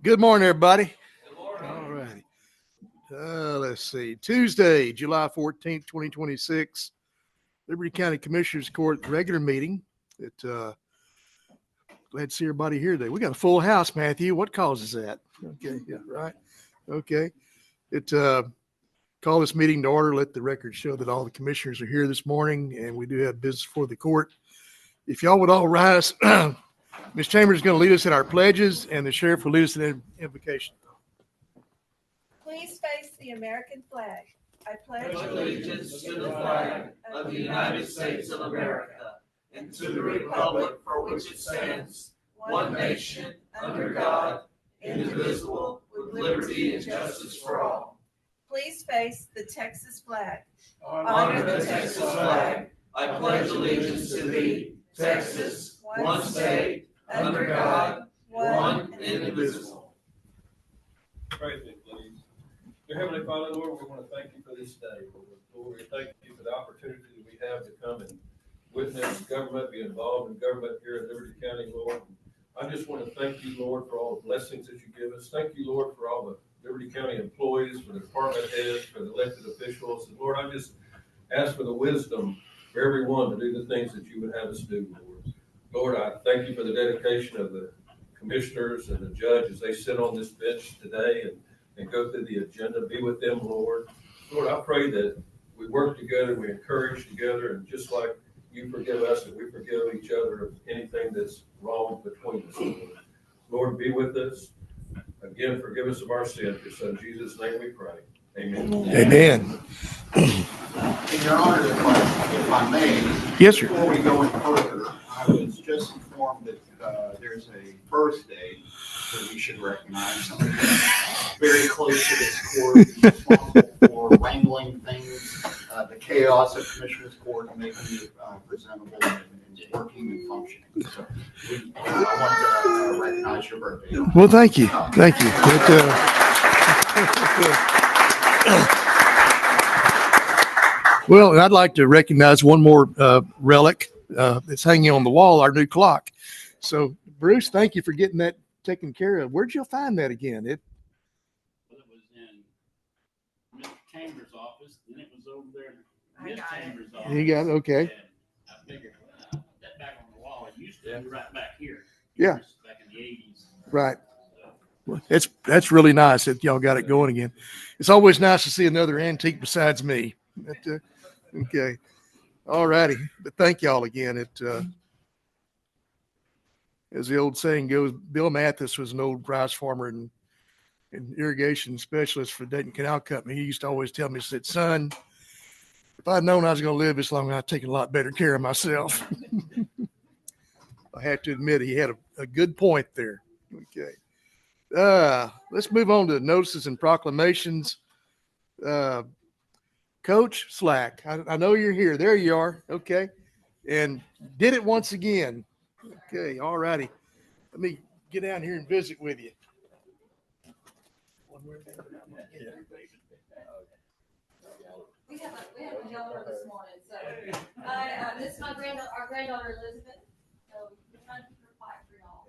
Good morning, everybody. All righty. Let's see. Tuesday, July 14th, 2026, Liberty County Commissioners Court regular meeting. Glad to see everybody here today. We got a full house, Matthew. What causes that? Okay, yeah, right. Okay. Call this meeting to order. Let the record show that all the commissioners are here this morning, and we do have business for the court. If y'all would all rise, Ms. Chambers is going to lead us in our pledges, and the sheriff will lead us in an invocation. Please face the American flag. I pledge allegiance to the flag of the United States of America and to the republic for which it stands, one nation, under God, indivisible, with liberty and justice for all. Please face the Texas flag. Honor the Texas flag. I pledge allegiance to thee, Texas, one state, under God, one indivisible. Praise Him, please. Dear Heavenly Father, Lord, we want to thank you for this day. Lord, we thank you for the opportunity that we have to come and witness government, be involved in government here in Liberty County, Lord. I just want to thank you, Lord, for all the blessings that you give us. Thank you, Lord, for all the Liberty County employees, for the department heads, for the elected officials. And Lord, I just ask for the wisdom for everyone to do the things that you would have us do, Lord. Lord, I thank you for the dedication of the commissioners and the judge as they sit on this bench today and go through the agenda. Be with them, Lord. Lord, I pray that we work together, we encourage together, and just like you forgive us and we forgive each other of anything that's wrong between us, Lord. Lord, be with us. Again, forgive us of our sins. In your Son Jesus' name we pray. Amen. Amen. In your honor, if I may, Yes, sir. before we go any further, I was just informed that there's a birthday that we should recognize. Somebody very close to this court, responsible for wrangling things, the chaos of Commissioners Court, and making it presentable and working and functioning. So I want to recognize your birthday. Well, thank you. Thank you. Well, and I'd like to recognize one more relic that's hanging on the wall, our new clock. So, Bruce, thank you for getting that taken care of. Where'd you find that again? Well, it was in Mr. Chambers' office, then it was over there in Ms. Chambers' office. You got it, okay. And I figured, that back on the wall, it used to be right back here. Yeah. Back in the 80s. Right. Well, that's really nice that y'all got it going again. It's always nice to see another antique besides me. But, okay. All righty. But thank y'all again. As the old saying goes, Bill Mathis was an old rice farmer and irrigation specialist for Dayton Canal Company. He used to always tell me, he said, son, if I'd known I was going to live this long, I'd taken a lot better care of myself. I have to admit, he had a good point there. Okay. Let's move on to notices and proclamations. Coach Slack, I know you're here. There you are. Okay. And did it once again. Okay. All righty. Let me get down here and visit with you. We have a donor this morning, so this is our granddaughter Elizabeth. So we're trying to keep her quiet for y'all.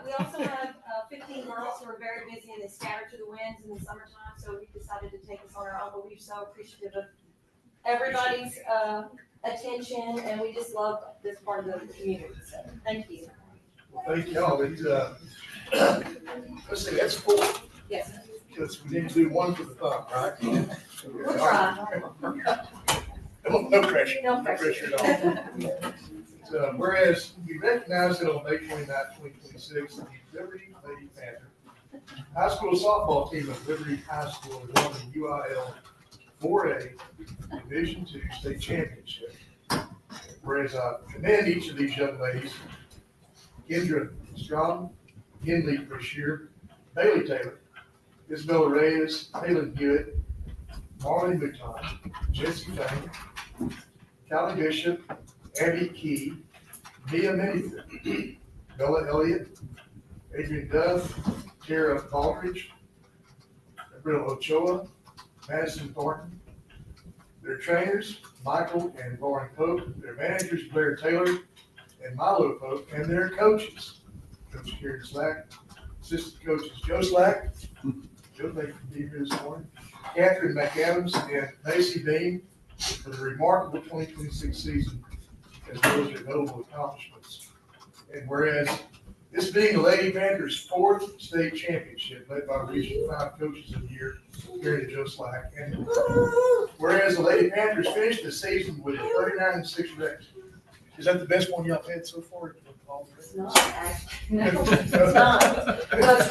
We also have 15 girls who are very busy and they scatter to the winds in the summertime. So we decided to take this on our own, but we're so appreciative of everybody's attention, and we just love this part of the community. So thank you. Well, thank y'all. Let's see, that's four. Yes. Because we need to do one for the thumb, right? We'll try. No pressure. No pressure. At all. So, whereas we recognize that on May 29, 2026, the Liberty Lady Panther high school softball team of Liberty High School won the UIL 4A Division II state championship. Whereas I commend each of these young ladies, Kendra Strong, Henley Brashear, Bailey Taylor, Isabella Reyes, Taylor Hewitt, Marley Mouton, Jesse Fang, Callie Bishop, Abby Key, Mia Miniford, Bella Elliott, Adrian Duff, Tara Baldridge, Gabriel Ochoa, Madison Thornton. Their trainers, Michael and Lauren Pope. Their managers, Blair Taylor and Milo Pope. And their coaches, Coach Karen Slack, Assistant coaches Joe Slack, Joe, thank you for being here this morning, Catherine McAdams, and Macy Dean for the remarkable 2026 season, as well as their notable accomplishments. And whereas this being the Lady Panthers' fourth state championship, led by Region 5 Coaches of the Year, Gary Joe Slack, and whereas the Lady Panthers finished the season with a 39-6 record. Is that the best one y'all had so far? It's not, actually. No, it's not. Because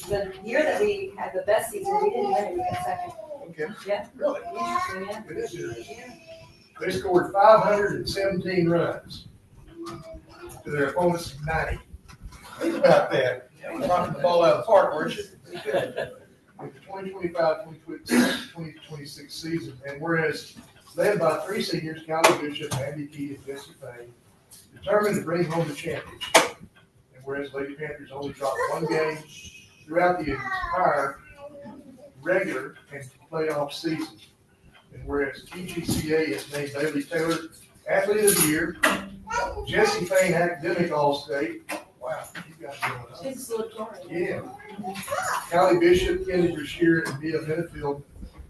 the year that we had the best season, we didn't win it, we got second. Okay, Yeah. really? Yeah. It is interesting. They scored 517 runs to their opponent's 90. Think about that. Knocking the ball out of the park, weren't you? With the 2025-2026 season, and whereas led by three seniors, Callie Bishop, Andy Key, and Jesse Payne, determined to bring home the championship. And whereas Lady Panthers only dropped one game throughout the entire regular and playoff season. And whereas TGCA has named Bailey Taylor Athlete of the Year, Jesse Payne Academic All-State. Wow, you guys doing up. She's so adorable. Yeah. Callie Bishop, Kenny Brashear, and Mia Benefield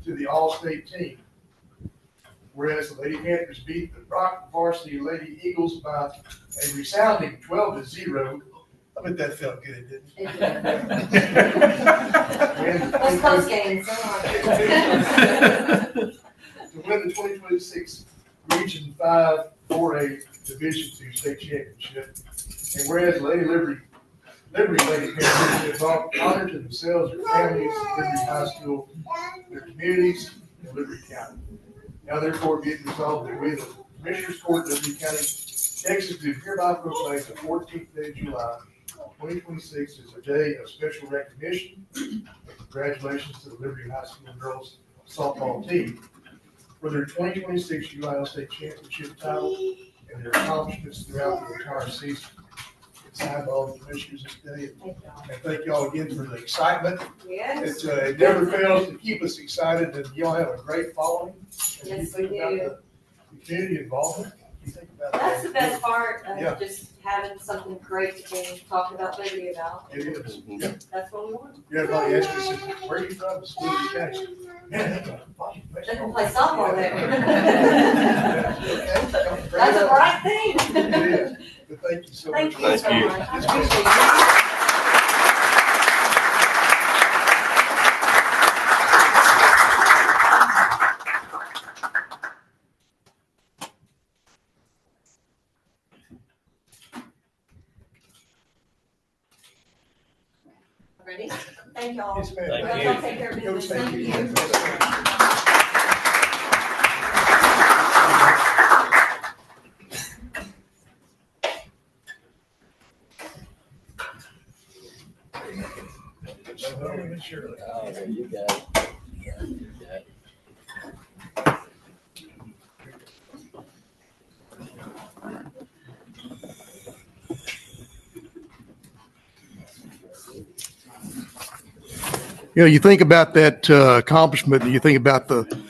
to the All-State team. Whereas the Lady Panthers beat the Brock Varsity Lady Eagles by a resounding 12-0. I bet that felt good, didn't it? Those close games, so hard. To win the 2026 Region 5 4A Division II State Championship. And whereas Lady Liberty Lady Panthers have brought honor to themselves, their families, Liberty High School, their communities, and Liberty County. Now therefore be it resolved that we, the Commissioners Court, Liberty County, Texas, do hereby proclaim the 14th day of July, 2026 as a day of special recognition. And congratulations to the Liberty High School girls softball team for their 2026 UIL State Championship title and their accomplishments throughout the entire season. It's signed by all the commissioners this day. And thank y'all again for the excitement. Yes. It never fails to keep us excited, and y'all have a great following. And you Yes, think we about do. the community involvement. You think about That's the that. best part Yeah. of just having something great to be talking about Liberty about. It is. Yeah. That's what we want. Everybody asks me, says, where are you from? It's Liberty County. They can play softball there. Okay. That's a bright thing. It is. But thank you so much. Thank you so Thank you. much. I appreciate it. Ready? Thank y'all. Yes, ma'am. Thank Y'all you. take care of Coach, business. thank you. Sure. Oh, there you go. You got it. You know, you think about that accomplishment, and you think about the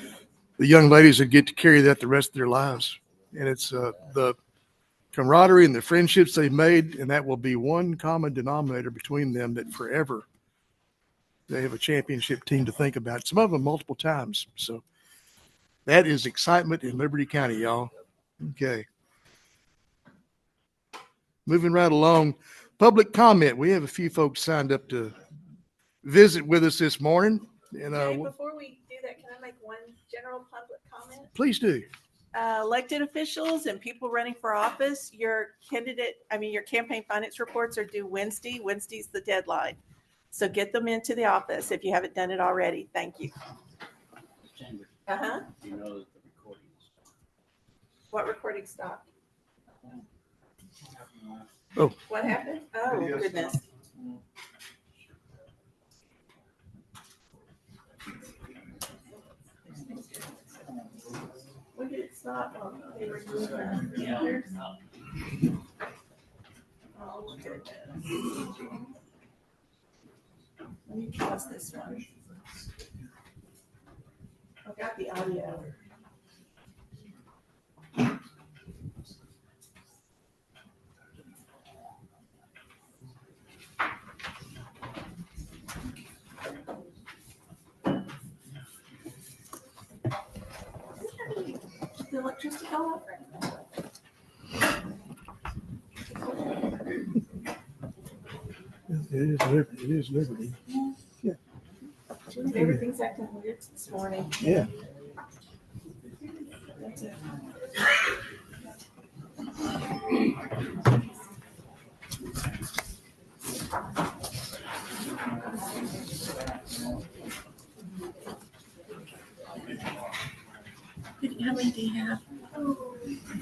young ladies that get to carry that the rest of their lives. And it's the camaraderie and the friendships they've made, and that will be one common denominator between them that forever they have a championship team to think about, some of them multiple times. So that is excitement in Liberty County, y'all. Okay. Moving right along, public comment. We have a few folks signed up to visit with us this morning. And Okay, before we do that, can I make one general public comment? please do. Elected officials and people running for office, your campaign finance reports are due Wednesday. Wednesday's the deadline. So get them into the office if you haven't done it already. Thank you. Chamber, Uh-huh. you know that the recording is. What recording stopped? Oh. What happened? Oh, Video goodness. When did it stop? Oh, they were doing that. Yeah. Oh, look at that. Let me pause this one. I've got the audio. the electricity go up? It is Liberty. Everything's acting weird this morning. Yeah. That's it. How many do you have?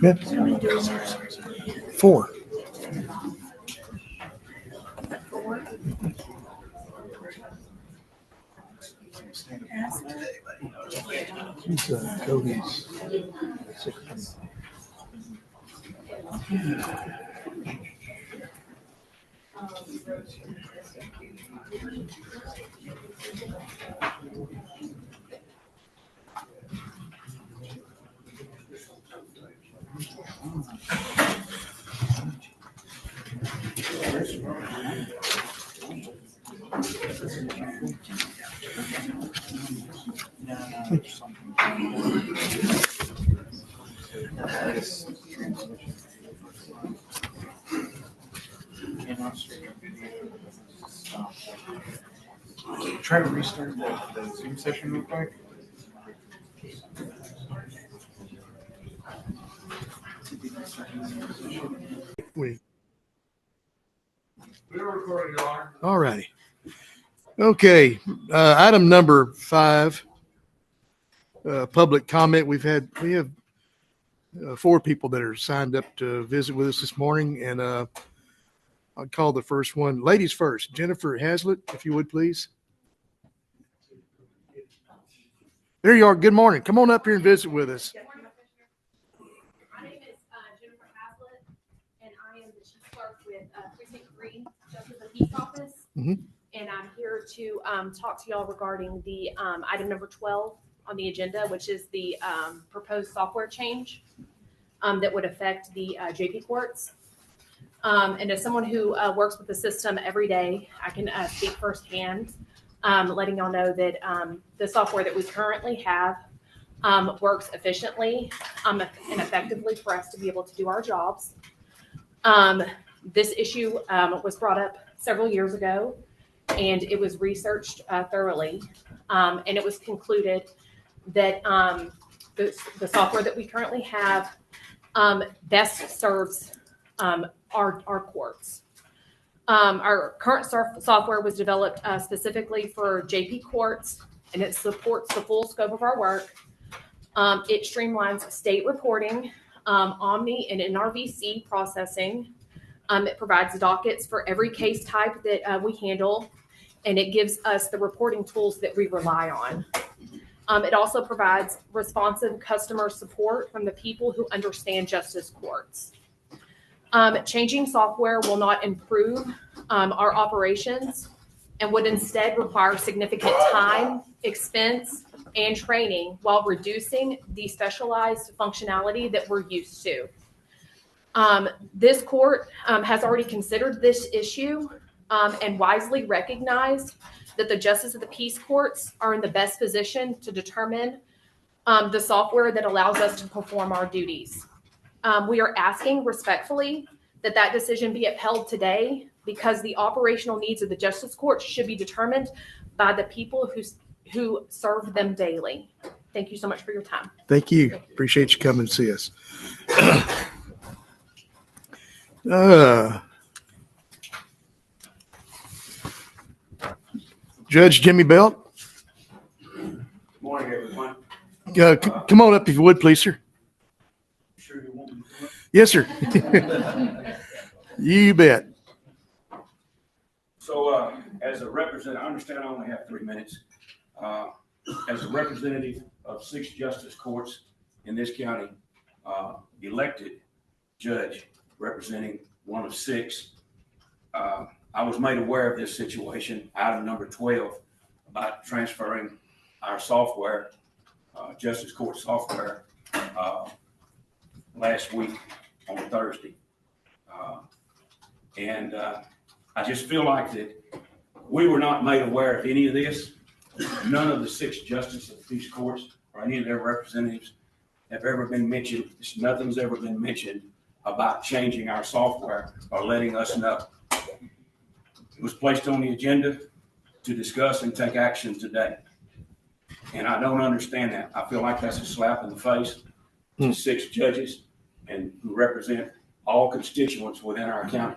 Yeah. How many do you have? 4. Four? She's Cody's 16. Try to restart the Zoom session real quick. We're recording, Your Honor. All righty. Okay, item number 5, public comment. We have 4 people that are signed up to visit with us this morning, and I'll call the first one. Ladies first. Jennifer Hazlitt, if you would, please. There you are. Good morning. Come on up here and visit with us. My name is Jennifer Haslett, and I am the chief clerk with Precinct 3 Justice of the Peace Office. Mhm. And I'm here to talk to y'all regarding the item number 12 on the agenda, which is the proposed software change that would affect the JP courts. And as someone who works with the system every day, I can speak firsthand, letting y'all know that the software that we currently have works efficiently and effectively for us to be able to do our jobs. This issue was brought up several years ago, and it was researched thoroughly, and it was concluded that the software that we currently have best serves our courts. Our current software was developed specifically for JP courts, and it supports the full scope of our work. It streamlines state reporting, Omni and NRVC processing. It provides dockets for every case type that we handle, and it gives us the reporting tools that we rely on. It also provides responsive customer support from the people who understand justice courts. Changing software will not improve our operations and would instead require significant time, expense, and training while reducing the specialized functionality that we're used to. This court has already considered this issue and wisely recognized that the Justice of the Peace courts are in the best position to determine the software that allows us to perform our duties. We are asking respectfully that decision be upheld today because the operational needs of the justice courts should be determined by the people who serve them daily. Thank you so much for your time. Thank you. Appreciate you coming to see us. Judge Jimmy Belt. Morning, everyone. Come on up if you would, please, sir. Sure you want me to come up? Yes, sir. You bet. So, as a representative, I understand I only have 3 minutes. As a representative of 6 justice courts in this county, elected judge representing one of 6, I was made aware of this situation, item number 12, about transferring our software, justice court software, last week on Thursday. And I just feel like that we were not made aware of any of this. None of the 6 justices of these courts or any of their representatives have ever been mentioned, nothing's ever been mentioned about changing our software or letting us know. It was placed on the agenda to discuss and take action today. And I don't understand that. I feel like that's a slap in the face to 6 judges and who represent all constituents within our county,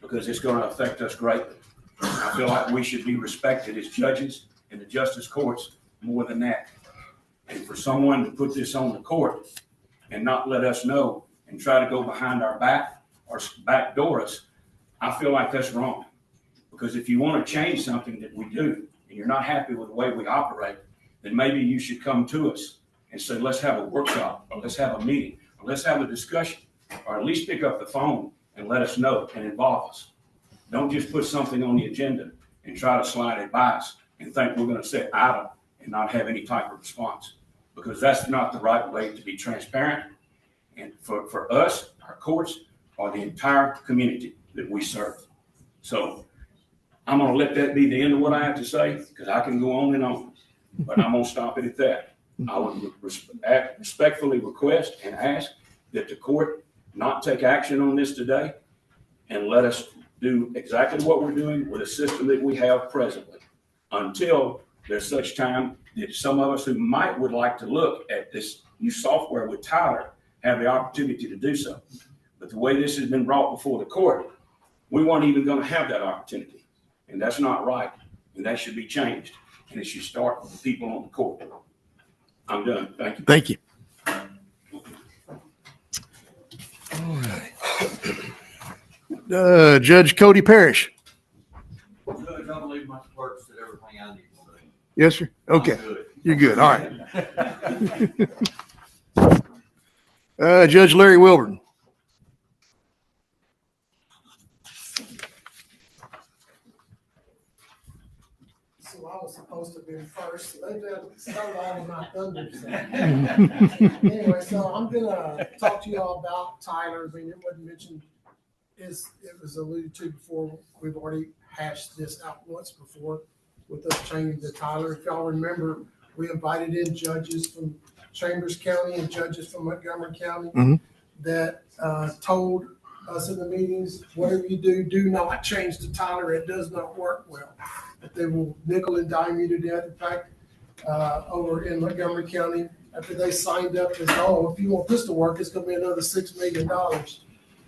because it's going to affect us greatly. I feel like we should be respected as judges in the justice courts more than that. And for someone to put this on the court and not let us know and try to go behind our back or backdoor us, I feel like that's wrong. Because if you want to change something that we do and you're not happy with the way we operate, then maybe you should come to us and say, let's have a workshop, or let's have a meeting, or let's have a discussion, or at least pick up the phone and let us know and involve us. Don't just put something on the agenda and try to slide it by us and think we're going to sit idle and not have any type of response, because that's not the right way to be transparent. And for us, our courts, or the entire community that we serve. So I'm going to let that be the end of what I have to say, because I can go on and on, but I'm going to stop it at that. I would respectfully request and ask that the court not take action on this today and let us do exactly what we're doing with a system that we have presently until there's such time that some of us who would like to look at this new software with Tyler have the opportunity to do so. But the way this has been brought before the court, we weren't even going to have that opportunity. And that's not right. And that should be changed. And it should start with the people on the court. I'm done. Thank you. Thank you. All right. Judge Cody Parrish. Judge, I believe my clerk said everything I need to say. Yes, sir. Okay. I'm good. You're good. All right. Judge Larry Wilburn. So I was supposed to be first, so they stole all of my thunder. So. Anyway, so I'm gonna talk to y'all about Tyler. I mean, it wasn't mentioned, it was alluded to before. We've already hashed this out once before with us changing to Tyler. If y'all remember, we invited in judges from Chambers County and judges from Montgomery County that told us in the meetings, whatever you do, do not change to Tyler. It does not work well. That they will nickel and dime you to death. In fact, over in Montgomery County, after they signed up, they said, oh, if you want this to work, it's going to be another $6 million.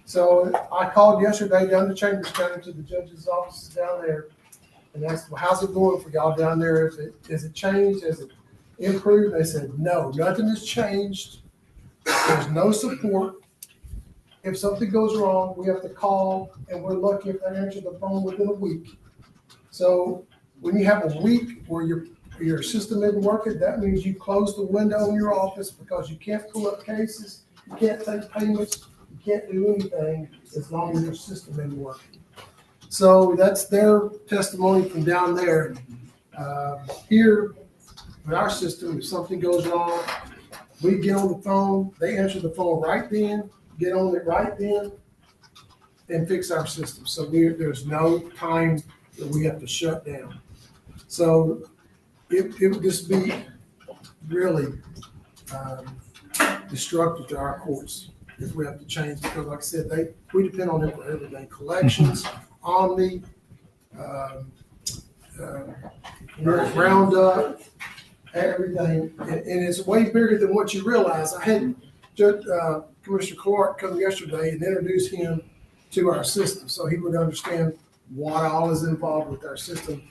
So I called yesterday down to Chambers County to the judge's office down there and asked, well, how's it going for y'all down there? Is it changed? Has it improved? They said, no, nothing has changed. There's no support. If something goes wrong, we have to call, and we're lucky if they answer the phone within a week. So when you have a week where your system isn't working, that means you close the window in your office because you can't pull up cases, you can't take payments, you can't do anything as long as your system isn't working. So that's their testimony from down there. Here with our system, if something goes wrong, we get on the phone, they answer the phone right then, get on it right then, and fix our system. So there's no time that we have to shut down. So it would just be really destructive to our courts if we have to change, because like I said, we depend on them for everything. Collections, Omni, Roundup, everything. And it's way bigger than what you realize. I had Commissioner Clark come yesterday and introduce him to our system so he would understand what all is involved with our system.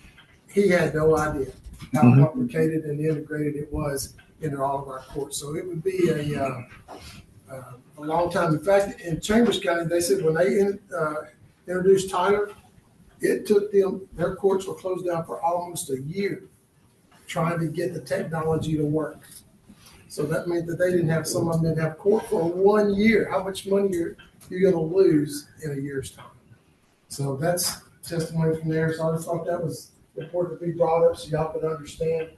He had no idea how complicated and integrated it was into all of our courts. So it would be a long time. In fact, in Chambers County, they said when they introduced Tyler, it took them, their courts were closed down for almost a year trying to get the technology to work. So that meant that they didn't have, some of them didn't have court for 1 year. How much money you're going to lose in a year's time. So that's testimony from there. So I just thought that was important to be brought up so y'all could understand.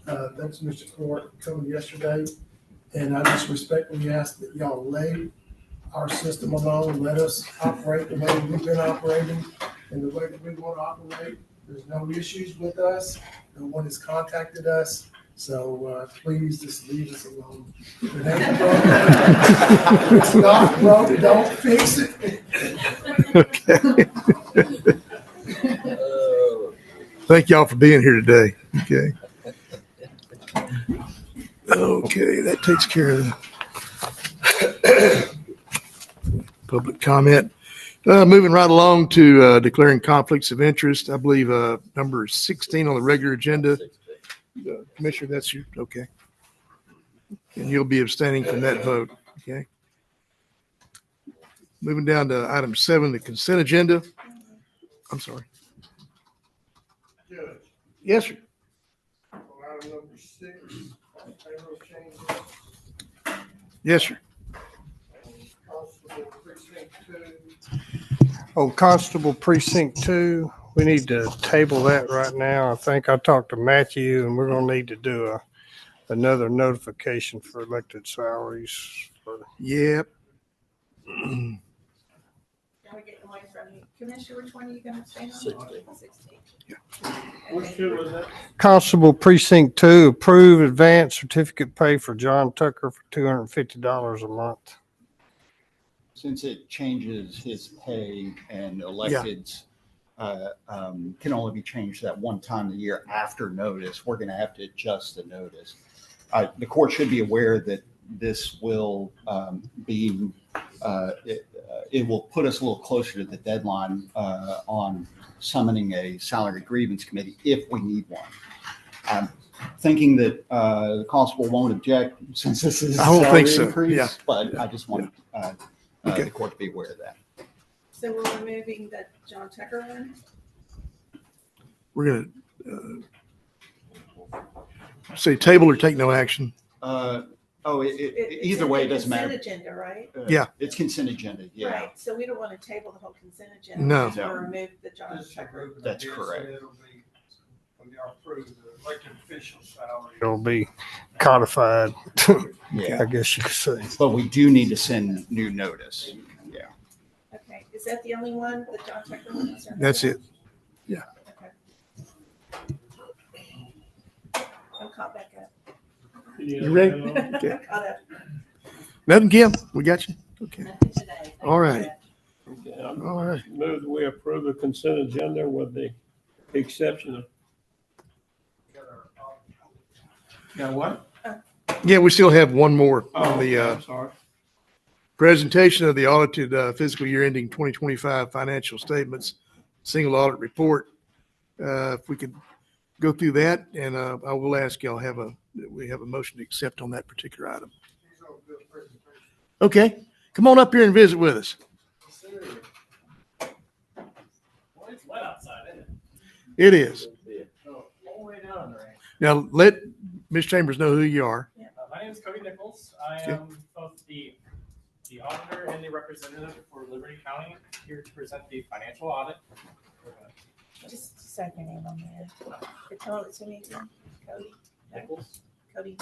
That was Mr. Clark coming yesterday. And I just respectfully ask that y'all lay our system alone, let us operate the way we've been operating and the way that we want to operate. There's no issues with us. No one has contacted us So please just leave us alone. If it ain't broke, if it's not broke, don't fix it. Okay. Thank y'all for being here today. Okay. Okay, that takes care of the public comment. Moving right along to declaring conflicts of interest. I believe number 16 on the regular agenda. Commissioner, that's you. Okay. And you'll be abstaining from that vote. Okay. Moving down to item 7, the consent agenda. I'm sorry. Judge, Yes, sir. on item number 6, payroll changes, Yes, sir. Constable Precinct 2. Oh, Constable Precinct 2, we need to table that right now. I think I talked to Matthew, and we're gonna need to do another notification for elected salaries. Yep. Can we get away from you? Commissioner, which one are you going to stay on? 16. Which two was that? Constable Precinct 2, approve advance certificate pay for John Tucker for $250 a month. Since it changes his pay and electeds can only be changed that one time a year after notice, we're going to have to adjust the notice. The court should be aware that this will it will put us a little closer to the deadline on summoning a salary grievance committee if we need one. I'm thinking that the constable won't object since this is I don't think salary so. increase, Yeah. but I just want Okay. the court to be aware of that. So we're removing the John Tucker one? We're going to say table or take no action. Either way, it doesn't matter. It's consent agenda, right? Yeah. It's consent agenda, yeah. Right, so we don't want to table the whole consent agenda. No. We just want to remove the John Tucker. That's correct. When y'all approve the elected official salary. It'll be codified, Yeah, I guess you could say. but we do need to send new notice. Yeah. Okay, is that the only one, the John Tucker one? Is there That's another it. Yeah. one? I'm caught back up. You ready? I'm Okay. caught up. Nothing, Kim? We got you? Okay. Nothing today. All right. Okay, I'm All right. Move that we approve the consent agenda with the exception of. Got what? Yeah, we still have one more on Oh, the I'm sorry. presentation of the audited fiscal year ending 2025 financial statements, single audit report. If we could go through that, and I will ask y'all we have a motion to accept on that particular item. Okay, come on up here and visit with us. Well, it's wet outside, isn't it? It is. All the way down there. Now, let Ms. Chambers know who you are. My name is Cody Nichols. I am both the auditor and the representative for Liberty County, here to present the financial audit. Just a second name on there. Tell it to me again. Cody. Nichols. Cody.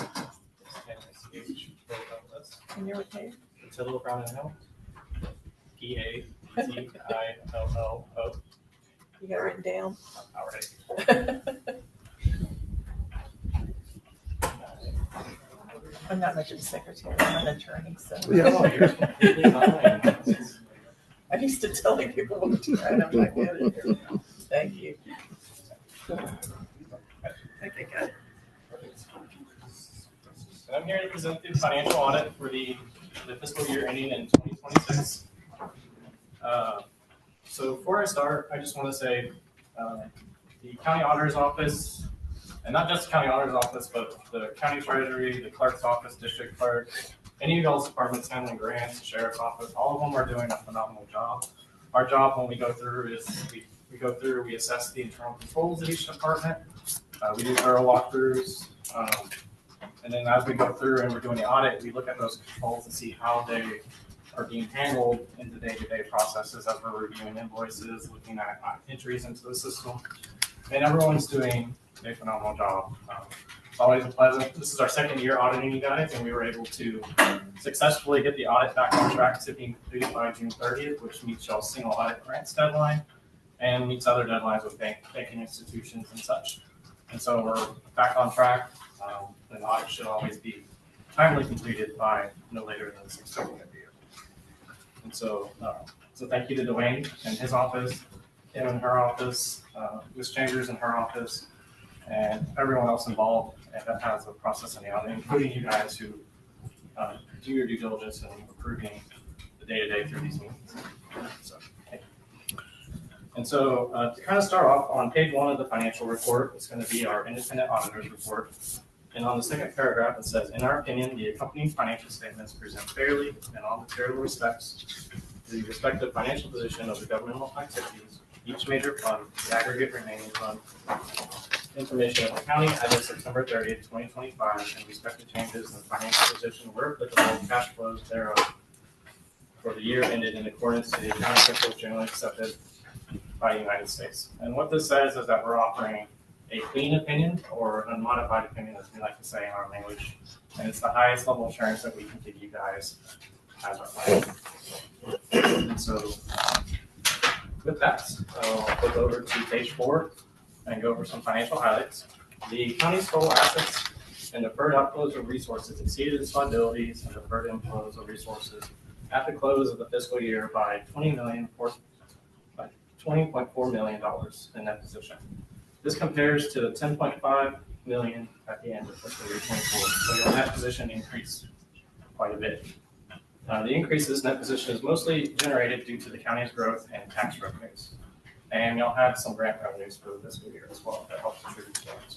And you're with who? Attila Brown and Hill. P-A-T-I-L-L-O. You got it written down? All right. I'm not much of a secretary, I'm an attorney, so. Yeah. I'm used to telling people what to write, I'm not good at it. Thank you. Okay, got it. I'm here to present the financial audit for the fiscal year ending in 2026. So before I start, I just want to say the county auditor's office, and not just the county auditor's office, but the county treasury, the clerk's office, district clerk, any of y'all's departments handling grants, the sheriff's office, all of them are doing a phenomenal job. Our job when we go through is we assess the internal controls of each department. We do thorough walkthroughs. And then as we go through and we're doing the audit, we look at those controls and see how they are being handled in the day-to-day processes as we're reviewing invoices, looking at entries into the system. And everyone's doing a phenomenal job. It's always a pleasant. This is our second year auditing you guys, and we were able to successfully get the audit back on track to being completed by June 30th, which meets y'all's single audit grants deadline and meets other deadlines with banking institutions and such. And so we're back on track. An audit should always be timely completed by no later than 6/30 every year. And so thank you to Dwayne and his office, Kim and her office, Ms. Chambers and her office, and everyone else involved that has a process in the audit, including you guys who do your due diligence in approving the day-to-day through these meetings. So, thank you. And so to kind of start off on page 1 of the financial report, it's going to be our independent auditor's report. And on the second paragraph, it says, in our opinion, the accompanying financial statements present fairly and all material respects the respective financial position of the governmental activities, each major fund, the aggregate remaining fund, information of the county as of September 30th, 2025, and respective changes in the financial position where applicable, cash flows thereof for the year ended in accordance to the accounting principles generally accepted by the United States. And what this says is that we're offering a clean opinion or an unmodified opinion, as we like to say in our language. And it's the highest level assurance that we can give you guys as our client. And so with that, I'll flip over to page 4 and go over some financial highlights. The county's total assets and deferred outflows of resources exceeded its liabilities and deferred inflows of resources at the close of the fiscal year by $20.4 million in net position. This compares to $10.5 million at the end of fiscal year 24. So your net position increased quite a bit. The increase in this net position is mostly generated due to the county's growth and tax revenues. And you'll have some grant revenues for the fiscal year as well that helps contribute to that.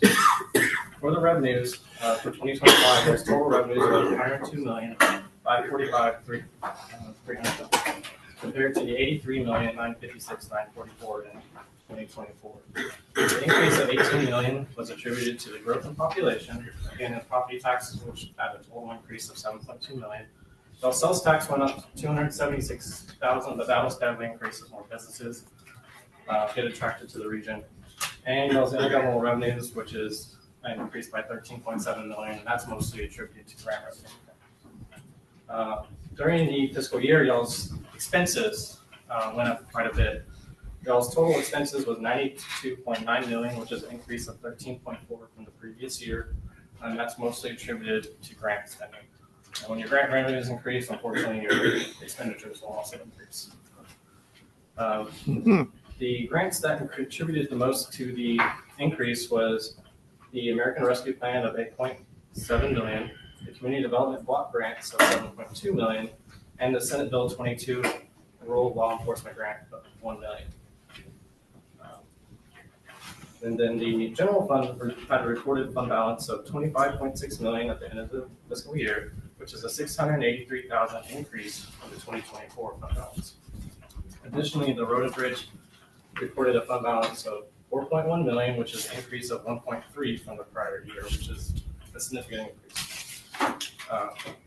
For the revenues for 2025, there's total revenues of $102,545,300 compared to the $83,956,944 in 2024. The increase of $18 million was attributed to the growth in population, again, in property taxes, which had a total increase of $7.2 million. While sales tax went up $276,000, but that was steadily increased as more businesses get attracted to the region. And those intergovernmental revenues, which is increased by $13.7 million, and that's mostly attributed to grant revenue. During the fiscal year, y'all's expenses went up quite a bit. Y'all's total expenses was $92.9 million, which is an increase of 13.4 from the previous year, and that's mostly attributed to grant spending. And when your grant revenues increase, unfortunately, your expenditures will also increase. The grants that contributed the most to the increase was the American Rescue Plan of $8.7 million, the Community Development Block Grants of $7.2 million, and the Senate Bill 22 Rural Law Enforcement Grant of $1 million. And then the general fund had a reported fund balance of $25.6 million at the end of the fiscal year, which is a $683,000 increase from the 2024 fund balance. Additionally, the Road and Bridge reported a fund balance of $4.1 million, which is an increase of 1.3 from the prior year, which is a significant increase.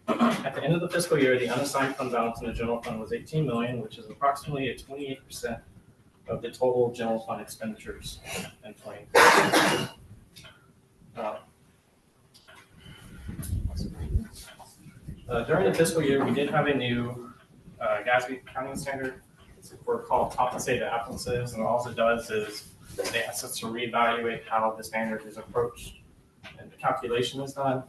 At the end of the fiscal year, the unassigned fund balance in the general fund was $18 million, which is approximately a 28% of the total general fund expenditures in 2020. During the fiscal year, we did have a new GASB accounting standard. We're called compensated absences, and all it does is they ask us to reevaluate how the standard is approached and the calculation is done.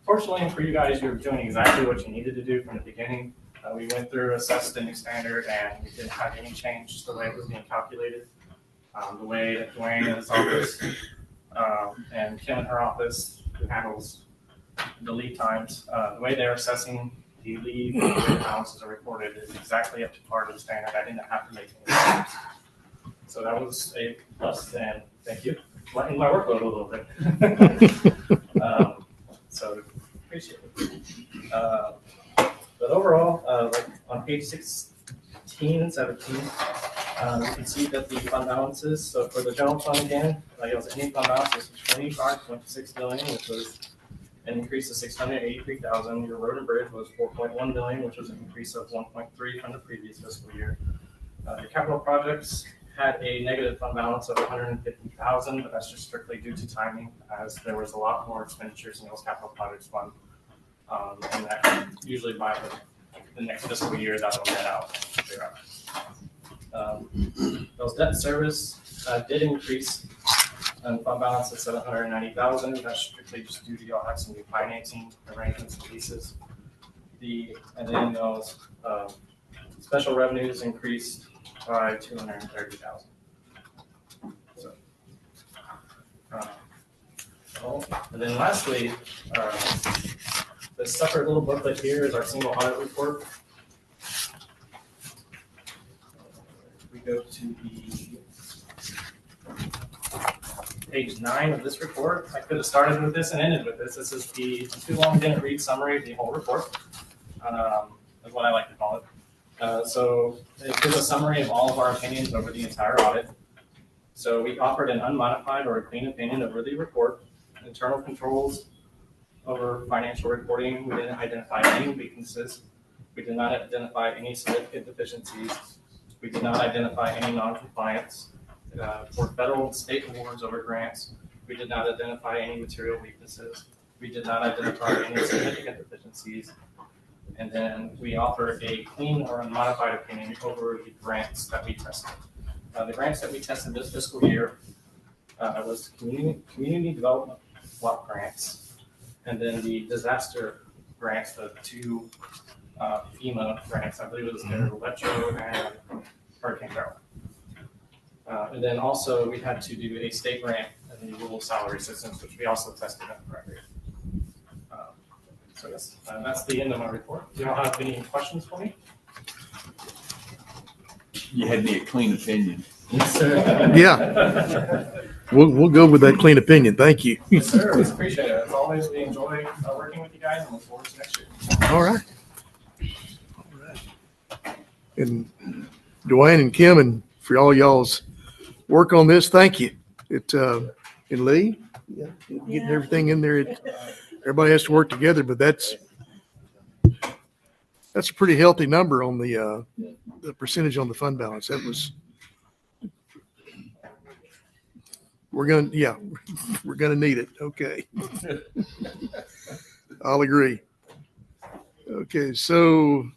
Fortunately for you guys, you're doing exactly what you needed to do from the beginning. We went through, assessed the new standard, and we didn't have any change to the way it was being calculated. The way that Dwayne in his office and Kim in her office, who handles the lead times, the way they're assessing the leave and the way the balances are reported is exactly up to par of the standard. I didn't have to make any changes. So that was a plus, and thank you. Lighten my workload a little bit. So appreciate it. But overall, like on page 16 and 17, you can see that the fund balances, so for the general fund again, it was any fund balance was $25.6 million, which was an increase of $683,000. Your road and bridge was $4.1 million, which was an increase of 1.3 from the previous fiscal year. Your capital projects had a negative fund balance of $150,000, but that's just strictly due to timing, as there was a lot more expenditures in those capital projects fund. And that usually by the next fiscal year, that'll net out. Those debt service did increase And fund balance is $790,000. That's strictly just due to y'all have some new financing arrangements and leases. And then those special revenues increased by $230,000. So, and then lastly, this separate little booklet here is our single audit report. We go to the page 9 of this report. I could have started with this and ended with this. This is the too long didn't read summary of the whole report, is what I like to call it. So it gives a summary of all of our opinions over the entire audit. So we offered an unmodified or a clean opinion over the report. Internal controls over financial reporting, we didn't identify any weaknesses. We did not identify any significant deficiencies. We did not identify any non-compliance. For federal and state awards over grants, we did not identify any material weaknesses. We did not identify any significant deficiencies. And then we offer a clean or unmodified opinion over the grants that we tested. The grants that we tested this fiscal year was community development block grants, and then the disaster grants, the 2 FEMA grants. I believe it was their Letro and Hurricane Carol. And then also we had to do a state grant in the rural salary systems, which we also tested in the record. So that's the end of my report. Do you all have any questions for me? You had me a clean opinion. Yes, sir. Yeah. We'll go with that clean opinion. Thank you. Yes, sir. We appreciate it. As always, we enjoy working with you guys and look forward to next year. All right. And Dwayne and Kim, and for all y'all's work on this, thank you. And Lee, getting everything in there. Everybody has to work together, but that's a pretty healthy number on the percentage on the fund balance. That was, we're gonna need it. Okay. I'll agree. Okay, so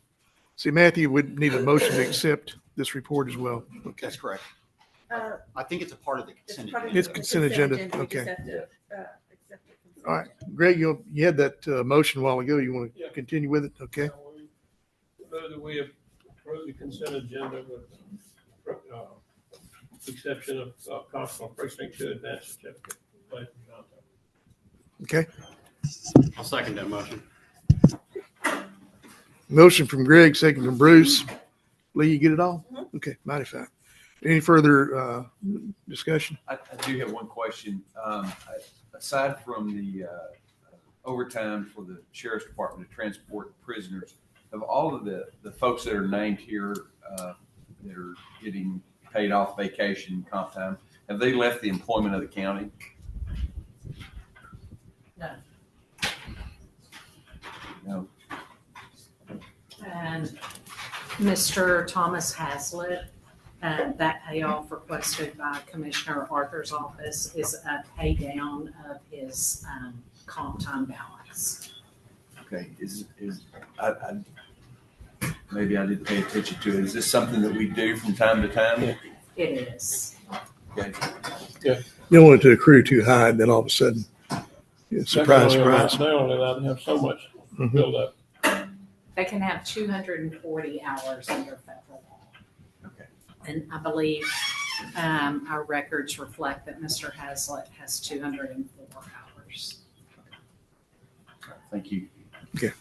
see, Matthew would need a motion to accept this report as well. Okay. That's correct. I think it's a part of the consent. It's consent agenda. Okay. All right, Greg, you had that motion a while ago. You want to continue with it? Okay. Move that we approve the consent agenda with exception of Constable Precinct 2 advance certificate. Okay. I'll second that motion. Motion from Greg, second from Bruce. Lee, you get it all? Okay, mighty fine. Any further discussion? I do have one question. Aside from the overtime for the sheriff's department to transport prisoners, of all of the folks that are named here that are getting paid off vacation, comp time, have they left the employment of the county? No. No. And Mr. Thomas Haslett, that payoff requested by Commissioner Arthur's office is a pay down of his comp time balance. Okay, maybe I didn't pay attention to it. Is this something that we do from time to time? It is. Okay. You don't want it to accrue too high, and then all of a sudden, surprise, surprise. They're only allowed to have so much build up. They can have 240 hours under federal law. Okay. And I believe our records reflect that Mr. Haslett has 204 hours. Thank you. Okay.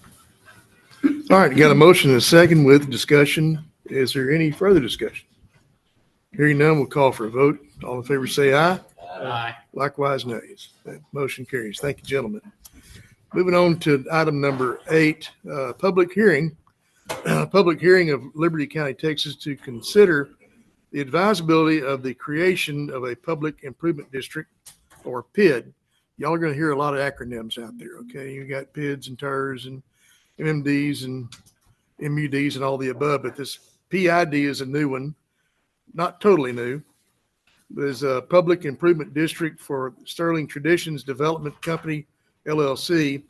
All right, you got a motion and a second with discussion. Is there any further discussion? Hearing none, we'll call for a vote. All in favor say aye. Aye. Likewise, nays. That motion carries. Thank you, gentlemen. Moving on to item number 8, public hearing. Public hearing of Liberty County, Texas to consider the advisability of the creation of a public improvement district, or PID. Y'all are going to hear a lot of acronyms out there, okay? You got PIDs and TERS and MMDs and MUDs and all the above, but this PID is a new one, not totally new. There's a public improvement district for Sterling Traditions Development Company, LLC,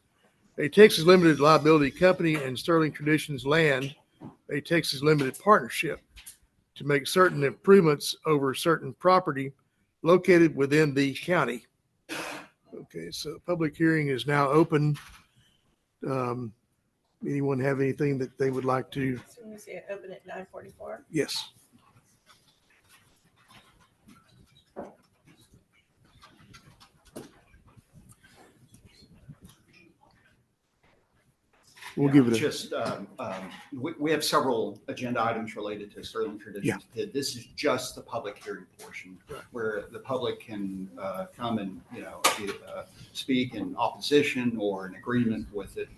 a Texas limited liability company, and Sterling Traditions Land, a Texas limited partnership, to make certain improvements over certain property located within the county. Okay, so public hearing is now open. Anyone have anything that they would like to? Let me see it open at 9:44. Yes. We'll give it a. Just, we have several agenda items related to Sterling Traditions PID. This is just the public hearing portion where the public can come and, speak in opposition or in agreement with it.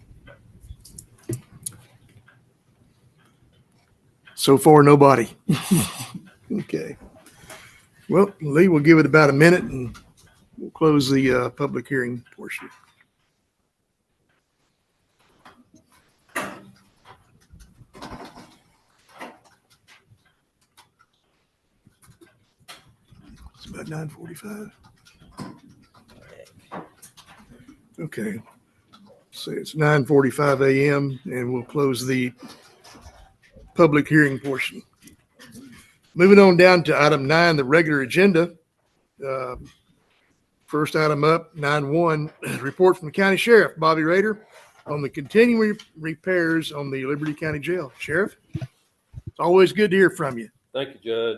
So far, nobody. Okay. Well, Lee, we'll give it about a minute and we'll close the public hearing portion. It's about 9:45. Okay. So it's 9:45 a.m. and we'll close the public hearing portion. Moving on down to item 9, the regular agenda. First item up, 9.1, report from the county sheriff, Bobby Rader, on the continuing repairs on the Liberty County Jail. Sheriff, it's always good to hear from you. Thank you,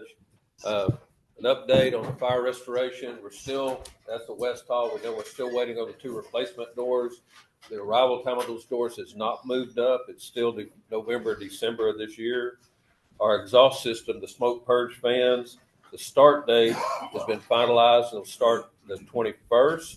Judge. An update on the fire restoration. We're still, that's the West Hall. We're still waiting on the 2 replacement doors. The arrival time of those doors has not moved up. It's still November, December of this year. Our exhaust system, the smoke purge fans, the start date has been finalized. It'll start the 21st,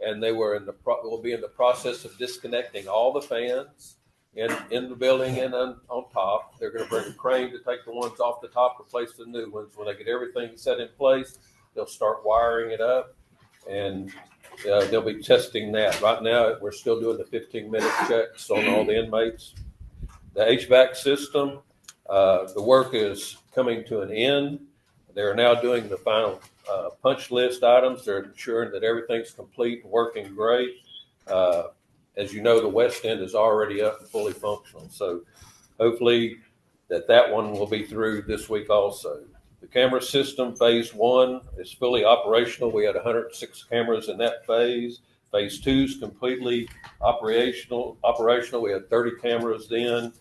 and they were will be in the process of disconnecting all the fans in the building and on top. They're going to bring a crane to take the ones off the top, replace the new ones. When they get everything set in place, they'll start wiring it up, and they'll be testing that. Right now, we're still doing the 15-minute checks on all the inmates. The HVAC system, the work is coming to an end. They're now doing the final punch list items. They're ensuring that everything's complete and working great. As you know, the west end is already up and fully functional. So hopefully that one will be through this week also. The camera system, phase 1, is fully operational. We had 106 cameras in that phase. Phase 2 is completely operational. We had 30 cameras then.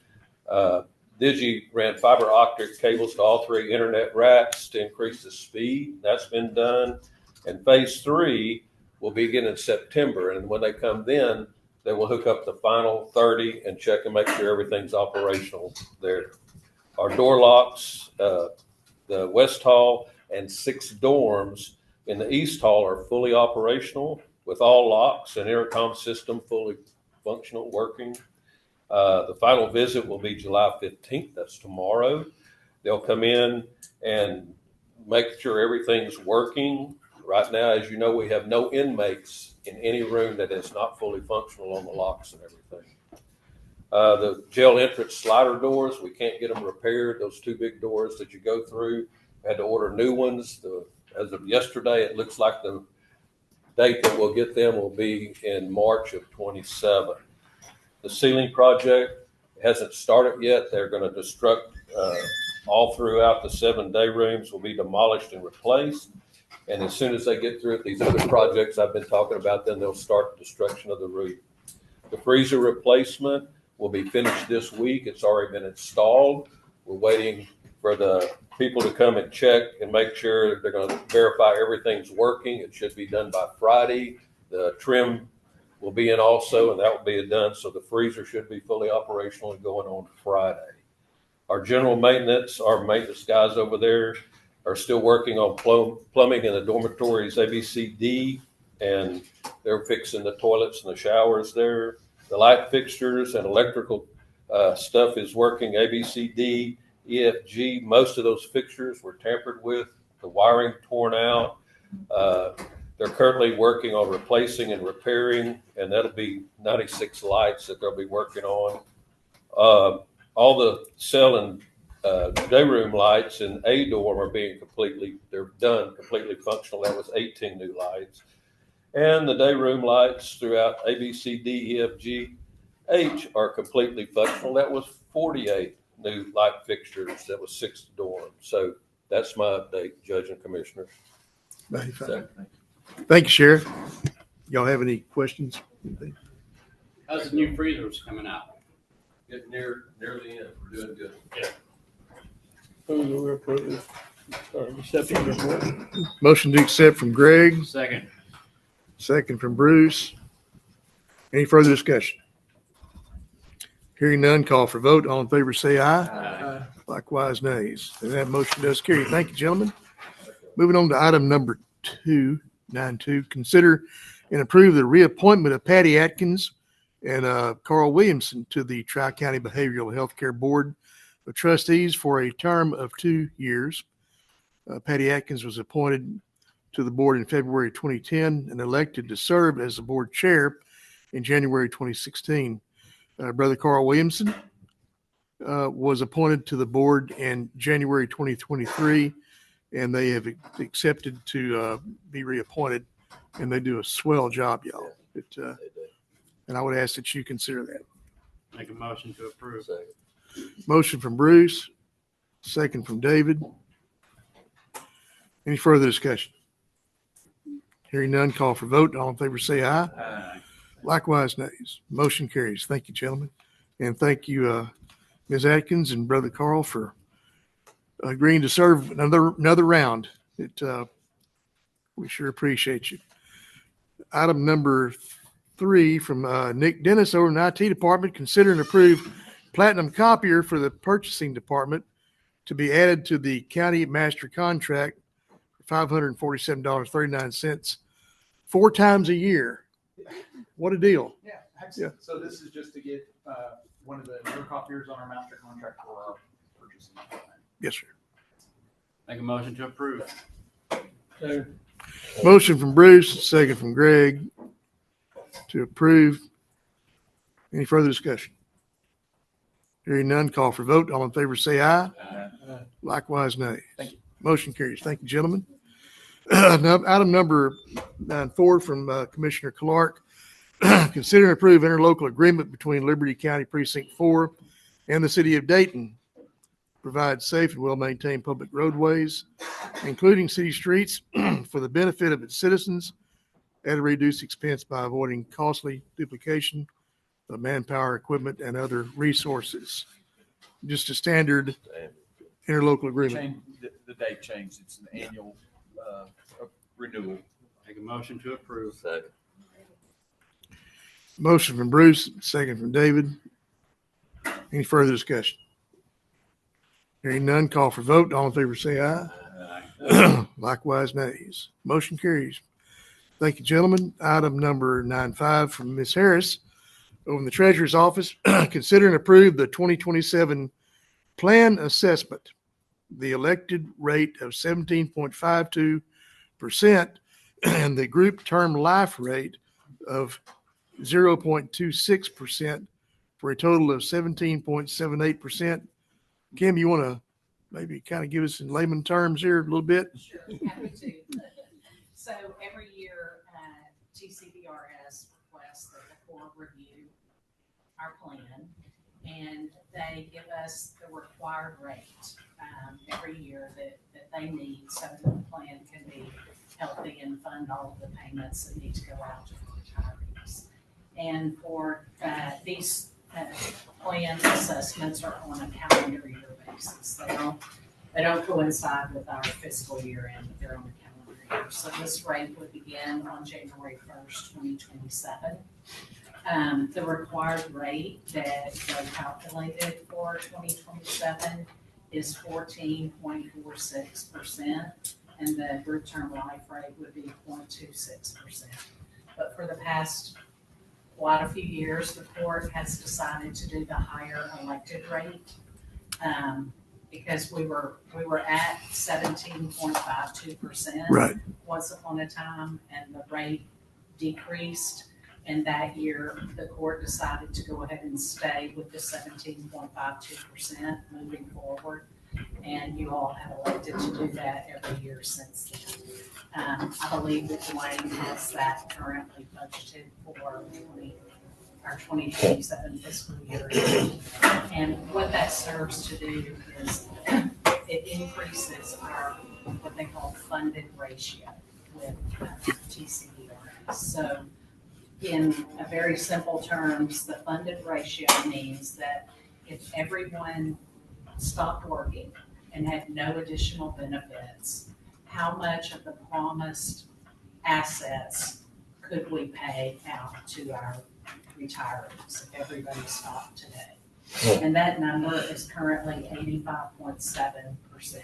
Digi ran fiber optic cables to all 3 internet racks to increase the speed. That's been done. And phase 3 will begin in September. And when they come then, they will hook up the final 30 and check and make sure everything's operational there. Our door locks, the West Hall and 6 dorms in the East Hall are fully operational with all locks and intercom system fully functional, working. The final visit will be July 15th. That's tomorrow. They'll come in and make sure everything's working. Right now, as you know, we have no inmates in any room that is not fully functional on the locks and everything. The jail entrance slider doors, we can't get them repaired. Those 2 big doors that you go through, had to order new ones. As of yesterday, it looks like the date that we'll get them will be in March of 27. The ceiling project hasn't started yet. They're going to destruct all throughout the 7 day rooms will be demolished and replaced. And as soon as they get through these other projects I've been talking about, then they'll start destruction of the roof. The freezer replacement will be finished this week. It's already been installed. We're waiting for the people to come and check and make sure they're going to verify everything's working. It should be done by Friday. The trim will be in also, and that will be done. So the freezer should be fully operational and going on Friday. Our general maintenance, our maintenance guys over there are still working on plumbing in the dormitories ABCD, and they're fixing the toilets and the showers there. The light fixtures and electrical stuff is working ABCD, EFG. Most of those fixtures were tampered with, the wiring torn out. They're currently working on replacing and repairing, and that'll be 96 lights that they'll be working on. All the cell and day room lights in A dorm are they're done completely functional. That was 18 new lights. And the day room lights throughout A, B, C, D, E, F, G, H are completely functional. That was 48 new light fixtures. That was 6 dorms. So that's my update, Judge and Commissioner. 95. Thank you, Sheriff. Y'all have any questions? Anything? How's the new freezers coming out? Getting near the end. We're doing good. Motion to accept from Greg, Second. second from Bruce. Any further discussion? Hearing none, call for vote. All in favor, say aye. Aye. Likewise, nays. And that motion does carry. Thank you, gentlemen. Moving on to item number 292, consider and approve the reappointment of Patty Atkins and Carl Williamson to the Tri-County Behavioral Health Care Board of Trustees for a term of 2 years. Patty Atkins was appointed to the board in February 2010 and elected to serve as the board chair in January 2016. Brother Carl Williamson was appointed to the board in January 2023, and they have accepted to be reappointed, and they do a swell job, y'all. And I would ask that you consider that. Make a motion to approve. Motion from Bruce, second from David. Any further discussion? Hearing none, call for vote. All in favor, say aye. Aye. Likewise, nays. Motion carries. Thank you, gentlemen. And thank you, Ms. Atkins and Brother Carl, for agreeing to serve another round. We sure appreciate you. Item number 3 from Nick Dennis over in the IT department. Consider and approve platinum copier for the purchasing department to be added to the county master contract for $547.39 4 times a year. What a deal. Yeah, excellent. So this is just to get one of the newer copiers on our master contract for our purchasing. Yes, sir. Make a motion to approve. Motion from Bruce, second from Greg to approve. Any further discussion? Hearing none, call for vote. All in favor, say aye. Likewise, nay. Thank you. Motion carries. Thank you, gentlemen. Item number 94 from Commissioner Clark. Consider and approve interlocal agreement between Liberty County Precinct 4 and the city of Dayton. Provide safe and well-maintained public roadways, including city streets, for the benefit of its citizens at a reduced expense by avoiding costly duplication of manpower, equipment, and other resources. Just a standard interlocal agreement. The date changed. It's an annual renewal. Make a motion to approve. Motion from Bruce, second from David. Any further discussion? Hearing none, call for vote. All in favor, say aye. Aye. Likewise, nays. Motion carries. Thank you, gentlemen. Item number 95 from Ms. Harris over in the Treasurer's Office. Consider and approve the 2027 plan assessment. The elected rate of 17.52% and the group term life rate of 0.26% for a total of 17.78%. Kim, you want to maybe kind of give us in layman terms here a little bit? Sure, happy to. So every year, TCBRS requests that the Corps review our plan, and they give us the required rate every year that they need so that the plan can be healthy and fund all of the payments that need to go out to the retirees. And for these plan assessments are on a calendar year basis. They don't coincide with our fiscal year end, but they're on a calendar year. So this rate would begin on January 1st, 2027. The required rate that they calculated for 2027 is 14.46%, and the group term life rate would be 0.26%. But for the past quite a few years, the court has decided to do the higher elected rate because we were at 17.52% Right. once upon a time, and the rate decreased. And that year, the court decided to go ahead and stay with the 17.52% moving forward. And you all have elected to do that every year since then. I believe that Dwayne has that currently budgeted for our 2027 fiscal year. And what that serves to do is it increases our, what they call funded ratio. with TCDRS. So in a very simple terms, the funded ratio means that if everyone stopped working and had no additional benefits, how much of the promised assets could we pay out to our retirees if everybody stopped today? And that number is currently 85.7%.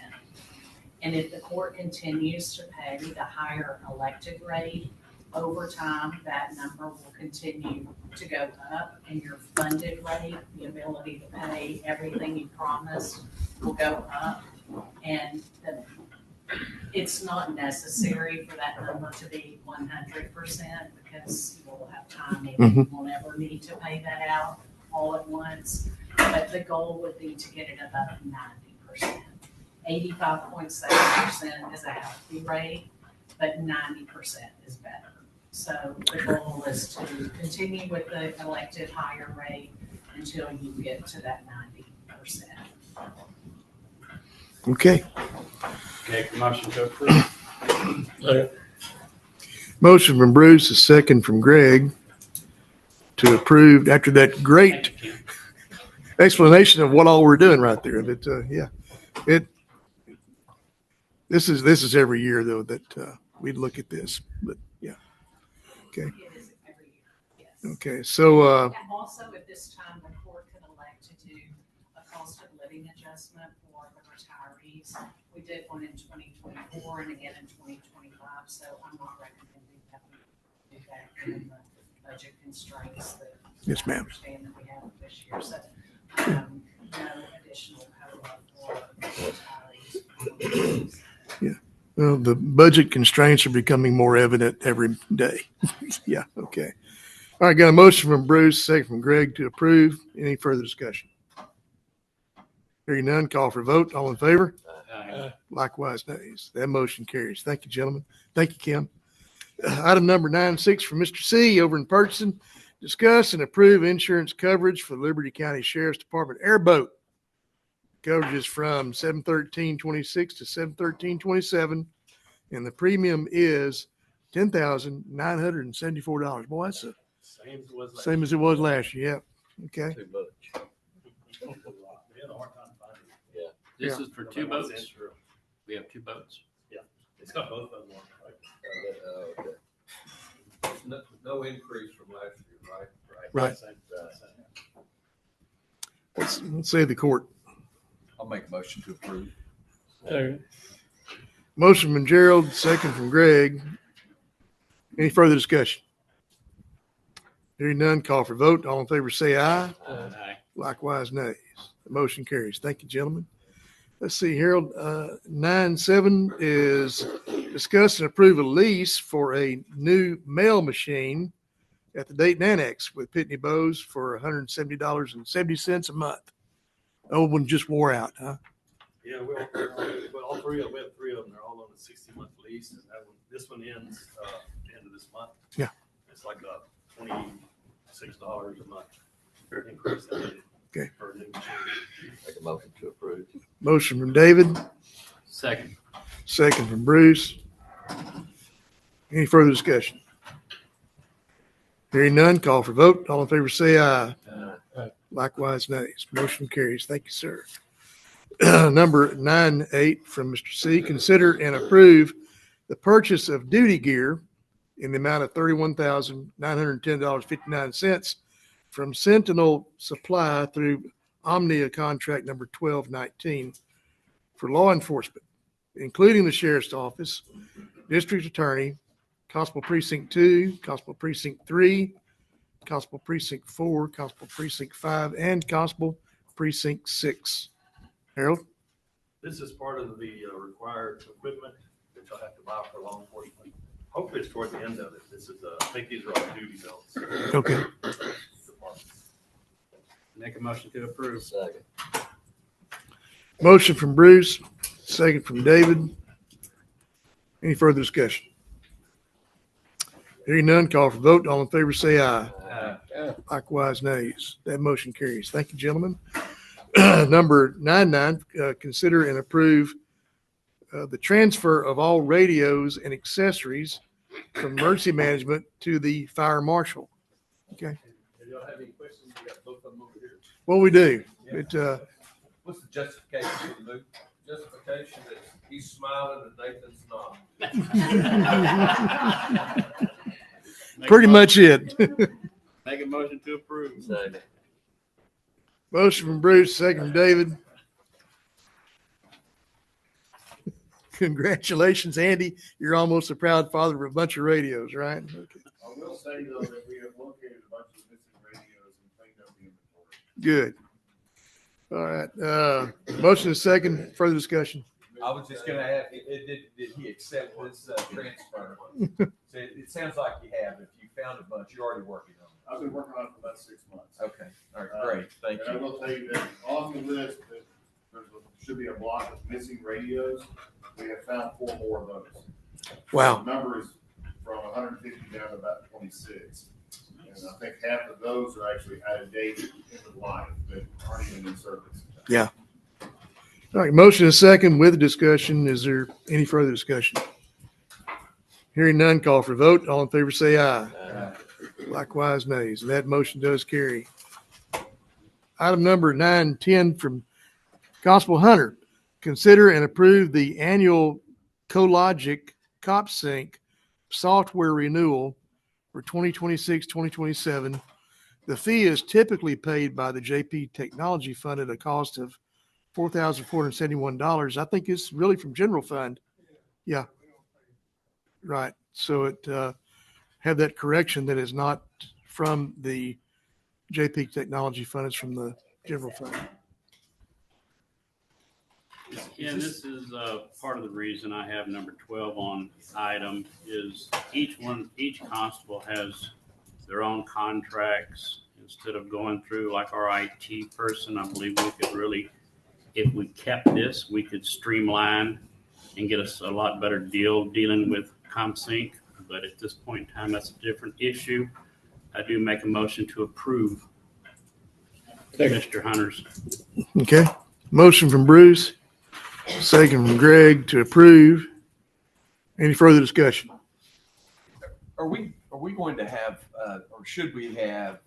And if the court continues to pay the higher elected rate, over time, that number will continue to go up, and your funded rate, the ability to pay everything you promised, will go up. And it's not necessary for that number to be 100% because you'll have time and you won't ever need to pay that out all at once. But the goal would be to get it above 90%. 85.7% is a healthy rate, but 90% is better. So the goal is to continue with the elected higher rate until you get to that 90%. Okay. Make the motion to approve. Motion from Bruce, a second from Greg to approve after that great explanation of what all we're doing right there. But this is every year though that we look at this. But yeah. Okay. It is every year, yes. Okay. So And also at this time, the court could elect to do a cost of living adjustment for the retirees. We did one in 2024 and again in 2025, so I'm not recommending that we do that given the budget constraints that yes, I ma'am. understand that we have this year. So no additional COLA for retirees. Yeah. Well, the budget constraints are becoming more evident every day. Yeah. Okay. All right. Got a motion from Bruce, second from Greg to approve. Any further discussion? Hearing none, call for vote. All in favor? Likewise, nays. That motion carries. Thank you, gentlemen. Thank you, Kim. Item number 9.6 from Mr. C over in purchasing. Discuss and approve insurance coverage for Liberty County Sheriff's Department airboat. Coverage is from 7/13/26 to 7/13/27, and the premium is $10,974. Boy, that's the same as it was last year. Yep. Okay. Too much. This is for two boats. We have two boats. Yeah, it's got both of them on. No increase from last year, right? Right. Let's say the court. I'll make a motion to approve. Motion from Gerald, second from Greg. Any further discussion? Hearing none, call for vote. All in favor, say aye. Aye. Likewise, nays. The motion carries. Thank you, gentlemen. Let's see, Harold, 9.7 is discuss and approve a lease for a new mail machine at the Dayton Annex with Pitney Bowes for $170.70 a month. The old one just wore out, huh? Yeah, all three of them, we have three of them. They're all on a 60-month lease, and this one ends the end of this month. Yeah. It's like $26 a month increase. Okay. For a new machine. Make a motion to approve. Motion from David, Second. second from Bruce. Any further discussion? Hearing none, call for vote. All in favor, say aye. Likewise, nays. Motion carries. Thank you, sir. Number 9.8 from Mr. C. Consider and approve the purchase of duty gear in the amount of $31,910.59 from Sentinel Supply through Omnia contract number 1219 for law enforcement, including the Sheriff's Office, District Attorney, Constable Precinct 2, Constable Precinct 3, Constable Precinct 4, Constable Precinct 5, and Constable Precinct 6. Harold? This is part of the required equipment that you'll have to buy for law enforcement. Hopefully it's toward the end of it. This is, I think these are all duty belts. Okay. Make a motion to approve. Second. Motion from Bruce, second from David. Any further discussion? Hearing none, call for vote. All in favor, say aye. Likewise, nays. That motion carries. Thank you, gentlemen. Number 9.9, consider and approve the transfer of all radios and accessories from emergency management to the fire marshal. Okay. If y'all have any questions, we got both of them over here. What we do, What's the justification for the move? Justification that he's smiling and Nathan's not. pretty much it. Make a motion to approve. Motion from Bruce, second from David. Congratulations, Andy. You're almost a proud father of a bunch of radios, right? Okay. I will say though that we have located a bunch of missing radios and cleaned up the Good. inventory. All right. Motion is second. Further discussion. I was just gonna ask, did he accept this transfer? So it sounds like you have. If you found a bunch, you're already working on it. I've been working on it for about 6 months. Okay, all right, great, thank And I you. will tell you that on the list, that should be a block of missing radios. We have found 4 more of those. Wow. The number is from 150 down to about 26. And I think half of those are actually out of date in the life that aren't even in service. Yeah. All right. Motion is second with discussion. Is there any further discussion? Hearing none, call for vote. All in favor, say aye. Likewise, nays. That motion does carry. Item number 910 from Constable Hunter. Consider and approve the annual CoLogic CopSync software renewal for 2026-2027. The fee is typically paid by the JP Technology Fund at a cost of $4,471. I think it's really from general fund. Yeah. Right. So it have that correction that is not from the JP Technology Fund. It's from the general fund. Yeah, and this is part of the reason I have number 12 on item is each constable has their own contracts. Instead of going through like our IT person, I believe we could really, if we kept this, we could streamline and get us a lot better deal dealing with ComSync. But at this point in time, that's a different issue. I do make a motion to approve Mr. Hunter's. Okay. Motion from Bruce, second from Greg to approve. Any further discussion? Are we going to have, or should we have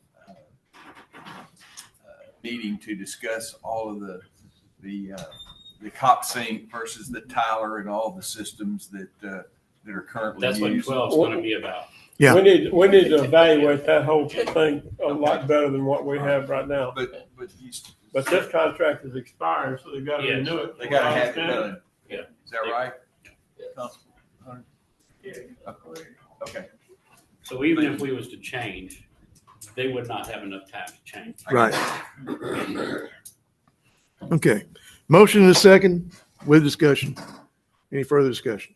meeting to discuss all of the CopSync versus the Tyler and all the systems that are currently That's used? what 12 is going to be about. Yeah. We need to evaluate that whole thing a lot better than what we have right now. But this contract is expiring, so they've got to renew it. They got to have it done. Yeah. Is that right? Okay. So even if we was to change, they would not have enough time to change. Right. Okay. Motion is second with discussion. Any further discussion?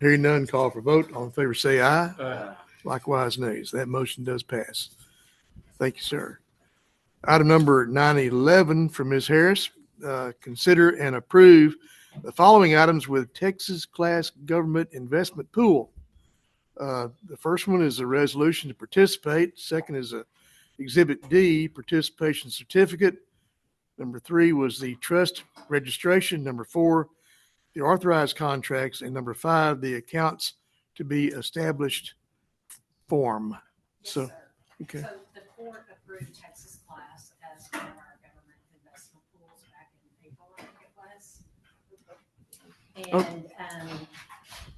Hearing none, call for vote. All in favor, say aye. Aye. Likewise, nays. That motion does pass. Thank you, sir. Item number 911 from Ms. Harris. Consider and approve the following items with Texas Class Government Investment Pool. The first one is a resolution to participate. Second is a Exhibit D, participation certificate. Number 3 was the trust registration. Number 4, the authorized contracts. And number 5, the accounts to be established form. Yes, So, sir. okay. So the court approved Texas Class as one of our government investment pools back in April, I think it was. And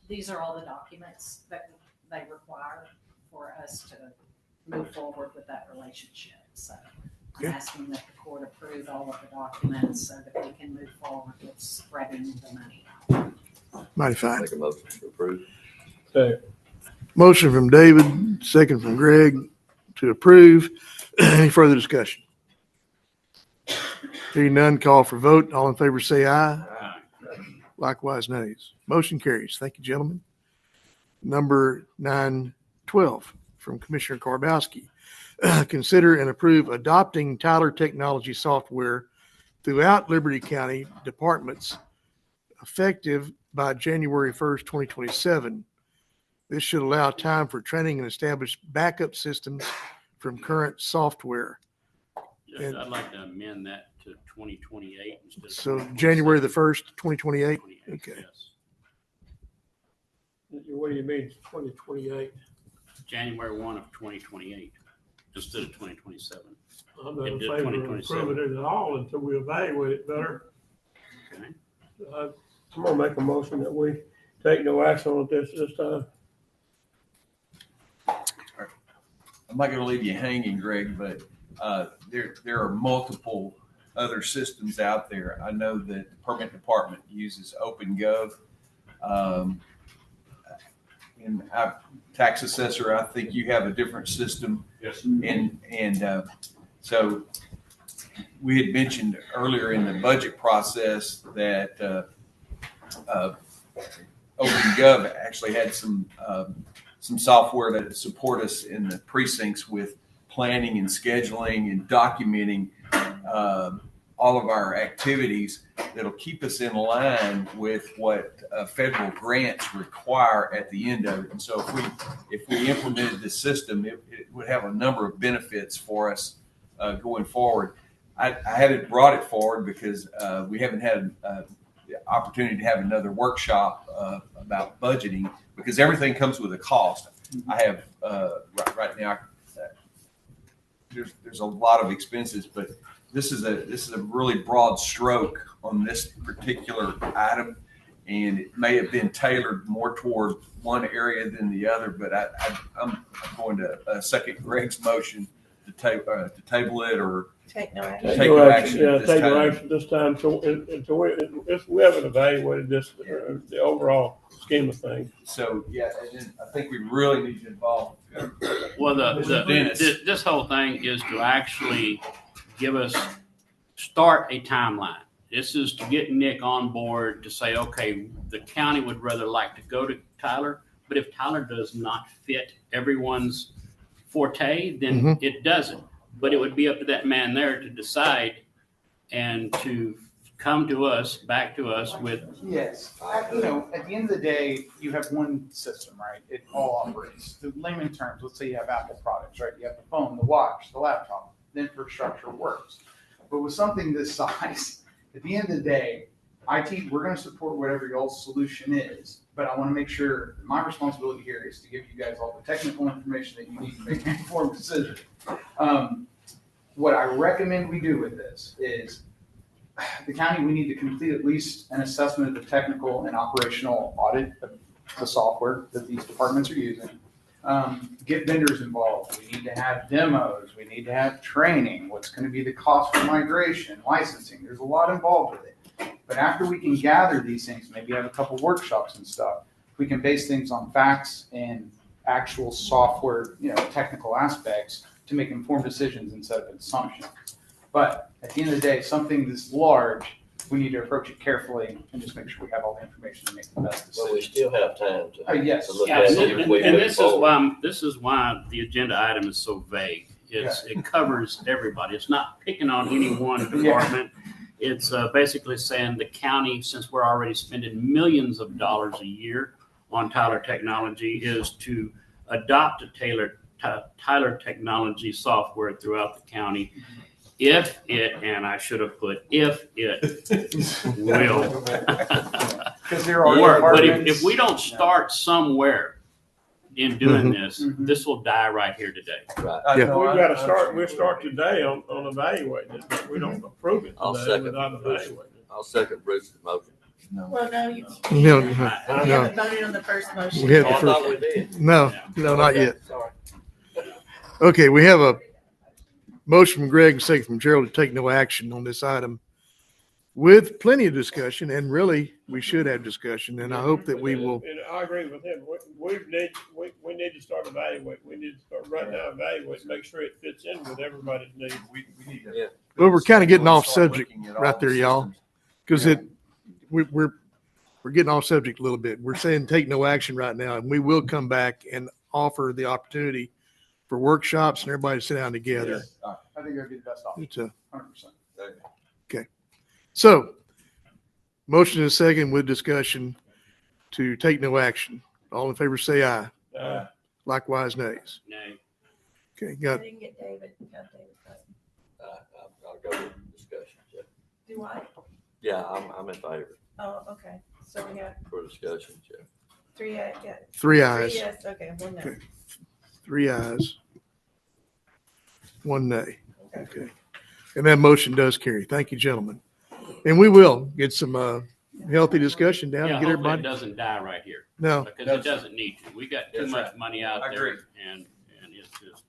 these are all the documents that they require for us to move forward with that relationship. So I'm asking that the court approve all of the documents so that we can move forward with spreading the money out. Mighty fine. Make a motion to approve. Motion from David, second from Greg to approve. Any further discussion? Hearing none, call for vote. All in favor, say aye. Aye. Likewise, nays. Motion carries. Thank you, gentlemen. Number 912 from Commissioner Karbowski. Consider and approve adopting Tyler Technology software throughout Liberty County departments effective by January 1st, 2027. This should allow time for training and establish backup systems from current software. Yes, I'd like to amend that to 2028 instead of. So 2027. January the 1st, 2028? 28, Okay. yes. What do you mean, 2028? January 1 of 2028 instead of 2027. I'm not It in did favor of 2027. improving it at all until we evaluate it better. Okay. I'm gonna make a motion that we take no action on this time. I'm not gonna leave you hanging, Greg, but there are multiple other systems out there. I know that the permit department uses OpenGov. And tax assessor, I think you have a different system. Yes. And so we had mentioned earlier in the budget process that OpenGov actually had some software that support us in the precincts with planning and scheduling and documenting all of our activities that'll keep us in line with what federal grants require at the end of it. And so if we implemented this system, it would have a number of benefits for us going forward. I haven't brought it forward because we haven't had the opportunity to have another workshop about budgeting, because everything comes with a cost. I have right now, there's a lot of expenses, but this is a really broad stroke on this particular item, and it may have been tailored more toward one area than the other. But I'm going to second Greg's motion to table it or Take no action. Take no action. Yeah, take no action this time until we haven't evaluated this, the overall scheme of things. So, yeah, and then I think we really need to involve. Well, Dennis. this whole thing is to actually start a timeline. This is to get Nick on board to say, okay, the county would rather like to go to Tyler, but if Tyler does not fit everyone's forte, then it doesn't. But it would be up to that man there to decide and to come to us, back to us with. Yes, at the end of the day, you have one system, right? It all operates. The layman terms, let's say you have Apple products, right? You have the phone, the watch, the laptop, the infrastructure works. But with something this size, at the end of the day, IT, we're going to support whatever y'all's solution is, but I want to make sure my responsibility here is to give you guys all the technical information that you need to make an informed decision. What I recommend we do with this is the county, we need to complete at least an assessment of the technical and operational audit of the software that these departments are using. Get vendors involved. We need to have demos. We need to have training. What's going to be the cost for migration, licensing? There's a lot involved with it. But after we can gather these things, maybe have a couple workshops and stuff, we can base things on facts and actual software, technical aspects to make informed decisions instead of assumptions. But at the end of the day, something this large, we need to approach it carefully and just make sure we have all the information to make the best decision. Well, we still have time to. Yes. To look at it if we And move forward. this is why the agenda item is so vague. It covers everybody. It's not picking on any one department. It's basically saying the county, since we're already spending millions of dollars a year on Tyler Technology, is to adopt a Tyler Technology software throughout the county. If it, and I should have put, if it will Because there are work. But departments- if we don't start somewhere in doing this, this will die right here today. Right. We've got to start. We'll start today on evaluating it. But we don't approve it I'll today second without evaluating it. I'll second Bruce's motion. Well, no, you No, haven't voted on the first motion. We had the I thought first- we did. No, not yet. Sorry. Okay, we have a motion from Greg, and second from Gerald to take no action on this item with plenty of discussion, and really, we should have discussion, and I hope that we will. And I agree with him. We need to start evaluating. We need to start right now evaluating, make sure it fits in with everybody's needs. We need to. Well, we're kind of getting off Start subject looking at all right there, the y'all, systems. because we're getting off subject a little bit. We're saying take no action right now, and we will come back and offer the opportunity for workshops and everybody to sit down together. Yes. I think that'd be the best option. It's a- 100%. Okay. So, motion is second with discussion to take no action. All in favor, say aye. Likewise, nays. Nay. Okay, I got didn't get David. Got David. I I'll go with discussion, Jeff. Do I? Yeah, I'm in favor Oh, okay. So we got for discussion, Jeff. three, yeah. Three ayes. Yes, okay, one no. Okay. 3 ayes. 1 nay. Okay. And that motion does carry. Thank you, gentlemen. And we will get some healthy discussion down Yeah, and get hopefully it everybody. doesn't die right here. No. Because it doesn't need to. We got too That's much right. money out I there agree. and it's just,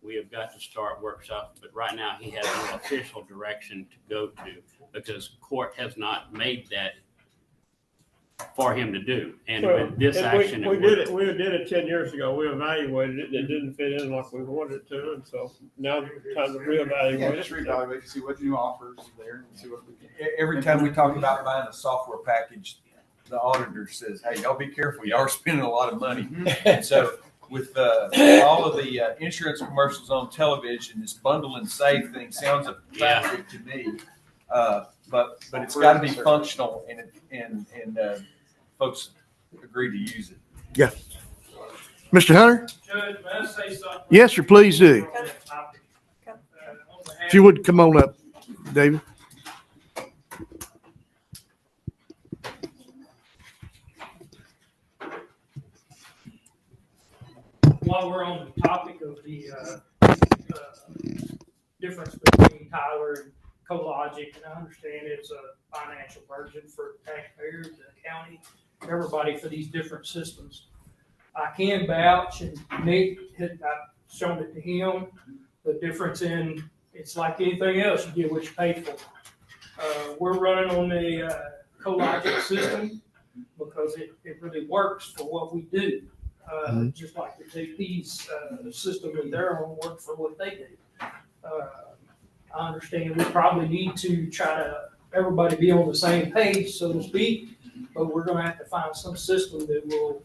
we have got to start workshops, but right now he has no official direction to go to because court has not made that for him to do. And with this And action. we did it 10 years ago. We evaluated it. It didn't fit in like we wanted it to. And so now it's time to reevaluate. Yeah, just reevaluate, see what new offers there, and see what we can. Every time we talk about buying a software package, the auditor says, hey, y'all be careful. Y'all are spending a lot of money. And so with all of the insurance commercials on television, this bundle and save thing sounds attractive to me. But it's got to be functional and folks agree to use it. Yeah. Mr. Hunter? Judge, may I say something? Yes, sir, please do. If you would come on up, David. While we're on the topic of the difference between Tyler and CoLogic, and I understand it's a financial burden for taxpayers, the county, everybody for these different systems. I can vouch, and Nick, I've shown it to him, the difference in, it's like anything else, you get what you pay for. We're running on the CoLogic system because it really works for what we do. Just like the JP's system that they're on work for what they do. I understand we probably need to try to, everybody be on the same page, so to speak, but we're gonna have to find some system that will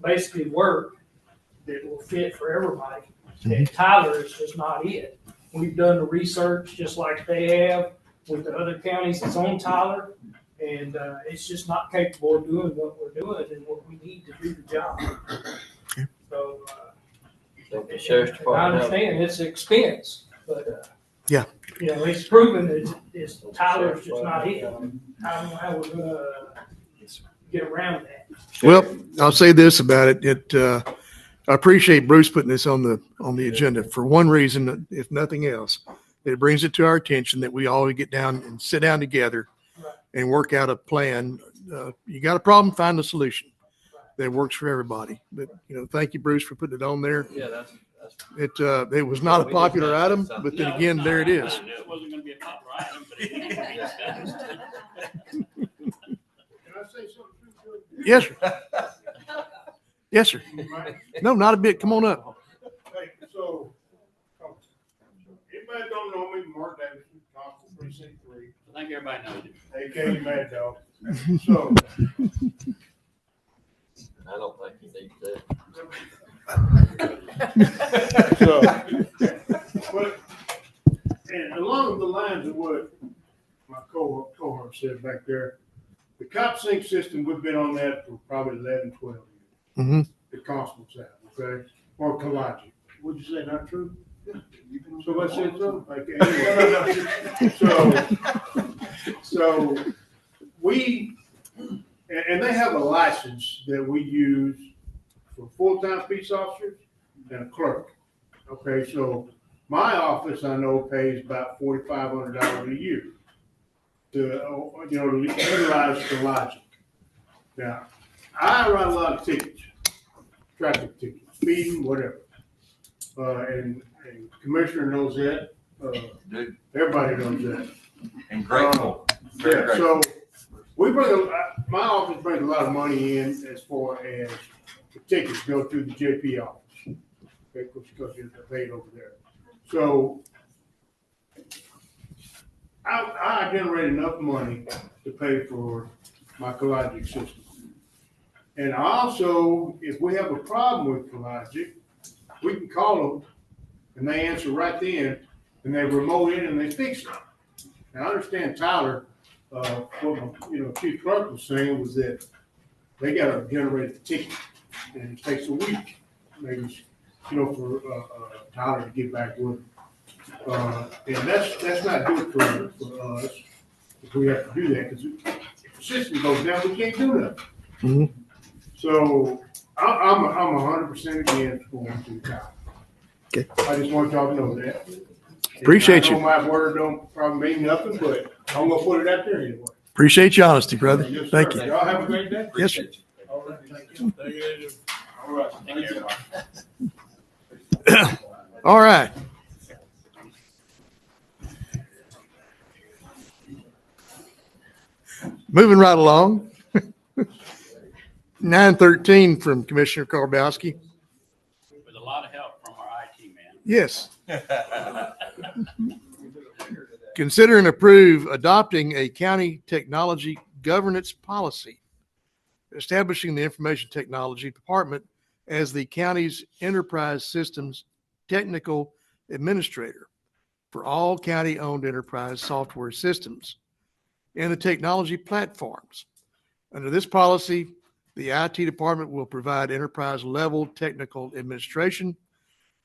basically work, that will fit for everybody. And Tyler is just not it. We've done the research just like they have with the other counties that's on Tyler, and it's just not capable of doing what we're doing and what we need to do the job. So, The sheriff's I department. understand it's an expense, but, Yeah. you know, it's proven that it's Tyler's just not it. I don't know how we're gonna get around that. Well, I'll say this about it. I appreciate Bruce putting this on the agenda for one reason, if nothing else. It brings it to our attention that we all get down and sit down together and work out a plan. You got a problem, find a solution that works for everybody. But, thank you, Bruce, for putting it on there. Yeah, that's. It was not a popular item, but then again, there it is. I knew it wasn't gonna be a popular item, but it Can I say something? Yes, sir. Yes, sir. No, not a bit. Come on up. Hey, so, anybody don't know me, Mark Davidson, Constable Precinct 3. I think everybody knows it. AKA Mad Dog. So, I don't think you need to. So, but, and along the lines of what my cohort said back there, the cop sync system, we've been on that for probably 11, 12 years. Mm-hmm. The constables have, okay? Or CoLogic. Would you say not true? So I said so? Okay. So we, and they have a license that we use for full-time police officers and a clerk. Okay, so my office, I know, pays about $4,500 a year to utilize CoLogic. Now, I write a lot of tickets, traffic tickets, speeding, whatever. And Commissioner knows that. Everybody knows that. And grateful. Yeah, so we my office brings a lot of money in as far as the tickets go through the JP office. Okay, because they're paid over there. So I generate enough money to pay for my CoLogic system. And also, if we have a problem with CoLogic, we can call them and they answer right then and they remote in and they fix it. Now, I understand Tyler, what Chief Clerk was saying was that they got to generate the ticket and it takes a week, maybe, for Tyler to get back with them. And that's not good for us if we have to do that, because if the system goes down, we can't do nothing. Mhm. So I'm 100% against going to town. Okay. I just want y'all to know that. Appreciate I know you. my word don't probably mean nothing, but I'm gonna put it out there anyway. Appreciate your honesty, brother. Yes, Thank sir. you. Y'all have a great day. Yes, sir. All right, thank you. All right, thank you. All right. Moving right along. 9:13 from Commissioner Karbowski. With a lot of help from our IT man. Yes. Consider and approve adopting a county technology governance policy, establishing the information technology department as the county's enterprise systems technical administrator for all county-owned enterprise software systems and the technology platforms. Under this policy, the IT department will provide enterprise-level technical administration,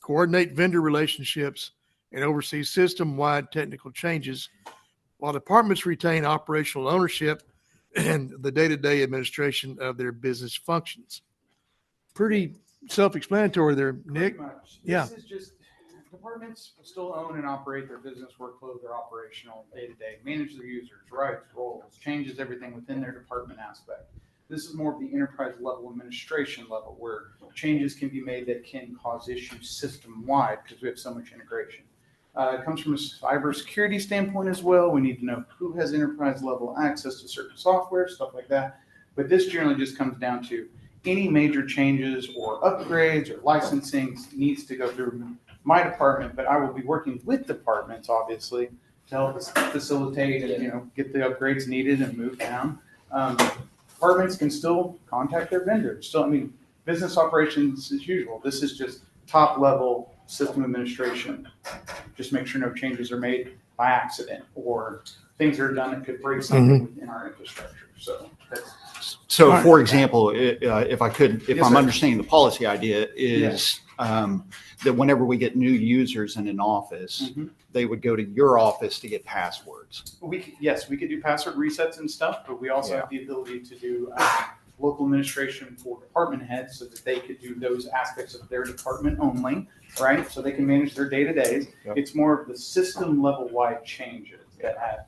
coordinate vendor relationships, and oversee system-wide technical changes, while departments retain operational ownership and the day-to-day administration of their business functions. Pretty self-explanatory there, Nick. Pretty much. Yeah. This is just, departments still own and operate their business workload, their operational day-to-day, manage their users, rights, roles, changes everything within their department aspect. This is more of the enterprise level administration level where changes can be made that can cause issues system-wide because we have so much integration. It comes from a cybersecurity standpoint as well. We need to know who has enterprise level access to certain software, stuff like that. But this generally just comes down to any major changes or upgrades or licensing needs to go through my department, but I will be working with departments, obviously, to help us facilitate and, get the upgrades needed and move down. Departments can still contact their vendors. Still, business operations as usual. This is just top level system administration. Just make sure no changes are made by accident or things are done that could break something within our infrastructure. So that's. So for example, if I could, if Yes, I'm sir. understanding the policy idea is that whenever we get new users in an office, they would go to your office to get passwords. Yes, we could do password resets and stuff, but we also have the ability to do local administration for department heads so that they could do those aspects of their department only, right? So they can manage their day-to-days. Yep. It's more of the system level wide changes that have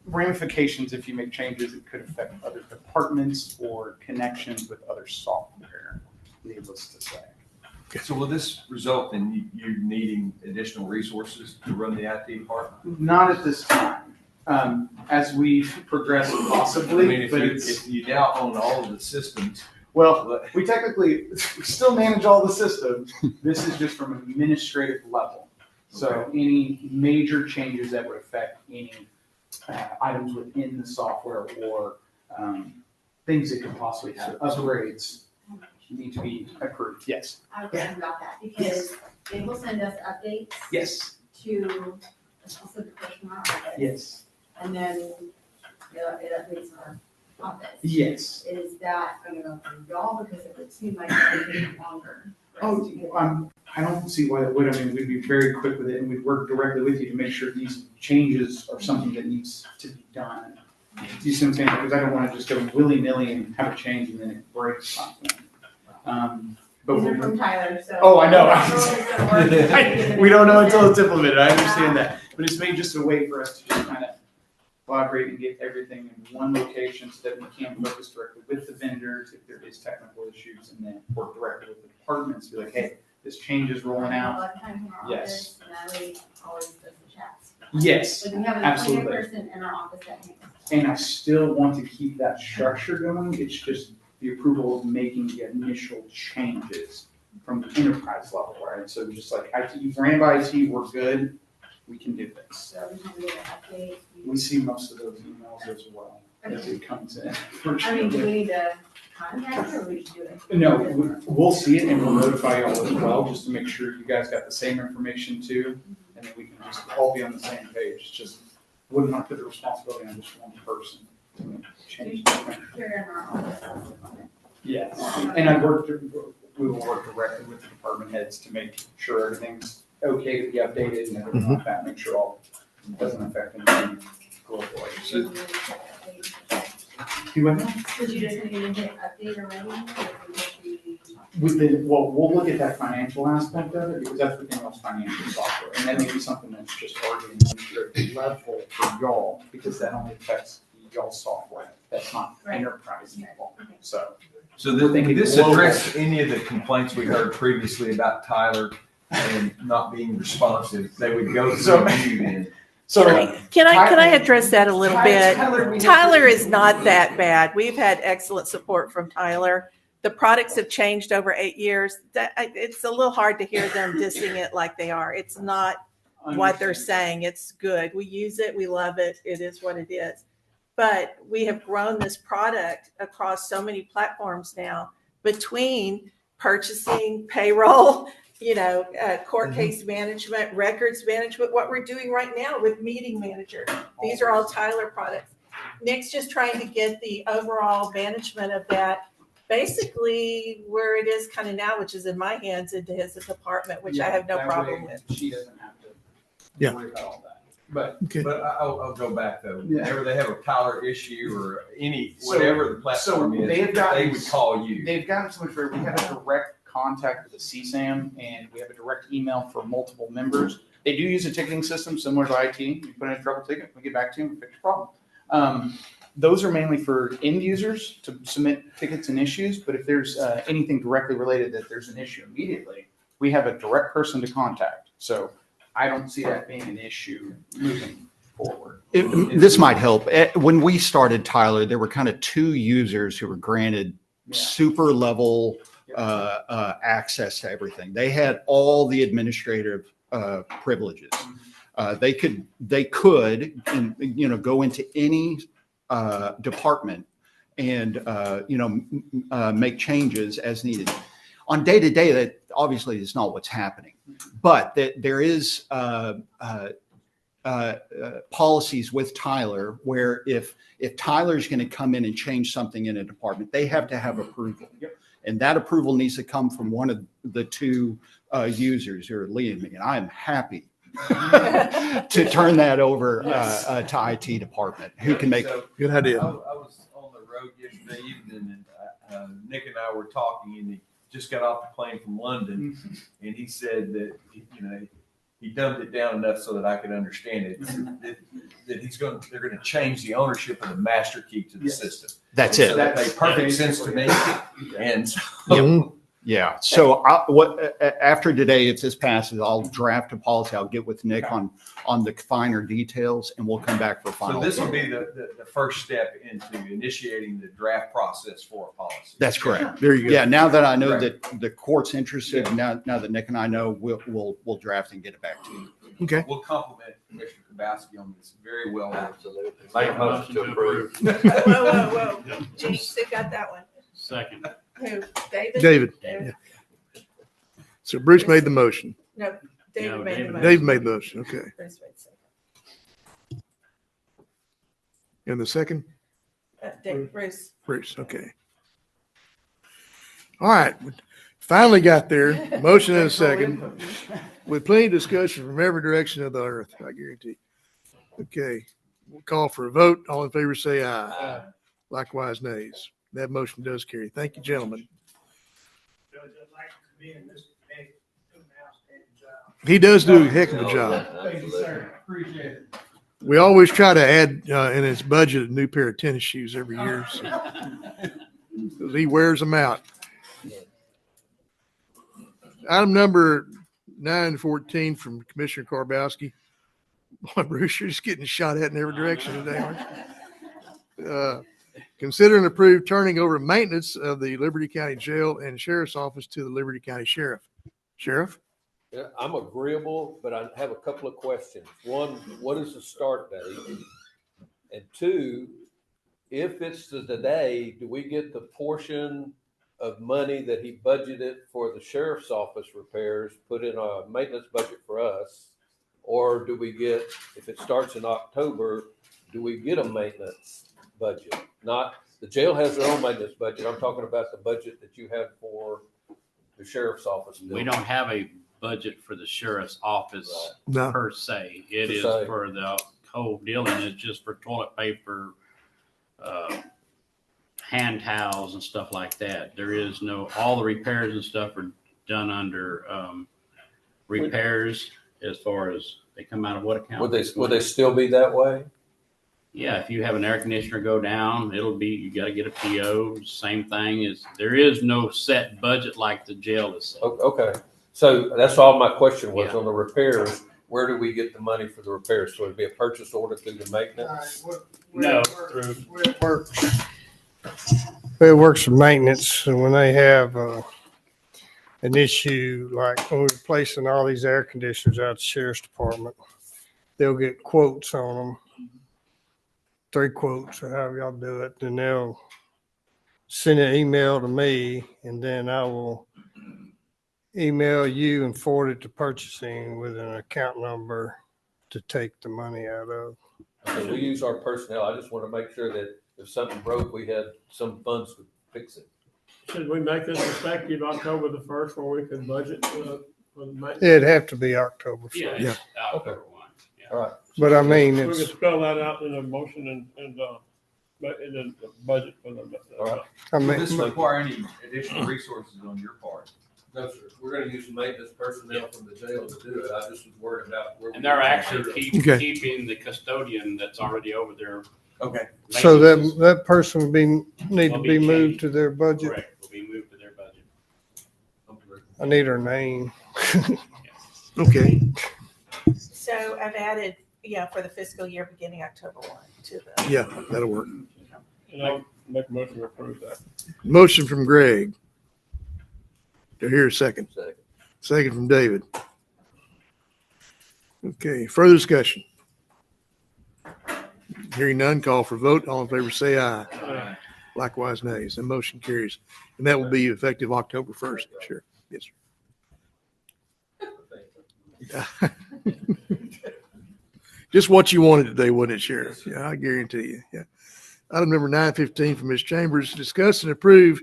ramifications. If you make changes, it could affect other departments or connections with other software, needless to say. So will this result in you needing additional resources to run the IT department? Not at this time. As we progress, possibly, I mean, but if you now own all of the systems. Well, we technically still manage all the systems. This is just from an administrative level. So any major changes that would affect any items within the software or things that could possibly have upgrades need to be approved. Yes. I was asking about that because they will send us updates Yes. to a specific person in our office. Yes. And then it updates our office. Yes. Is that going to go through y'all because it would seem like it would take longer? for us to get- I don't see why it would. We'd be very quick with it and we'd work directly with you to make sure these changes are something that needs to be done. Do you see what I'm saying? Because I don't want to just go willy-nilly and have a change and then it breaks something. But These are from Tyler, so. Oh, I know. I don't know if it's gonna work. We don't know until it's implemented. I understand that. But it's made just a way for us to just kind of collaborate and get everything in one location so that we can focus directly with the vendors if there is technical issues and then work directly with the departments. Be like, hey, this change is rolling A out. lot of times in our Yes. office, Natalie always does the chats. Yes, But we have a absolutely. point person in our office that handles. And I still want to keep that structure going. It's just the approval of making the initial changes from the enterprise level, right? So just like IT, you ran by IT, we're good. We can do this. So every time we get an update. We see most of those emails as well as it comes in. I mean, do we need to contact you or we just do it? No, we'll see it and we'll notify y'all as well, just to make sure you guys got the same information too. And then we can just all be on the same page. Just wouldn't want to put the responsibility on just one person to make change. Here in our office. Yes, and we will work directly with the department heads to make sure everything's okay to be updated and everything like that, make sure all doesn't affect anything globally. You went, Did you just need to hit update already? Or would you we'll look at that financial aspect of it, because that's within y'all's financial software, and that may be something that's just organizational level for y'all, because that only affects y'all's software, that's not enterprise level, so. So we're thinking this global. address any of the complaints we heard previously about Tyler and not being responsive? They would go through you then. So Can I address that a little bit? Tyler, Tyler is not that bad. We've had excellent support from Tyler. The products have changed over 8 years. It's a little hard to hear them dissing it like they are. It's not what they're saying. It's good. We use it. We love it. It is what it is. But we have grown this product across so many platforms now, between purchasing, payroll, court case management, records management, what we're doing right now with Meeting Manager. These are all Tyler products. Nick's just trying to get the overall management of that basically where it is kind of now, which is in my hands, into his department, which I have no problem with. She doesn't have to worry about all that. But I'll go back though. Yeah. Whenever they have a Tyler issue or whatever the platform is, they would call you. They've gotten so much where we have a direct contact with the CSAM, and we have a direct email for multiple members. They do use a ticketing system similar to IT. You put in a trouble ticket, we get back to you and fix your problem. Those are mainly for end users to submit tickets and issues, but if there's anything directly related that there's an issue immediately, we have a direct person to contact. So I don't see that being an issue moving forward. This might help. When we started Tyler, there were kind of 2 users who were granted super level access to everything. They had all the administrative privileges. They could go into any department and make changes as needed. On day to day, that obviously is not what's happening, but that there is policies with Tyler where if Tyler's going to come in and change something in a department, they have to have approval. And that approval needs to come from one of the 2 users who are leading me. And I am happy to turn that over to IT department who can make good idea. I was on the road yesterday evening, and Nick and I were talking, and he just got off the plane from London, and he said that he dumbed it down enough so that I could understand it. That they're going to change the ownership of the master key to the system. That's and it. So that made perfect sense to me. And yeah. So after today, if this passes, I'll draft a policy. I'll get with Nick on the finer details, and we'll come back for final. So this will be the first step into initiating the draft process for a policy. That's correct. There you go. Yeah. Now that I know that the court's interested, now that Nick and I know, we'll draft and get it back to you. Okay. We'll compliment Commissioner Kabowski on this very well. Absolutely. Make a motion to approve. Whoa. Jinx, who got that one? Second. Who? David? David. Yeah. So Bruce made the motion. No, David made the motion. Dave made the motion. Okay. Bruce made the second. And the second? Bruce. Bruce. Okay. All right. Finally got there. Motion and a second. With plenty of discussion from every direction of the earth, I guarantee. Okay. We'll call for a vote. All in favor say aye. Likewise, nays. That motion does carry. Thank you, gentlemen. Judge, I'd like to commend Mr. Nick doing an outstanding job. He does do a heck of a job. Thank you, sir. Appreciate it. We always try to add in his budget a new pair of tennis shoes every year. So. 'Cause he wears them out. Item number 914 from Commissioner Karbowski. Boy, Bruce, you're just getting shot at in every direction today, aren't you? Consider and approve turning over maintenance of the Liberty County Jail and Sheriff's Office to the Liberty County Sheriff. Sheriff? Yeah, I'm agreeable, but I have a couple of questions. One, what is the start date? And 2, if it's today, do we get the portion of money that he budgeted for the sheriff's office repairs put in a maintenance budget for us? Or do we get, if it starts in October, do we get a maintenance budget? Not, the jail has their own maintenance budget. I'm talking about the budget that you have for the sheriff's office. We don't have a budget for the sheriff's office No. per se. It Per is se. for the whole deal, and it's just for toilet paper, hand towels and stuff like that. There is no, all the repairs and stuff are done under repairs as far as they come out of what account? Would they still be that way? Yeah, if you have an air conditioner go down, it'll be, you gotta get a PO. Same thing is, there is no set budget like the jail is set. Okay, so that's all my question was Yeah. on the repairs. Where do we get the money for the repairs? So it'd be a purchase order through the maintenance? No, It works. It works for maintenance, and when they have an issue, like when we're replacing all these air conditioners out at the sheriff's department, they'll get quotes on them, 3 quotes or however y'all do it, then they'll send an email to me, and then I will email you and forward it to purchasing with an account number to take the money out of. So we use our personnel. I just want to make sure that if something broke, we had some funds to fix it. Should we make this effective October the 1st where we can budget for the maintenance? It'd have to be October 1st. Yeah. October 1. All right. But I mean, We can it's, spell that out in a motion but in the budget for the. All right. I mean, Will this require any additional resources on your part? No, sir. We're gonna use maintenance personnel from the jail to do it. I just was worried about where. And they're actually Okay. keeping the custodian that's already over there. Okay. so that person would need to Will be be moved changed. to their budget. Correct, will be moved to their budget. I need her name. Okay. So I've added, for the fiscal year beginning October 1 to the. Yeah, that'll work. And I'll make a motion to approve that. Motion from Greg. Do I hear a second? Second. Second from David. Okay, further discussion. Hearing none, call for vote. All in favor, say aye. Aye. Likewise, nays. The motion carries. And that will be effective October 1st. Sure. Yes, sir. Just what you wanted today, wasn't it, Sheriff? Yeah, I guarantee you. Yeah. Item number 915 from Ms. Chambers, discuss and approve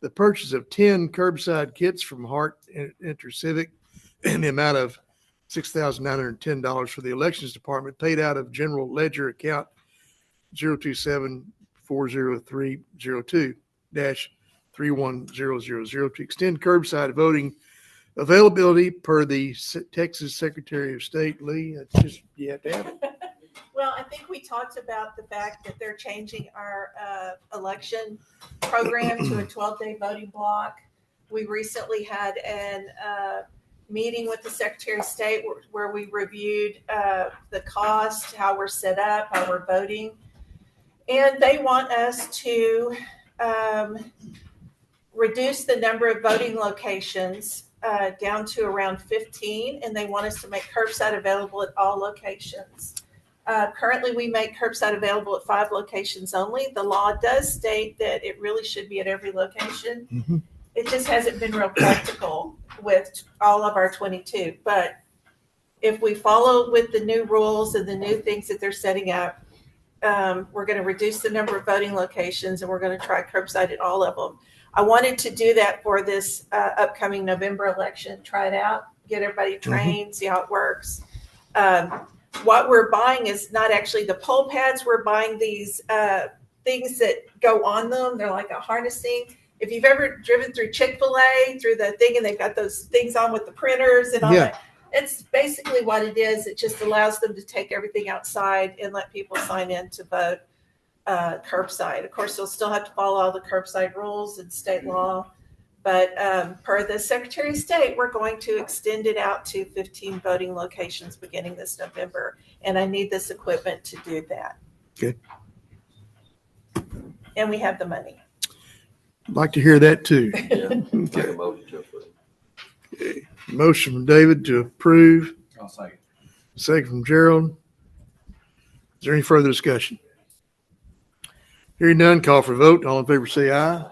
the purchase of 10 curbside kits from Hart Intercivic in the amount of $6,910 for the elections department paid out of general ledger account 027-40302-31000 to extend curbside voting availability per the Texas Secretary of State. Lee, it's just, you have to have it. Well, I think we talked about the fact that they're changing our election program to a 12-day voting block. We recently had an meeting with the Secretary of State where we reviewed the cost, how we're set up, how we're voting. And they want us to reduce the number of voting locations down to around 15, and they want us to make curbside available at all locations. Currently, we make curbside available at 5 locations only. The law does state that it really should be at every location. Mhm. It just hasn't been real practical with all of our 22. But if we follow with the new rules and the new things that they're setting up, we're going to reduce the number of voting locations, and we're going to try curbside at all of them. I wanted to do that for this upcoming November election, try it out, get everybody trained, see how it works. What we're buying is not actually the poll pads. We're buying these things that go on them. They're like a harnessing. If you've ever driven through Chick-fil-A, through the thing, and they've got those things on with the printers and all that, it's basically what it is. It just allows them to take everything outside and let people sign in to vote curbside. Of course, they'll still have to follow all the curbside rules and state law. But per the Secretary of State, we're going to extend it out to 15 voting locations beginning this November. And I need this equipment to do that. Okay. And we have the money. I'd like to hear that too. Yeah. Make Okay. a motion to approve. Okay. Motion from David to approve. I'll second. Second from Gerald. Is there any further discussion? Hearing none, call for vote. All in favor, say aye.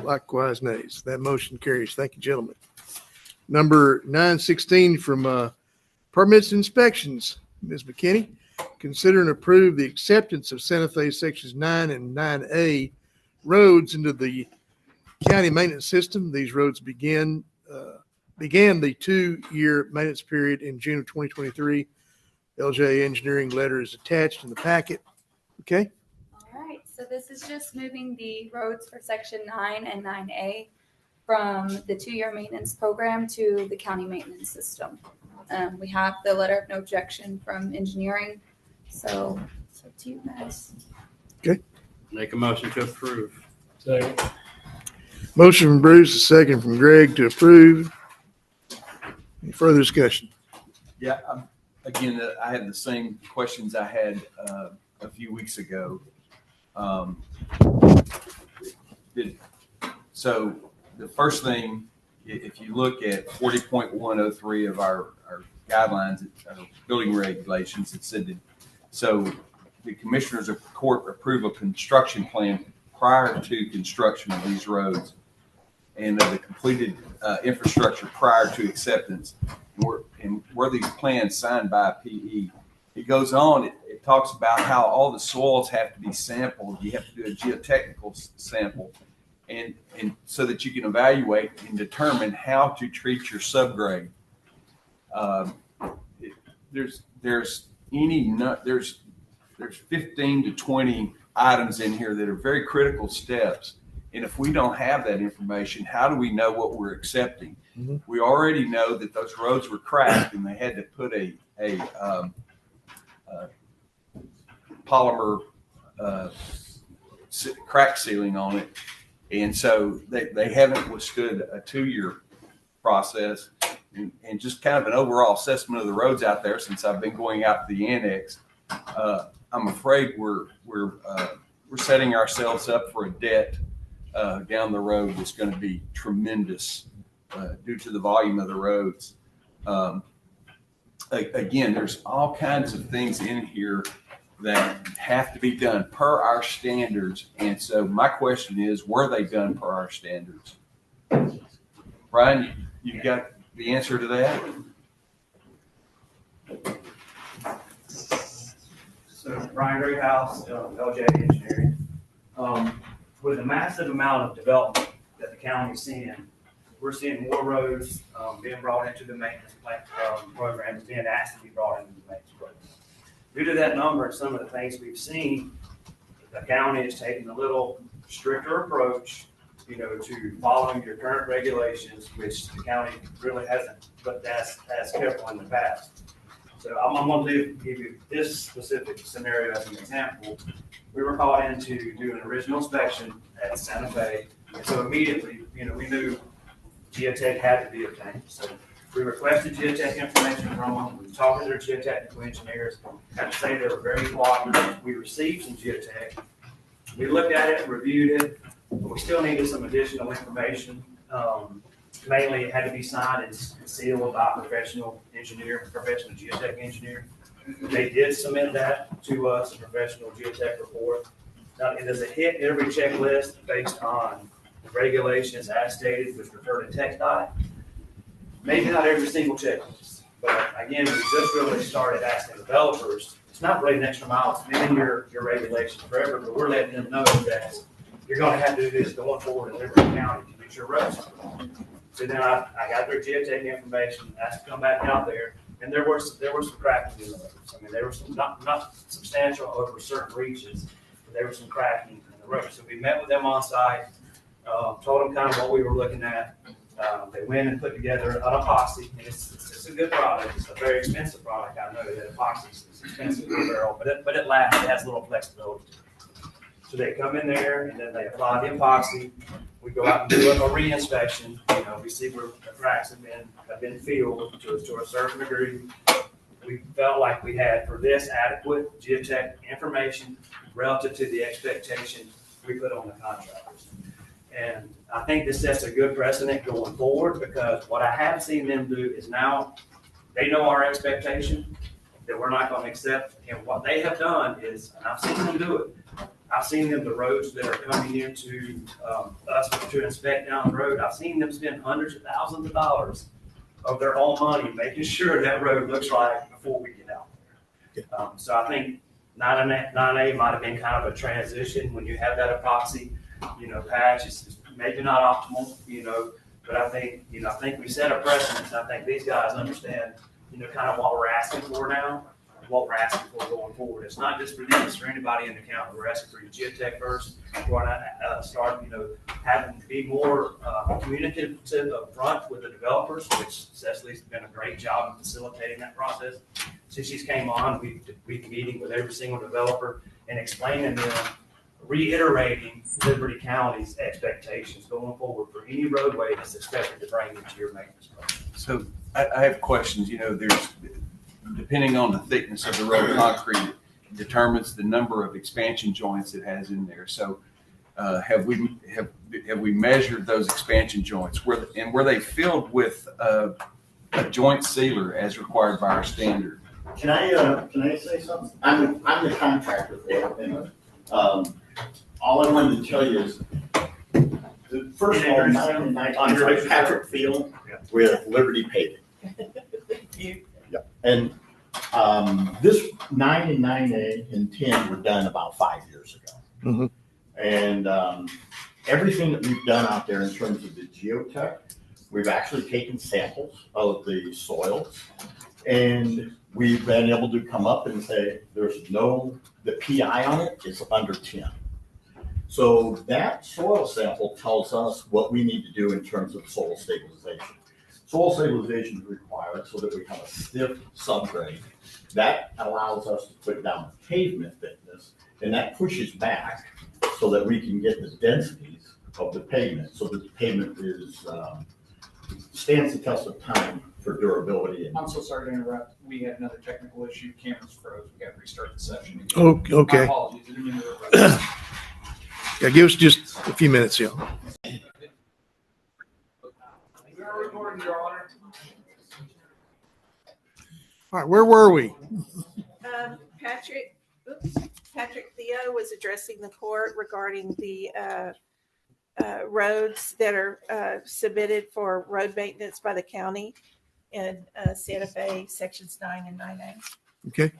Likewise, nays. That motion carries. Thank you, gentlemen. Number 916 from permits and inspections. Ms. McKinney, consider and approve the acceptance of Santa Fe sections 9 and 9A roads into the county maintenance system. These roads begin began the 2-year maintenance period in June of 2023. LJ Engineering letter is attached in the packet. Okay? All right, so this is just moving the roads for section 9 and 9A from the 2-year maintenance program to the county maintenance system. We have the letter of no objection from engineering, so it's up to you guys. Make a motion to approve. Second. Motion from Bruce, a second from Greg to approve. Any further discussion? Yeah, again, I had the same questions I had a few weeks ago. So the first thing, if you look at 40.103 of our guidelines, our building regulations, it said that, so the commissioners of court approve a construction plan prior to construction of these roads and of the completed infrastructure prior to acceptance. And were these plans signed by a PE? It goes on, it talks about how all the soils have to be sampled. You have to do a geotechnical sample and so that you can evaluate and determine how to treat your subgrade. There's 15 to 20 items in here that are very critical steps. And if we don't have that information, how do we know what we're accepting? Mm-hmm. We already know that those roads were cracked and they had to put a polymer crack sealing on it. And so they haven't withstood a 2-year process. And just kind of an overall assessment of the roads out there since I've been going out to the annex, I'm afraid we're setting ourselves up for a debt down the road that's going to be tremendous due to the volume of the roads. Again, there's all kinds of things in here that have to be done per our standards. And so my question is, were they done per our standards? Brian, you got the answer to that? So Brian Greathouse, LJ Engineering. With the massive amount of development that the county's seeing, we're seeing more roads being brought into the maintenance program, being asked to be brought into the maintenance program. Due to that number and some of the things we've seen, the county is taking a little stricter approach, to following your current regulations, which the county really hasn't looked as careful in the past. So I'm going to give you this specific scenario as an example. We were called in to do an original inspection at Santa Fe. And so immediately, we knew geotech had to be obtained. So we requested geotech information from them. We talked to their geotechnical engineers. I have to say they were very cooperative. We received some geotech. We looked at it, reviewed it, but we still needed some additional information. Mainly, it had to be signed and sealed by a professional geotech engineer. They did submit that to us, a professional geotech report. Now, it does hit every checklist based on the regulations as stated, which refer to TxDOT. Maybe not every single checklist, but again, we just really started asking developers. It's not really an extra mile. It's been in your regulations forever, but we're letting them know that you're going to have to do this going forward in Liberty County to get your roads. So then I got their geotech information, asked to come back out there, and there were some cracking in the roads. I mean, there were some not substantial over certain reaches, but there was some cracking in the road. So we met with them on site, told them kind of what we were looking at. They went and put together an epoxy, and it's a good product. It's a very expensive product. I know that epoxy is expensive per barrel, but it lasts. It has a little flexibility. So they come in there and then they apply the epoxy. We go out and do a re-inspection. We see where the cracks have been filled to a certain degree. We felt like we had for this adequate geotech information relative to the expectation we put on the contractors. And I think this sets a good precedent going forward, because what I have seen them do is now they know our expectation that we're not going to accept. And what they have done is, and I've seen them do it, I've seen them, the roads that are coming into us to inspect down the road, I've seen them spend hundreds of thousands of dollars of their own money making sure that road looks right before we get out there. So I think 9A might have been kind of a transition when you have that epoxy, patch. It's maybe not optimal, But I think, I think we set a precedent, and I think these guys understand, kind of what we're asking for now, and what we're asking for going forward. It's not just for them, it's for anybody in the county. We're asking for your geotech first. We're gonna start, having to be more communicative up front with the developers, which Cecily's been a great job in facilitating that process. Since she's came on, we've been meeting with every single developer and explaining to them, reiterating Liberty County's expectations going forward for any roadway that's expected to bring into your maintenance program. So I have questions. There's, depending on the thickness of the road concrete, it determines the number of expansion joints it has in there. So have we measured those expansion joints? Were they filled with a joint sealer as required by our standard? Can I say something? I'm the contractor for it. All I wanted to tell you is, first of all, 9 on Patrick Field with Liberty Paving. Yeah. And this 9 and 9A and 10 were done about 5 years ago. And everything that we've done out there in terms of the geotech, we've actually taken samples of the soils, and we've been able to come up and say the PI on it is under 10. So that soil sample tells us what we need to do in terms of soil stabilization. Soil stabilization is required so that we have a stiff subgrade. That allows us to put down pavement thickness, and that pushes back so that we can get the densities of the pavement, so that the pavement stands the test of time for durability. I'm so sorry to interrupt. We had another technical issue. Cameras froze. We got to restart the session. Oh, okay. My apologies. I didn't mean to interrupt. Yeah, give us just a few minutes, yeah. We are recording, Your Honor. All right, where were we? Patrick Theo was addressing the court regarding the roads that are submitted for road maintenance by the county in Santa Fe, sections 9 and 9A. Okay.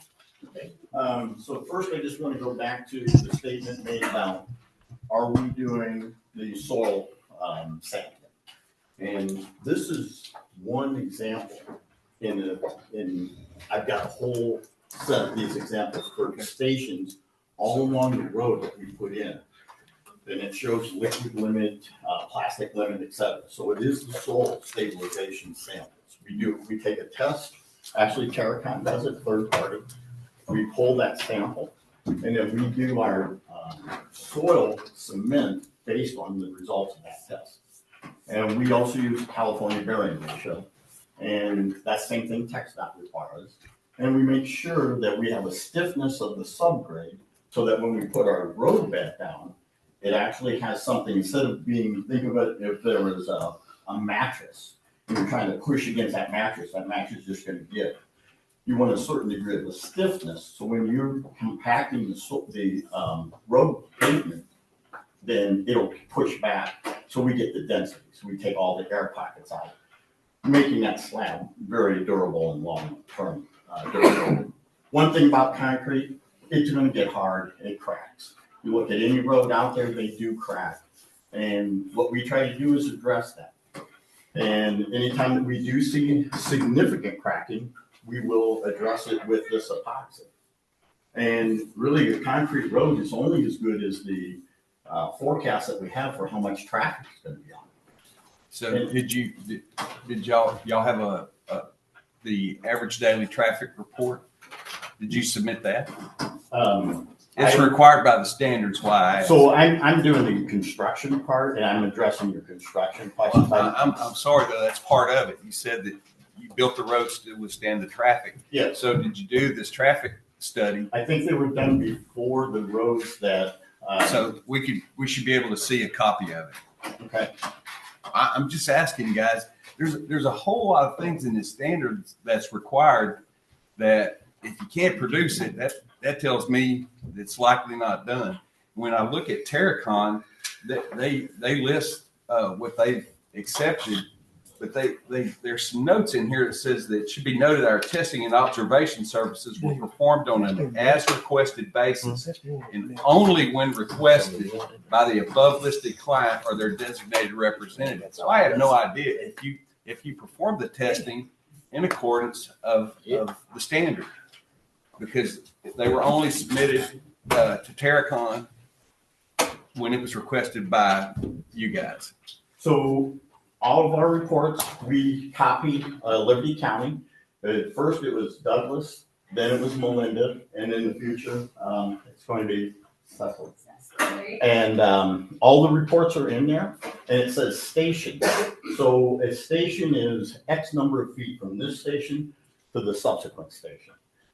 So first, I just want to go back to the statement made about, are we doing the soil sampling? And this is one example I've got a whole set of these examples for stations all along the road that we put in. And it shows liquid limit, plastic limit, etc. So it is the soil stabilization samples. We take a test. Actually, Terracon does it, third party. We pull that sample, and then we do our soil cement based on the results of that test. And we also use California bearing ratio, and that same thing TxDOT requires. And we make sure that we have a stiffness of the subgrade so that when we put our road bed down, it actually has something, instead of think of it, if there was a mattress, and you're trying to push against that mattress is just going to give. You want a certain degree of a stiffness, so when you're compacting the road pavement, then it'll push back, so we get the density. So we take all the air pockets out, making that slab very durable and long-term durable. One thing about concrete, it's going to get hard and it cracks. You look at any road out there, they do crack. And what we try to do is address that. And anytime that we do see significant cracking, we will address it with this epoxy. And really, the concrete road is only as good as the forecast that we have for how much traffic is going to be on. So did y'all have the average daily traffic report? Did you submit that? It's required by the standards. Why? So I'm doing the construction part, and I'm addressing your construction questions. I'm sorry, though, that's part of it. You said that you built the roads to withstand the traffic. Yeah. So did you do this traffic study? I think they were done before the roads that. So we should be able to see a copy of it. Okay. I'm just asking, guys. There's a whole lot of things in the standards that's required that if you can't produce it, that tells me it's likely not done. When I look at Terracon, they list what they've accepted but there's some notes in here that says that it should be noted our testing and observation services were performed on an as requested basis and only when requested by the above listed client or their designated representative. So I have no idea if you perform the testing in accordance of the standard, because they were only submitted to Terracon when it was requested by you guys. So all of our reports, we copied Liberty County. At first it was Douglas, then it was Melinda, and in the future, it's going to be Cecily. And all the reports are in there, and it says station. So a station is X number of feet from this station to the subsequent station.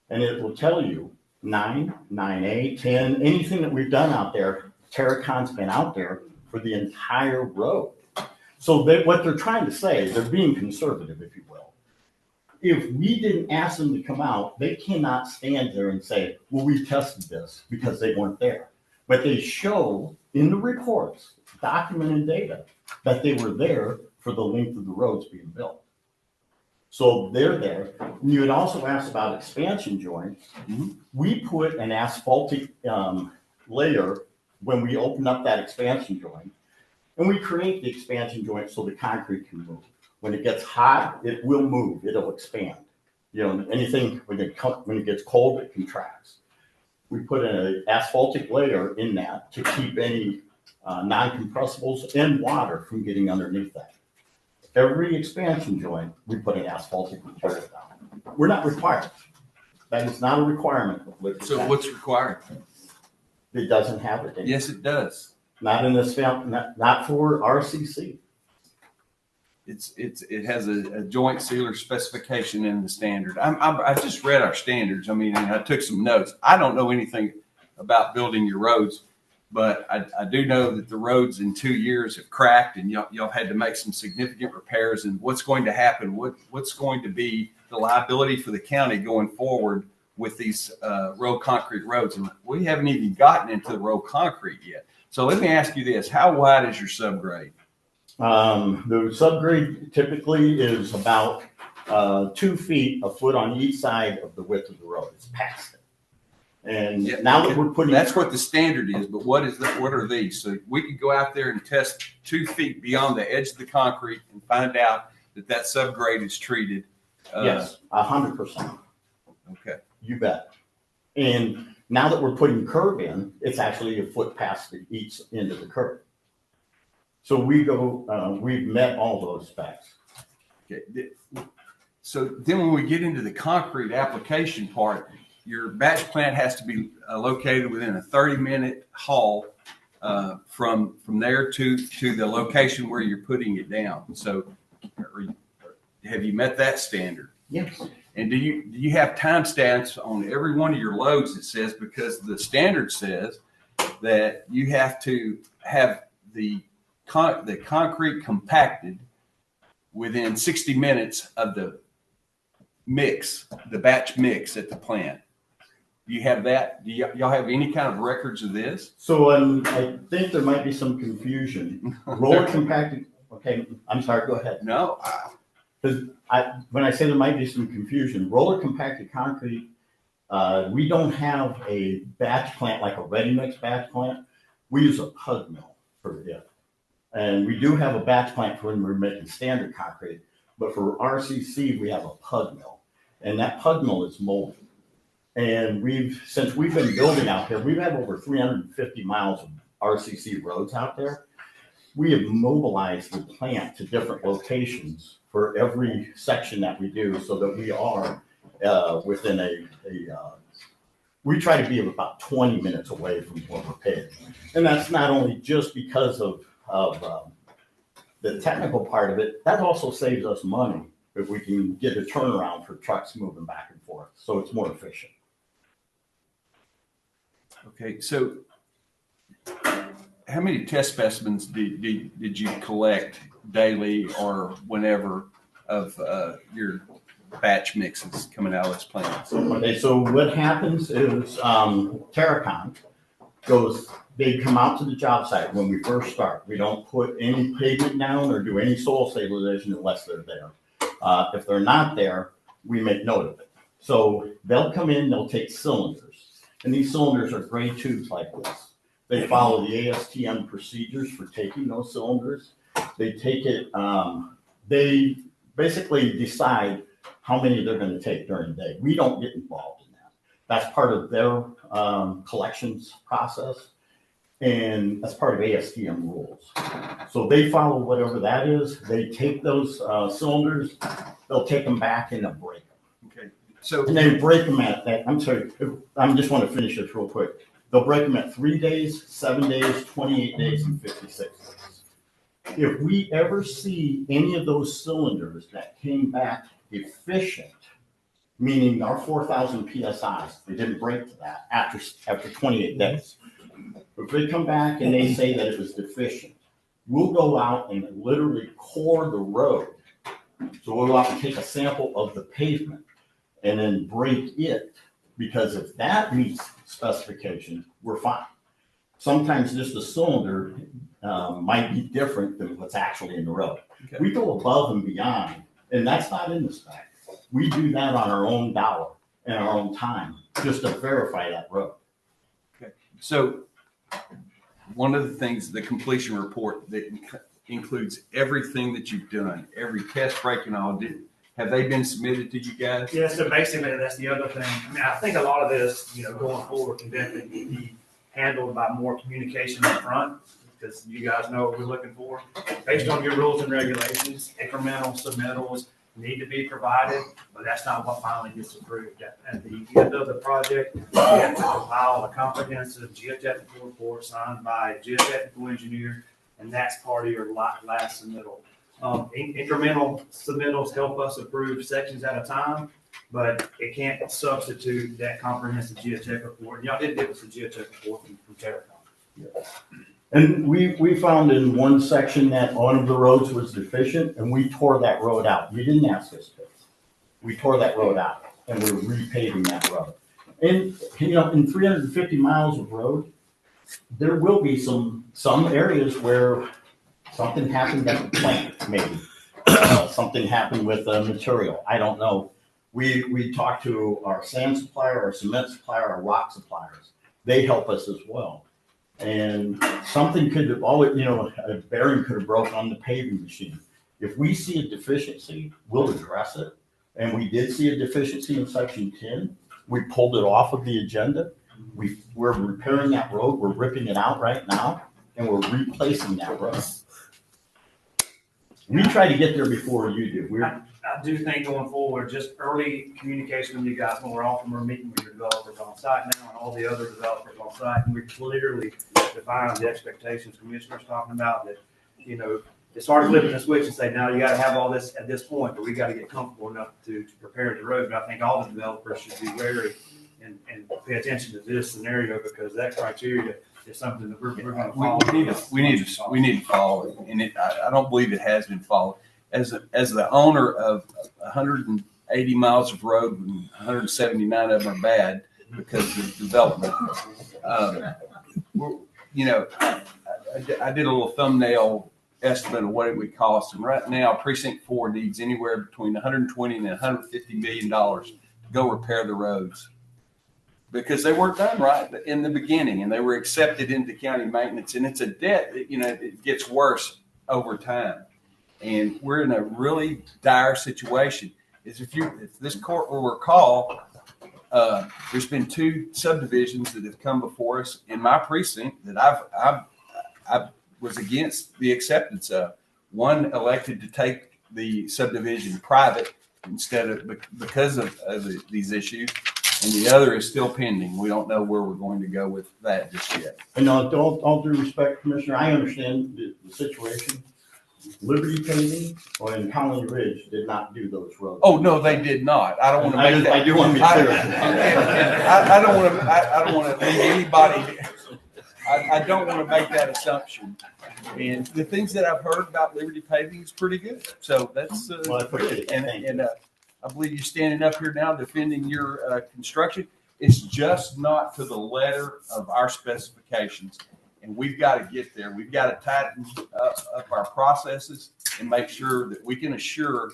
And it will tell you 9, 9A, 10, anything that we've done out there, Terracon's been out there for the entire road. So what they're trying to say, they're being conservative, if you will. If we didn't ask them to come out, they cannot stand there and say, well, we tested this, because they weren't there. But they show in the reports, documented data, that they were there for the length of the roads being built. So they're there. And you had also asked about expansion joints. We put an asphaltic layer when we open up that expansion joint, and we create the expansion joint so the concrete can move. When it gets hot, it will move. It'll expand. You know, anything when it gets cold, it contracts. We put an asphaltic layer in that to keep any non-compressibles and water from getting underneath that. Every expansion joint, we put an asphaltic material down. We're not required. That is not a requirement. So what's required? It doesn't have it. Yes, it does. Not in this, not for RCC. It has a joint sealer specification in the standard. I just read our standards. I mean, and I took some notes. I don't know anything about building your roads, but I do know that the roads in 2 years have cracked, and y'all had to make some significant repairs. And what's going to happen? What's going to be the liability for the county going forward with these road concrete roads? And we haven't even gotten into the road concrete yet. So let me ask you this: how wide is your subgrade? The subgrade typically is about 2 feet, a foot on each side of the width of the road. It's past it. And now that we're putting, that's what the standard is. But what are these? So we could go out there and test 2 feet beyond the edge of the concrete and find out that subgrade is treated. Yes, 100%. Okay, you bet. And now that we're putting curb in, it's actually a foot past each end of the curb. So we've met all those specs. Okay. So then when we get into the concrete application part, your batch plant has to be located within a 30-minute haul from there to the location where you're putting it down. So have you met that standard? Yes. And do you have timestamps on every one of your loads that says, because the standard says that you have to have the concrete compacted within 60 minutes of the batch mix at the plant. Do you have that? Do y'all have any kind of records of this? So I think there might be some confusion. Roller compacted. Okay, I'm sorry. Go ahead. No. When I say there might be some confusion, roller compacted concrete, we don't have a batch plant like a ready mix batch plant. We use a pug mill for it. And we do have a batch plant for when we're making standard concrete, but for RCC, we have a pug mill. And that pug mill is moldy. And since we've been building out here, we've had over 350 miles of RCC roads out there. We have mobilized the plant to different locations for every section that we do, so that we are within we try to be about 20 minutes away from what we're paving. And that's not only just because of the technical part of it, that also saves us money if we can get a turnaround for trucks moving back and forth. So it's more efficient. Okay, so how many test specimens did you collect daily or whenever of your batch mixes coming out of this plant? Okay, so what happens is Terracon they come out to the job site when we first start. We don't put any pavement down or do any soil stabilization unless they're there. If they're not there, we make note of it. So they'll come in, they'll take cylinders, and these cylinders are gray tubes like this. They follow the ASTM procedures for taking those cylinders. They take it, they basically decide how many they're going to take during the day. We don't get involved in that. That's part of their collections process, and that's part of ASTM rules. So they follow whatever that is. They take those cylinders, they'll take them back and they'll break them. Okay. So and they break them at that. I'm sorry. I just want to finish this real quick. They'll break them at 3 days, 7 days, 28 days, and 56 days. If we ever see any of those cylinders that came back deficient, meaning our 4,000 PSIs, they didn't break to that after 28 days. If they come back and they say that it was deficient, we'll go out and literally core the road. So we'll go out and take a sample of the pavement and then break it, because if that meets specifications, we're fine. Sometimes just the cylinder might be different than what's actually in the road. Okay. We go above and beyond, and that's not in the spec. We do that on our own dollar and our own time just to verify that road. Okay. So one of the things, the completion report that includes everything that you've done, every test break and all, have they been submitted to you guys? Yeah, so basically that's the other thing. I mean, I think a lot of this, going forward can definitely be handled by more communication up front, because you guys know what we're looking for. Based on your rules and regulations, incremental submittals need to be provided, but that's not what finally gets approved. At the end of the project, we have to compile a comprehensive geotechnical report signed by a geotechnical engineer, and that's part of your last submittal. Incremental submittals help us approve sections at a time, but it can't substitute that comprehensive geotech report. Y'all did give us a geotech report from Terracom. Yeah. And we found in one section that one of the roads was deficient, and we tore that road out. You didn't ask us to. We tore that road out, and we're repaving that road. And, in 350 miles of road, there will be some areas where something happened at the plant, maybe. Something happened with the material. I don't know. We talked to our sand supplier, our cement supplier, our rock suppliers. They help us as well. And something could have always, a bearing could have broken on the paving machine. If we see a deficiency, we'll address it. And we did see a deficiency in section 10. We pulled it off of the agenda. We're repairing that road. We're ripping it out right now, and we're replacing that road. We try to get there before you do. I do think going forward, just early communication with you guys more often. We're meeting with your developers on site now and all the other developers on site, and we clearly define the expectations Commissioner's talking about. That it's hard to flip the switch and say, now you got to have all this at this point, but we got to get comfortable enough to prepare the road. But I think all the developers should be wary and pay attention to this scenario, because that criteria is something that we're going to follow. We need to follow it, and I don't believe it has been followed. As the owner of 180 miles of road, and 179 of them are bad because of development. I did a little thumbnail estimate of what it would cost, and right now Precinct 4 needs anywhere between 120 and 150 million dollars to go repair the roads, because they weren't done right in the beginning, and they were accepted into county maintenance, and it's a debt that, it gets worse over time. And we're in a really dire situation. If this court will recall, there's been 2 subdivisions that have come before us in my precinct that I was against the acceptance of. One elected to take the subdivision private because of these issues, and the other is still pending. We don't know where we're going to go with that just yet. And all due respect, Commissioner, I understand the situation. Liberty Paving and Colony Ridge did not do those roads. Oh no, they did not. I don't want to make that. I do want to be clear. I don't want to leave anybody. I don't want to make that assumption. And the things that I've heard about Liberty Paving is pretty good. So that's well, I appreciate it. And I believe you're standing up here now defending your construction. It's just not to the letter of our specifications. And we've got to get there. We've got to tighten up our processes and make sure that we can assure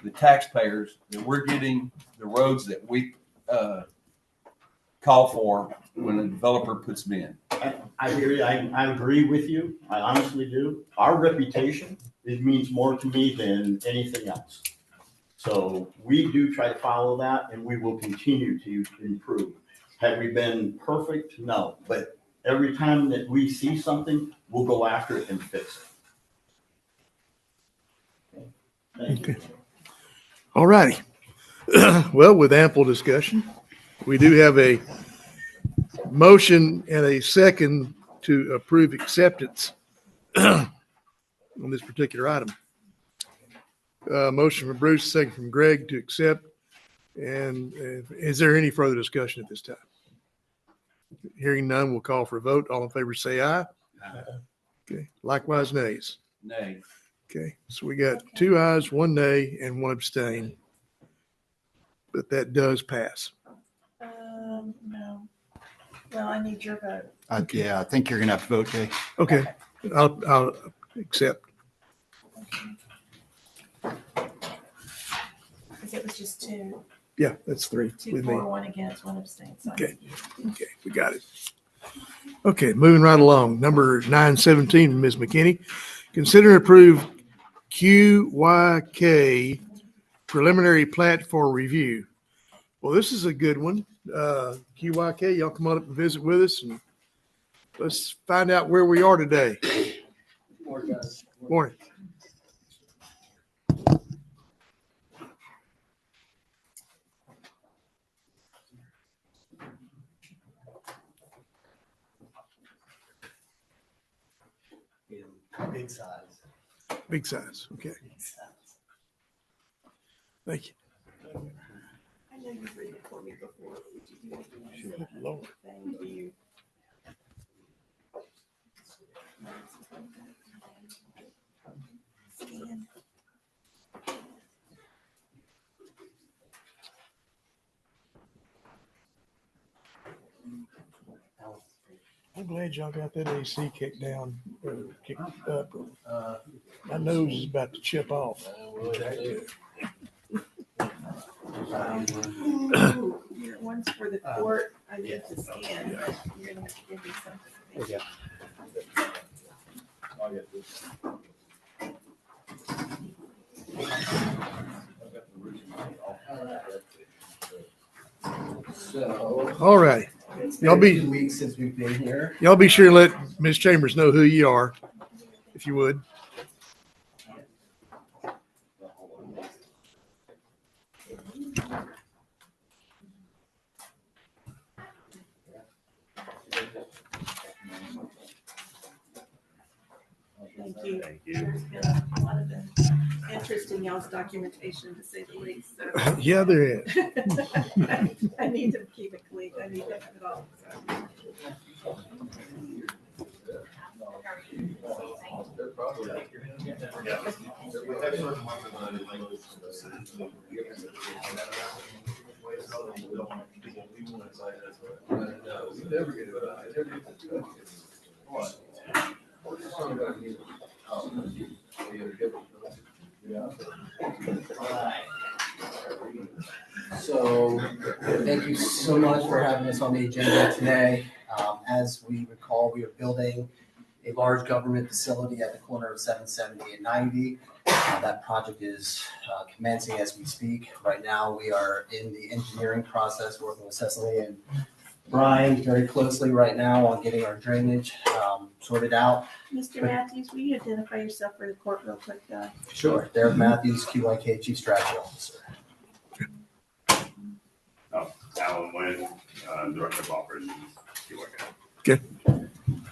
the taxpayers that we're getting the roads that we call for when a developer puts them in. I hear you. I agree with you. I honestly do. Our reputation, it means more to me than anything else. So we do try to follow that, and we will continue to improve. Have we been perfect? No. But every time that we see something, we'll go after it and fix it. Thank you. All righty. Well, with ample discussion, we do have a motion and a second to approve acceptance on this particular item. Motion from Bruce, second from Greg to accept. And is there any further discussion at this time? Hearing none, we'll call for a vote. All in favor, say aye. Okay. Likewise, nays. Nay. Okay. So we got 2 ayes, 1 nay, and 1 abstain. But that does pass. No. Well, I need your vote. Yeah, I think you're gonna have to vote, Jay. Okay. I'll accept. Because it was just 2. Yeah, that's 3 2 with me. for, 1 against, 1 abstain. So Okay. Okay, we got it. Okay, moving right along. Number 917, Ms. McKinney. Consider and approve QYK preliminary plat for review. Well, this is a good one. QYK, y'all come on up and visit with us, and let's find out where we are today. Morning. Big size. Big size, okay. Thank you. I know you've read it for me before. Would you do it Sure. again? Lord. Thank you. Scan. I'm glad y'all got that AC kicked down, or kicked up. My nose is about to chip off. Ooh, here, one's for the court. I need to scan, but you're gonna have to give me something. Yeah. So. All right. Y'all be 2 weeks since we've been here. Y'all be sure to let Ms. Chambers know who you are, if you would. Thank you. There's been a lot of interest in y'all's documentation, to say the least. So. Yeah, there is. I need to keep it clean. I need to have it all. So, thank you so much for having us on the agenda today. As we recall, we are building a large government facility at the corner of 770 and 90. That project is commencing as we speak. Right now, we are in the engineering process, working with Cecily and Brian very closely right now on getting our drainage sorted out. Mr. Matthews, will you identify yourself for the court real quick? Sure. Derek Matthews, QYK Chief Strategy Officer. Alan Wynn, Director of Operations, QYK. Okay.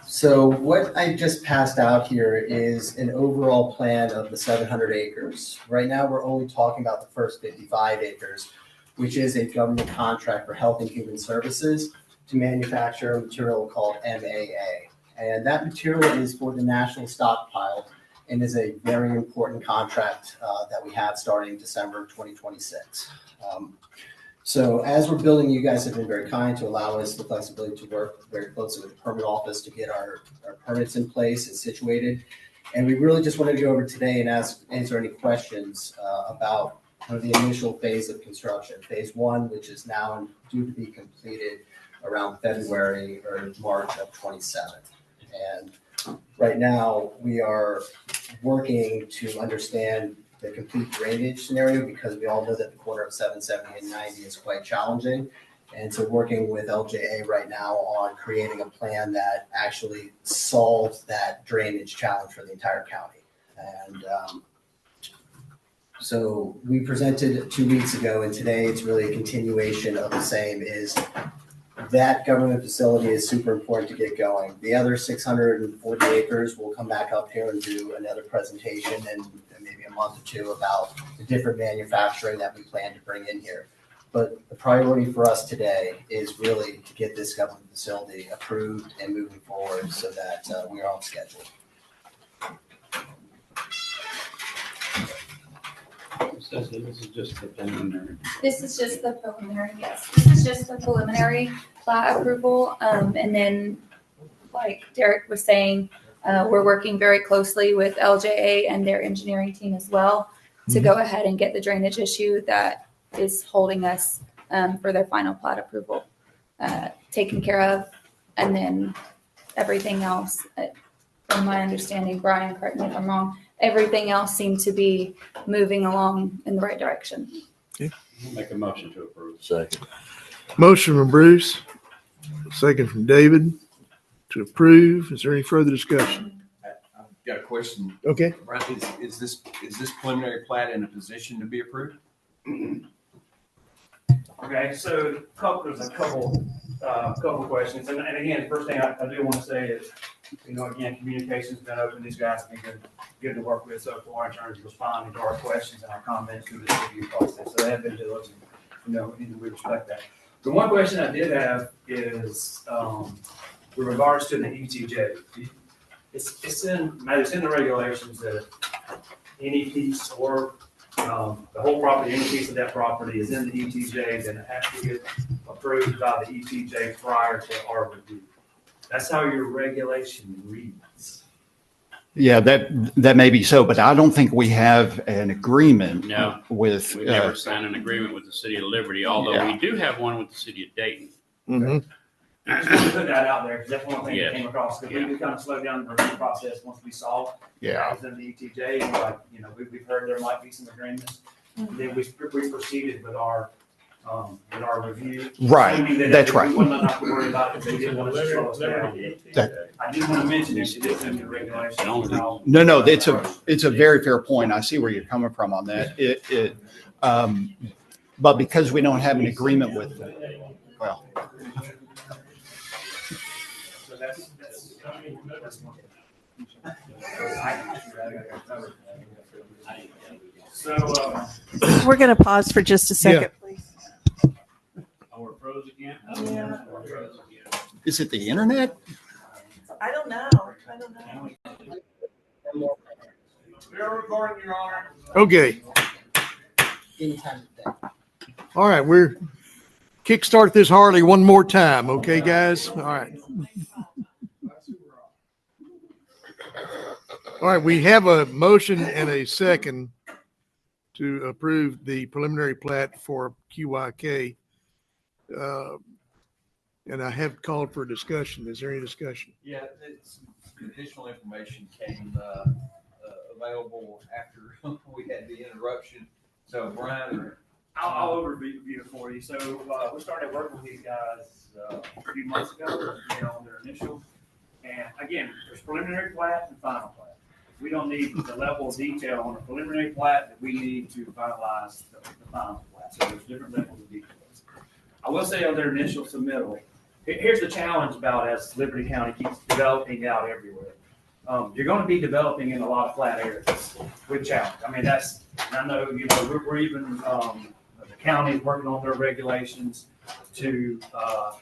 So what I just passed out here is an overall plan of the 700 acres. Right now, we're only talking about the first 55 acres, which is a government contract for Health and Human Services to manufacture a material called MAA. And that material is for the national stockpile and is a very important contract that we have starting December 2026. So as we're building, you guys have been very kind to allow us the flexibility to work very closely with the permit office to get our permits in place and situated. And we really just wanted to go over today and answer any questions about kind of the initial phase of construction. Phase 1, which is now due to be completed around February or March of 27. And right now, we are working to understand the complete drainage scenario because we all know that the corner of 770 and 90 is quite challenging. And so working with LJA right now on creating a plan that actually solves that drainage challenge for the entire county. And so we presented 2 weeks ago, and today it's really a continuation of the same. Is that government facility is super important to get going. The other 640 acres will come back up here and do another presentation in maybe a month or two about the different manufacturing that we plan to bring in here. But the priority for us today is really to get this government facility approved and moving forward so that we are on schedule. This is just the preliminary. This is just the preliminary, yes. This is just the preliminary plat approval. And then, like Derek was saying, we're working very closely with LJA and their engineering team as well to go ahead and get the drainage issue that is holding us for their final plat approval taken care of. And then everything else, from my understanding, Brian, correct me if I'm wrong, everything else seemed to be moving along in the right direction. Make a motion to approve. Second. Motion from Bruce, second from David to approve. Is there any further discussion? I've got a question. Okay. Brian, is this preliminary plat in a position to be approved? Okay, so there's a couple questions. And again, the first thing I do want to say is, again, communication's been open. These guys have been good to work with so far in terms of responding to our questions and our comments through this review process. So they have been diligent, and we respect that. The one question I did have is with regards to the ETJ. It's in the regulations that any piece or the whole property, any piece of that property is in the ETJ, then it has to get approved by the ETJ prior to our review. That's how your regulation reads. Yeah, that may be so, but I don't think we have an agreement with. We've never signed an agreement with the city of Liberty, although we do have one with the city of Dayton. Mm-hmm. I just want to put that out there because that's one thing that came across. Because we kind of slowed down the review process once we saw that was in the ETJ. And we've heard there might be some agreements. Then we proceeded with our review. Right, that's right. We wanted not to worry about it. They didn't want us to slow us down. I did want to mention it. It is in the regulation. No, it's a very fair point. I see where you're coming from on that. But because we don't have an agreement with them, well. So that's one. So We're going to pause for just a second, please. Oh, we're froze again? Yeah. Is it the internet? I don't know. we're recording, Your Honor. Okay. Anytime today. All right. We're kickstart this Harley one more time. Okay, guys. All right. All right. We have a motion and a second to approve the preliminary plat for QYK. And I have called for discussion. Is there any discussion? Yeah, some additional information came available after we had the interruption. So Brian, I'll overview it for you. So we started working with these guys a few months ago on their initial. And again, there's preliminary plat and final plat. We don't need the level of detail on a preliminary plat that we need to finalize the final plat. So there's different levels of details. I will say on their initial submittal, here's the challenge about as Liberty County keeps developing out everywhere. You're going to be developing in a lot of flat areas with challenge. I mean, I know, we're even, the county is working on their regulations to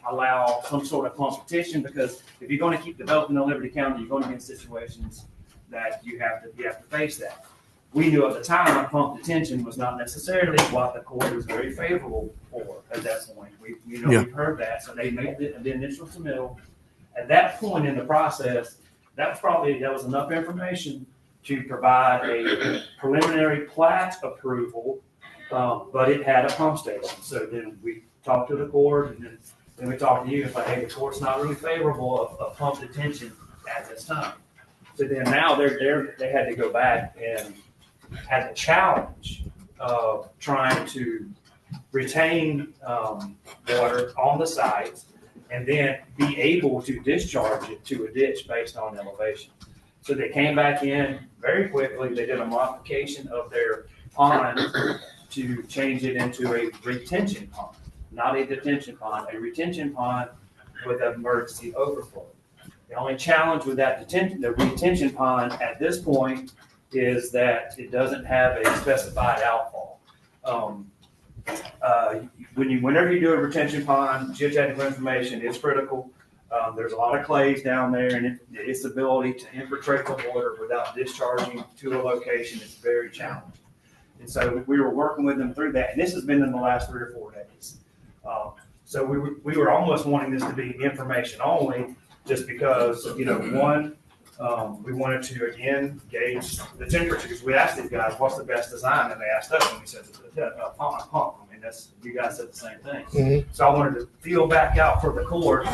allow some sort of competition, because if you're going to keep developing in Liberty County, you're going to be in situations that you have to face that. we knew at the time pump detention was not necessarily what the court was very favorable for at that point. We've heard that, so they made the initial submittal. At that point in the process, that was enough information to provide a preliminary plat approval, but it had a pump station. So then we talked to the court, and then we talked to you, it's like, hey, the court's not really favorable of pump detention at this time. So then now they had to go back and had the challenge of trying to retain water on the site and then be able to discharge it to a ditch based on elevation. So they came back in very quickly. They did a modification of their pond to change it into a retention pond, not a detention pond, a retention pond with an emergency overflow. The only challenge with the retention pond at this point is that it doesn't have a specified outfall. Whenever you do a retention pond, geotechnical information is critical. There's a lot of clays down there, and its ability to infiltrate the water without discharging to a location is very challenging. And so we were working with them through that, and this has been in the last 3 or 4 days. So we were almost wanting this to be information only, just because, one, we wanted to, again, gauge the temperature, because we asked these guys, what's the best design? And they asked us, and we said, pump. I mean, you guys said the same thing. Mm-hmm. So I wanted to feel back out for the court.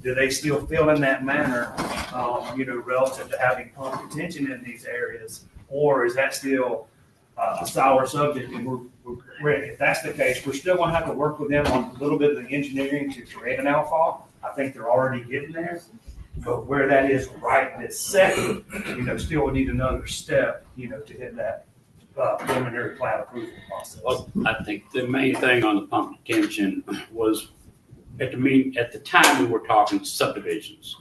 Do they still feel in that manner, relative to having pump detention in these areas? Or is that still a sour subject and we're ready? If that's the case, we're still going to have to work with them on a little bit of the engineering to create an outfall. I think they're already getting there. But where that is right this second, still would need another step, to hit that preliminary plat approval process. Well, I think the main thing on the pump detention was at the time we were talking subdivisions.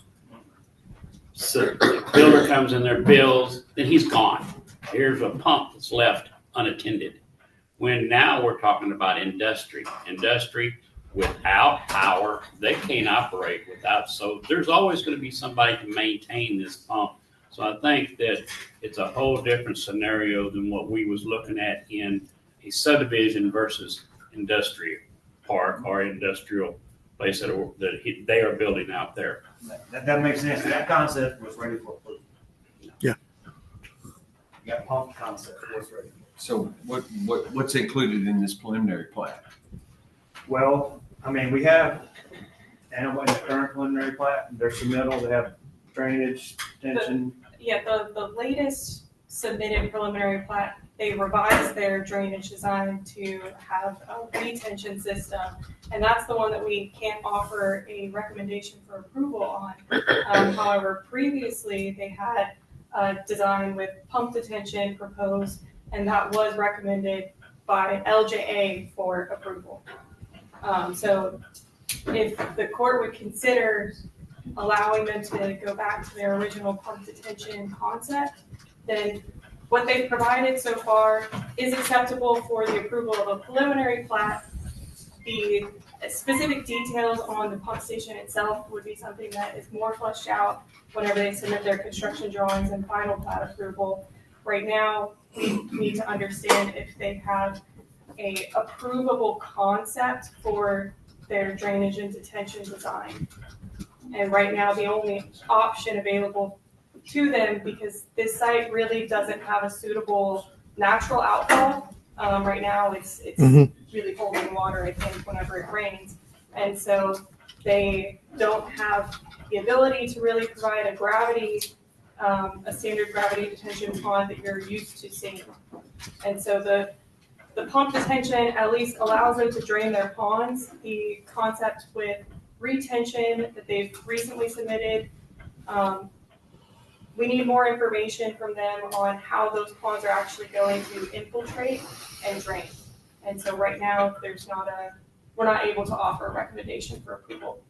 So the builder comes in there, builds, then he's gone. Here's a pump that's left unattended. When now we're talking about industry without power, they can't operate without. So there's always going to be somebody to maintain this pump. So I think that it's a whole different scenario than what we was looking at in a subdivision versus industrial park or industrial place that they are building out there. That makes sense. That concept was ready for approval. Yeah. That pump concept was ready. So what's included in this preliminary plat? Well, I mean, we have, and in the current preliminary plat, their submittal, they have drainage, detention. The latest submitted preliminary plat, they revised their drainage design to have a retention system. And that's the one that we can't offer a recommendation for approval on. However, previously they had a design with pump detention proposed, and that was recommended by LJA for approval. So if the court would consider allowing them to go back to their original pump detention concept, then what they've provided so far is acceptable for the approval of a preliminary plat. The specific details on the pump station itself would be something that is more fleshed out whenever they submit their construction drawings and final plat approval. Right now, we need to understand if they have a approvable concept for their drainage and detention design. And right now, the only option available to them, because this site really doesn't have a suitable natural outfall. Right now, it's really holding water, I think, whenever it rains. And so they don't have the ability to really provide a gravity, a standard gravity detention pond that you're used to seeing. And so the pump detention at least allows them to drain their ponds. The concept with retention that they've recently submitted, we need more information from them on how those ponds are actually going to infiltrate and drain. And so right now, we're not able to offer a recommendation for approval.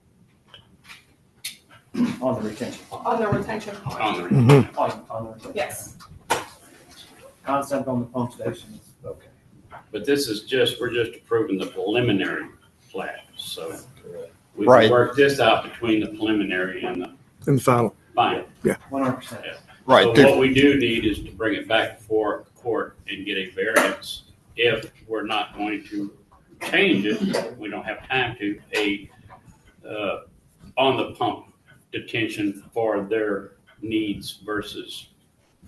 On the retention pond. On the retention pond. On the retention. On the retention. Yes. Concept on the pump station is okay. But we're just approving the preliminary plat. So we Right. can work this out between the preliminary and the final. final. Yeah. 100%. Right. So what we do need is to bring it back before court and get a variance if we're not going to change it. We don't have time to on the pump detention for their needs versus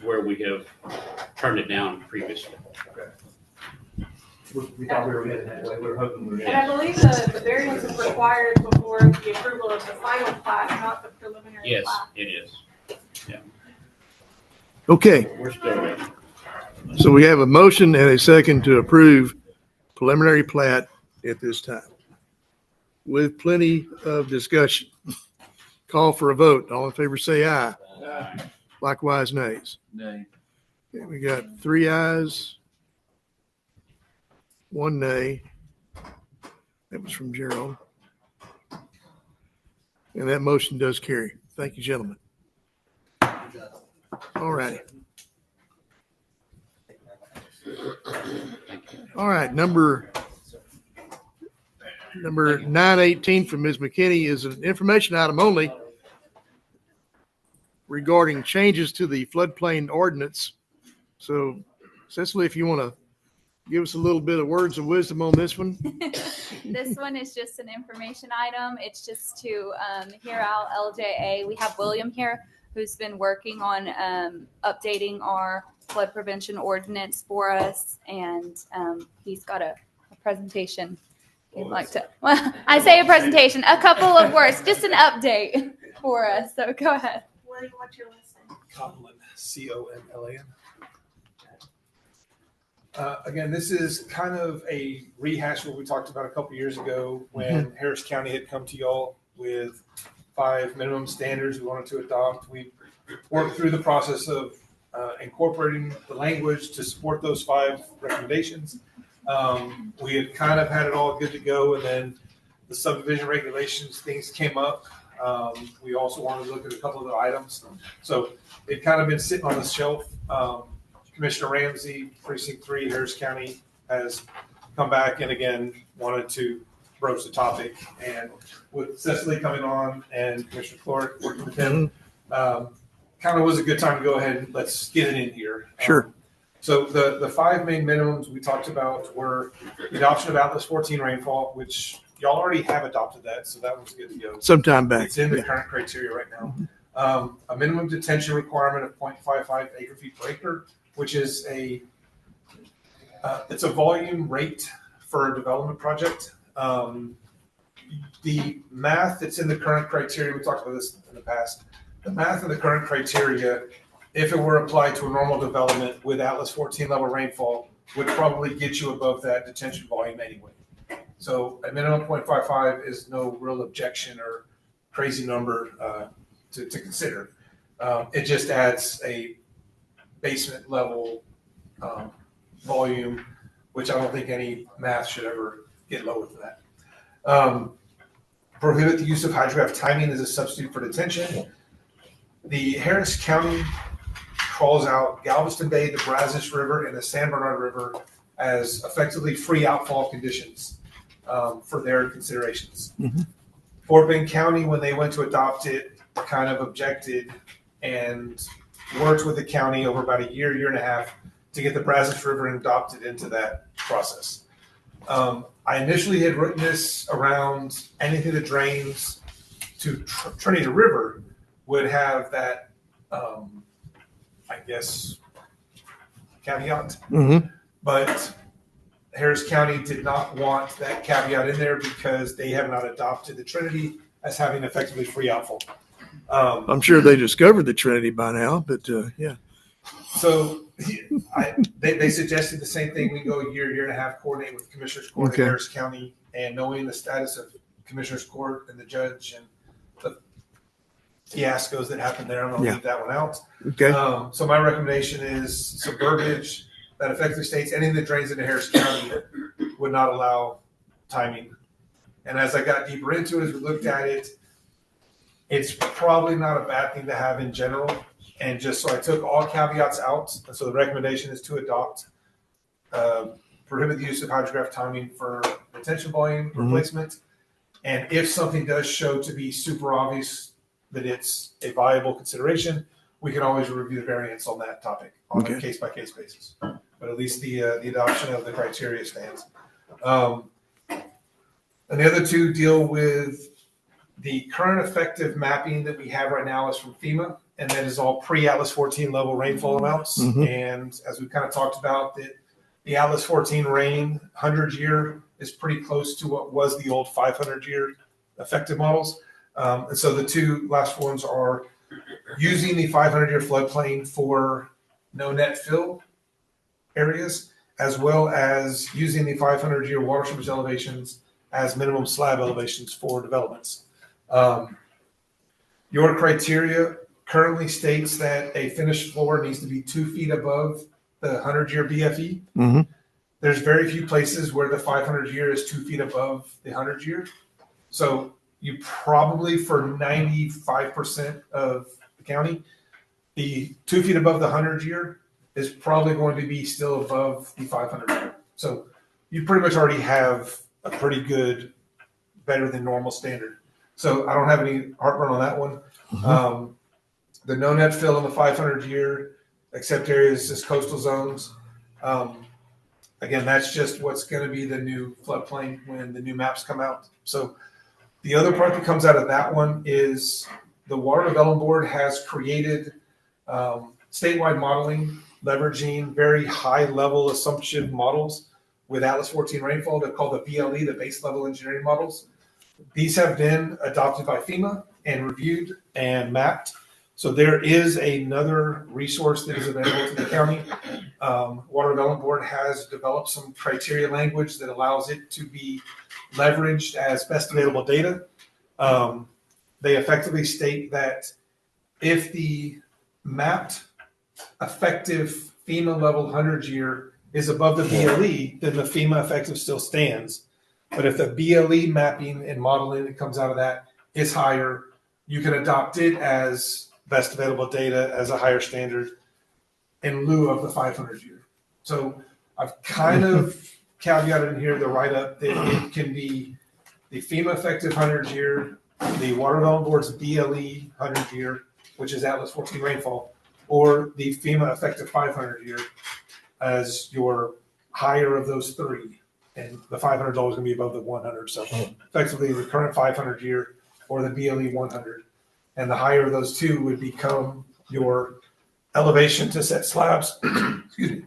where we have turned it down previously. We thought we were heading that way. We were hoping we were. And I believe the variance is required before the approval of the final plat, not the preliminary Yes, plat. it is. Yeah, Okay, we're still ready. so we have a motion and a second to approve preliminary plat at this time. With plenty of discussion. Call for a vote. All in favor, say aye. Likewise, nays. Nay. Okay, we got 3 ayes, 1 nay. That was from Gerald. And that motion does carry. Thank you, gentlemen. All righty. All right, number 918 from Ms. McKinney is an information item only regarding changes to the floodplain ordinance. So Cecily, if you want to give us a little bit of words of wisdom on this one. This one is just an information item. It's just to hear out LJA. We have William here who's been working on updating our flood prevention ordinance for us. And he's got a presentation he'd like to, well, I say a presentation, a couple of words, just an update for us. So go ahead. William, what's your list name? Conlon, Conlan. Again, this is kind of a rehash of what we talked about a couple years ago when Harris County had come to y'all with 5 minimum standards we wanted to adopt. We worked through the process of incorporating the language to support those 5 recommendations. We had kind of had it all good to go, and then the subdivision regulations things came up. We also wanted to look at a couple of the items. So it kind of been sitting on the shelf. Commissioner Ramsey, Precinct 3, Harris County, has come back and again wanted to broach the topic. And with Cecily coming on and Commissioner Clark working with him, kind of was a good time to go ahead and let's get it in here. Sure. So the 5 main minimums we talked about were the adoption of Atlas 14 rainfall, which y'all already have adopted that, so that one's good to go. Sometime back. It's in the current criteria right now. A minimum detention requirement of 0.55 acre feet per acre, which is it's a volume rate for a development project. The math that's in the current criteria, we talked about this in the past, the math in the current criteria, if it were applied to a normal development with Atlas 14 level rainfall, would probably get you above that detention volume anyway. So a minimum 0.55 is no real objection or crazy number to consider. It just adds a basement level volume, which I don't think any math should ever get lower than that. Prohibit the use of hydrograph timing as a substitute for detention. The Harris County calls out Galveston Bay, the Brazos River, and the San Bernardino River as effectively free outfall conditions for their considerations. Fort Bend County, when they went to adopt it, kind of objected and worked with the county over about a year and a half to get the Brazos River adopted into that process. I initially had written this around anything that drains to Trinity River would have that, I guess, caveat. But Harris County did not want that caveat in there because they have not adopted the Trinity as having effectively free outfall. I'm sure they discovered the Trinity by now, but yeah. So they suggested the same thing. We go a year and a half, coordinate with Commissioners Court in Harris County, and knowing the status of Commissioners Court and the judge and the fiascos that happened there, I'm going to leave that one out. Okay. So my recommendation is some verbiage that effectively states anything that drains into Harris County would not allow timing. And as I got deeper into it, as we looked at it, it's probably not a bad thing to have in general. And just so I took all caveats out. And so the recommendation is to adopt, prohibit the use of hydrograph timing for detention volume replacement. And if something does show to be super obvious that it's a viable consideration, we can always review the variance on that topic on a case by case basis. but at least the adoption of the criteria stands. And the other two deal with the current effective mapping that we have right now is from FEMA, and that is all pre-Atlas 14 level rainfall amounts. Mhm. And as we kind of talked about, the Atlas 14 rain 100-year is pretty close to what was the old 500-year effective models. And so the two last ones are using the 500-year floodplain for no net fill areas, as well as using the 500-year water surface elevations as minimum slab elevations for developments. Your criteria currently states that a finished floor needs to be 2 feet above the 100-year BFE. Mm-hmm. There's very few places where the 500-year is 2 feet above the 100-year. So you probably, for 95% of the county, the 2 feet above the 100-year is probably going to be still above the 500-year. So you pretty much already have a pretty good, better than normal standard. So I don't have any heartburn on that one. Mm-hmm. The no net fill in the 500-year, except areas as coastal zones. Again, that's just what's going to be the new floodplain when the new maps come out. So the other part that comes out of that one is the Water Development Board has created statewide modeling, leveraging very high level assumption models with Atlas 14 rainfall. They're called the BLE, the base level engineering models. These have been adopted by FEMA and reviewed and mapped. So there is another resource that is available to the county. Water Development Board has developed some criteria language that allows it to be leveraged as best available data. They effectively state that if the mapped effective FEMA level 100-year is above the BLE, then the FEMA effective still stands. But if the BLE mapping and modeling that comes out of that is higher, you can adopt it as best available data as a higher standard in lieu of the 500-year. So I've kind of caveated in here the write-up that it can be the FEMA effective 100-year, the Water Development Board's BLE 100-year, which is Atlas 14 rainfall, or the FEMA effective 500-year as your higher of those three. And the 500 is always going to be above the 100. So effectively the current 500-year or the BLE 100. And the higher of those two would become your elevation to set slabs. Excuse me.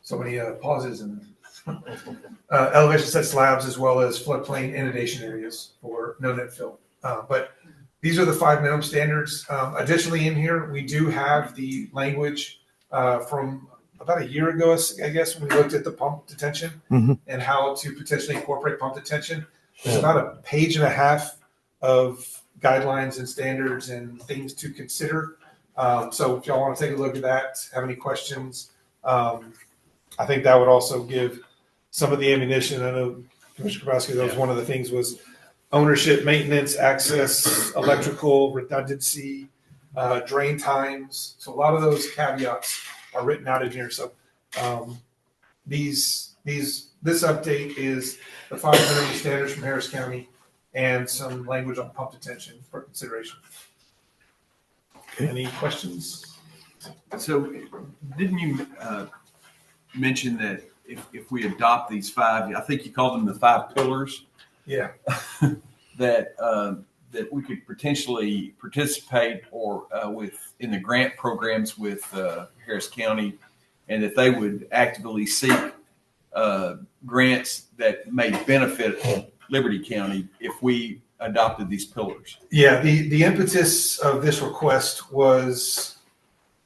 So many pauses and elevation set slabs, as well as floodplain inundation areas for no net fill. But these are the 5 minimum standards. Additionally, in here, we do have the language from about a year ago, I guess, when we looked at the pump detention and how to potentially incorporate pump detention. There's about a page and a half of guidelines and standards and things to consider. So if y'all want to take a look at that, have any questions, I think that would also give some of the ammunition. I know Commissioner Grabowski, that was one of the things was ownership, maintenance, access, electrical, redundancy, drain times. So a lot of those caveats are written out in here. So this update is the 5 minimum standards from Harris County and some language on pump detention for consideration. Okay. Any questions? So didn't you mention that if we adopt these 5, I think you call them the 5 pillars? Yeah. that we could potentially participate or in the grant programs with Harris County, and that they would actively seek grants that may benefit Liberty County if we adopted these pillars. Yeah, the impetus of this request was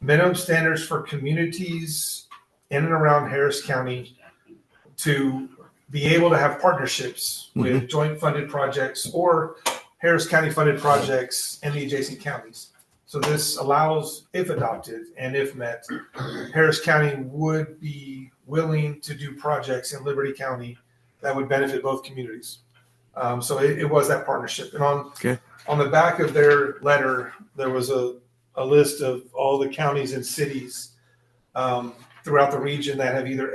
minimum standards for communities in and around Harris County to be able to have partnerships with joint funded projects or Harris County funded projects in the adjacent counties. So this allows, if adopted and if met, Harris County would be willing to do projects in Liberty County that would benefit both communities. So it was that partnership. And on the back of their letter, there was a list of all the counties and cities throughout the region that have either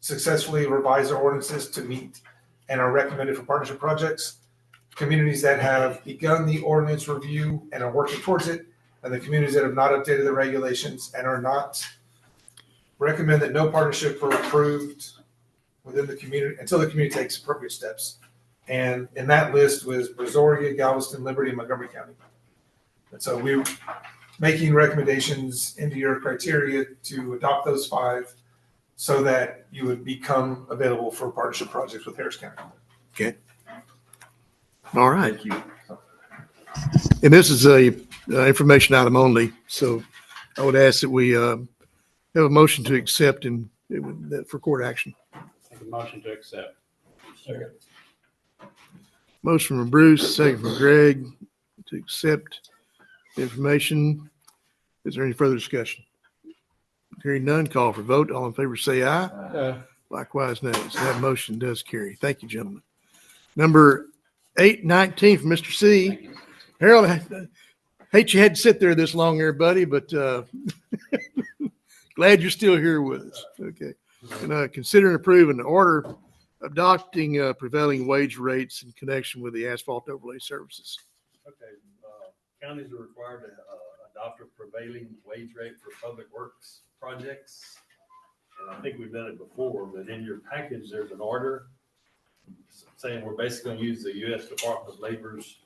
successfully revised their ordinances to meet and are recommended for partnership projects, communities that have begun the ordinance review and are working towards it, and the communities that have not updated the regulations and are not recommend that no partnership are approved within the community until the community takes appropriate steps. And in that list was Brazoria, Galveston, Liberty, and Montgomery County. And so we're making recommendations into your criteria to adopt those 5 so that you would become available for partnership projects with Harris County. Okay. All right. And this is a information item only, so I would ask that we have a motion to accept and for court action. Make a motion to accept. Second. Motion from Bruce, second from Greg to accept the information. Is there any further discussion? Hearing none, call for vote. All in favor say aye. Aye. Likewise, nays. That motion does carry. Thank you, gentlemen. Number 819 from Mr. C. Harold, I hate you had to sit there this long here, buddy, but glad you're still here with us. Okay. And consider and approve an order adopting prevailing wage rates in connection with the asphalt overlay services. Okay, counties are required to adopt a prevailing wage rate for public works projects. And I think we've done it before, but in your package, there's an order saying we're basically going to use the U.S. Department of Labor's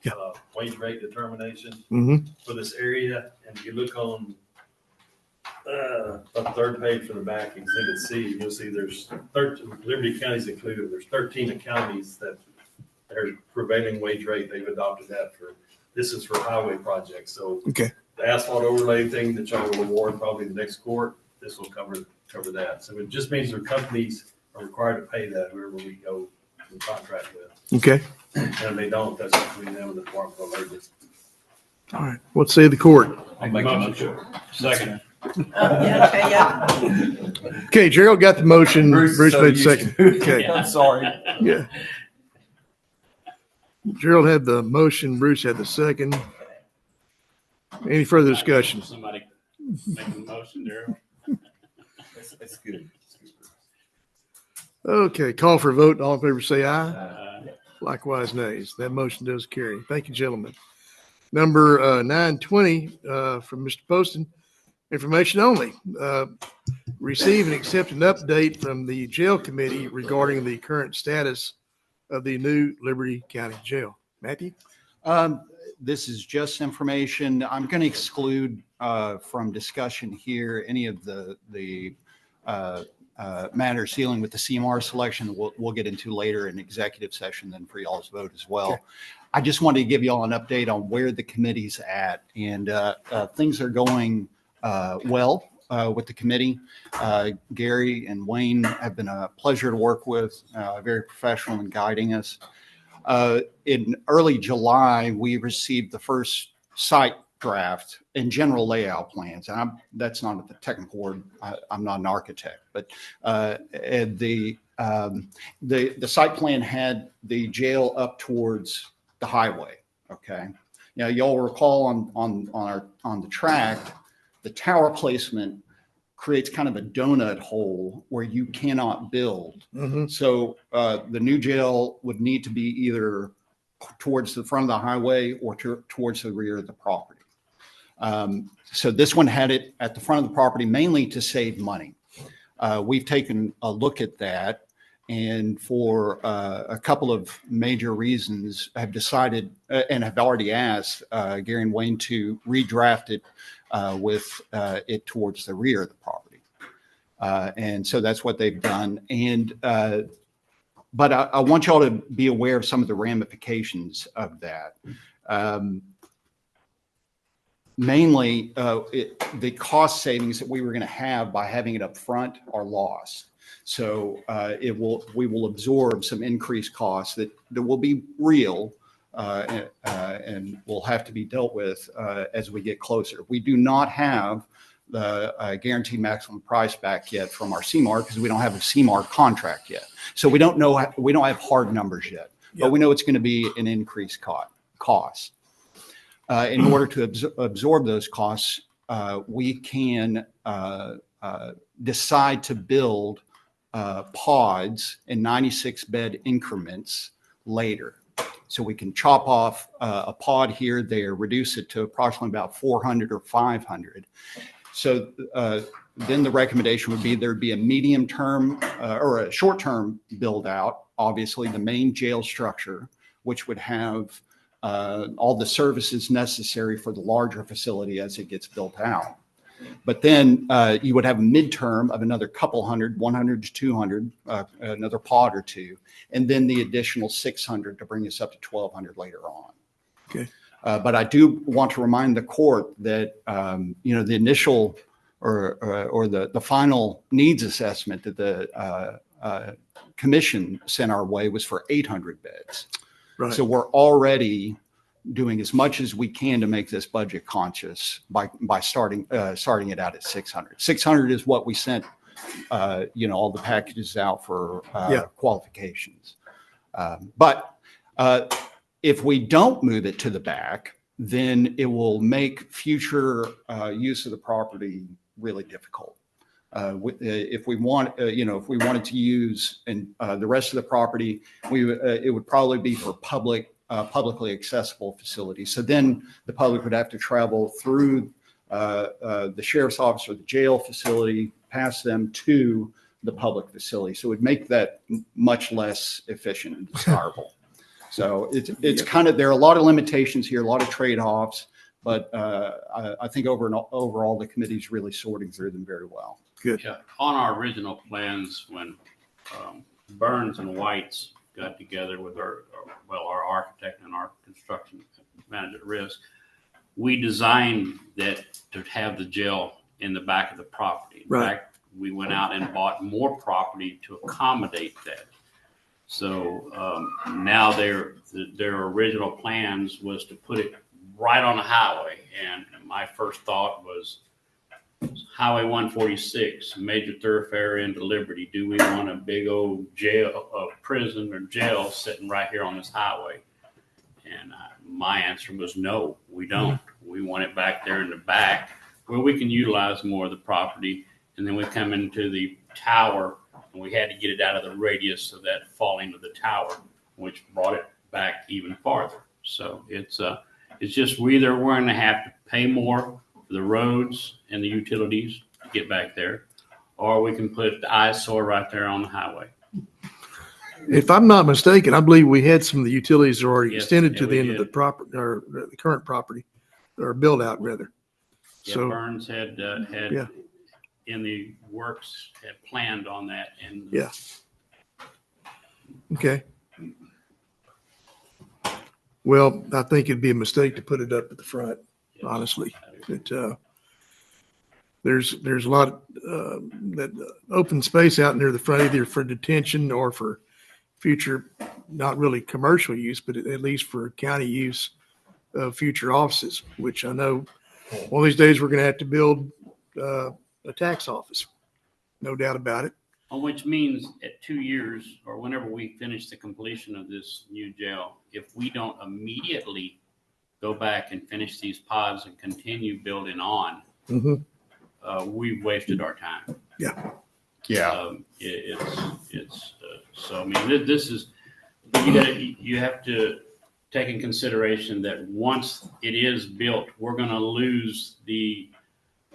wage rate determination for this area. And if you look on the third page from the back, Exhibit C, you'll see there's 13, Liberty County's included. There's 13 counties that their prevailing wage rate, they've adopted that for, this is for highway projects. So okay, the asphalt overlay thing that y'all will award probably the next court, this will cover that. So it just means their companies are required to pay that whoever we go in contract with. Okay. And if they don't, that's between them and the Department of Labor. All right. What say the court? I'll make a motion. Second. Okay, Gerald got the motion. Bruce made the second. Okay. I'm sorry. Yeah. Gerald had the motion. Bruce had the second. Any further discussion? Somebody make the motion, Daryl. That's good. Okay, call for a vote. All in favor say aye. Likewise, nays. That motion does carry. Thank you, gentlemen. Number 920 from Mr. Poston. Information only. Receive and accept an update from the jail committee regarding the current status of the new Liberty County Jail. Matthew? This is just information. I'm going to exclude from discussion here any of the matters dealing with the CMR selection. We'll get into later in executive session then for y'all's vote as well. Okay. I just wanted to give y'all an update on where the committee's at, and things are going well with the committee. Gary and Wayne have been a pleasure to work with, very professional in guiding us. In early July, we received the first site draft and general layout plans. And that's not the technical word. I'm not an architect, but the site plan had the jail up towards the highway. Okay. Now y'all recall on the tract, the tower placement creates kind of a donut hole where you cannot build. So the new jail would need to be either towards the front of the highway or towards the rear of the property. So this one had it at the front of the property mainly to save money. We've taken a look at that, and for a couple of major reasons have decided and have already asked Gary and Wayne to redraft it with it towards the rear of the property. And so that's what they've done. And but I want y'all to be aware of some of the ramifications of that. Mainly, the cost savings that we were going to have by having it up front are lost. So we will absorb some increased costs that will be real and will have to be dealt with as we get closer. We do not have the guaranteed maximum price back yet from our CMAR because we don't have a CMAR contract yet. So we don't know, we don't have hard numbers yet, but we know it's going to be an increased cost. In order to absorb those costs, we can decide to build pods in 96-bed increments later. So we can chop off a pod here, there, reduce it to approximately about 400 or 500. So then the recommendation would be there'd be a medium term or a short term build out, obviously the main jail structure, which would have all the services necessary for the larger facility as it gets built out. But then you would have a midterm of another couple hundred, 100 to 200, another pod or two, and then the additional 600 to bring us up to 1,200 later on. Okay. But I do want to remind the court that, the initial or the final needs assessment that the commission sent our way was for 800 beds. Right. So we're already doing as much as we can to make this budget conscious by starting it out at 600. 600 is what we sent, all the packages out for qualifications. But if we don't move it to the back, then it will make future use of the property really difficult. If we wanted to use and the rest of the property, it would probably be for publicly accessible facilities. So then the public would have to travel through the sheriff's office or the jail facility, past them to the public facility. So it would make that much less efficient and desirable. So it's kind of, there are a lot of limitations here, a lot of trade-offs, but I think overall the committee's really sorting through them very well. Good. Yeah, on our original plans, when Burns and White's got together with our architect and our construction manager at risk, we designed that to have the jail in the back of the property. In fact, we went out and bought more property to accommodate that. So now their original plans was to put it right on the highway. And my first thought was Highway 146, major thoroughfare into Liberty. Do we want a big old jail, a prison or jail sitting right here on this highway? And my answer was no, we don't. We want it back there in the back where we can utilize more of the property. And then we come into the tower, and we had to get it out of the radius of that falling to the tower, which brought it back even farther. So it's just we're going to have to pay more for the roads and the utilities to get back there, or we can put the eyesore right there on the highway. If I'm not mistaken, I believe we had some of the utilities already Yes, extended yeah, to the we end of did. the property or the current property or build out rather. Yeah, So, Burns had Yeah. in the works, had planned on that. And yeah. Okay. Well, I think it'd be a mistake to put it up at the front, honestly. There's a lot of that open space out near the front, either for detention or for future, not really commercial use, but at least for county use of future offices, which I know one of these days we're going to have to build a tax office. No doubt about it. which means at 2 years or whenever we finish the completion of this new jail, if we don't immediately go back and finish these pods and continue building on, we've wasted our time. Yeah. Yeah. So I mean, this is, you have to take in consideration that once it is built, we're going to lose the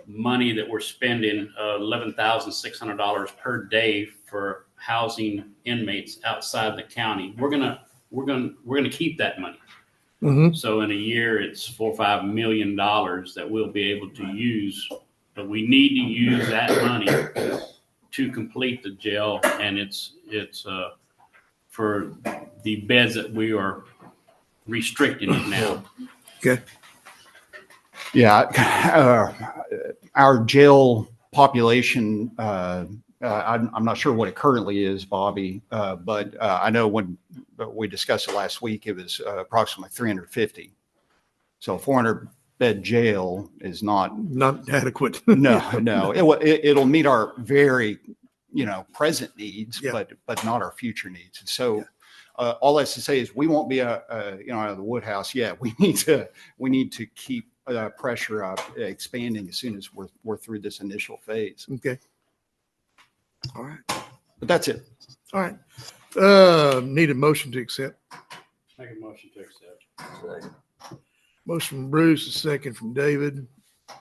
money that we're spending, $11,600 per day for housing inmates outside the county. We're gonna keep that money. So in a year, it's $4 or $5 million that we'll be able to use, but we need to use that money to complete the jail, and it's for the beds that we are restricting it now. Okay. Yeah, our jail population, I'm not sure what it currently is, Bobby, but I know when we discussed it last week, it was approximately 350. So 400 bed jail is not adequate. No, it'll meet our very, present needs, but not our future needs. And so all that's to say is we won't be out of the Woodhouse yet. We need to keep pressure up, expanding as soon as we're through this initial phase. Okay. All right. But that's it. All right. Need a motion to accept. Make a motion to accept. Motion from Bruce, a second from David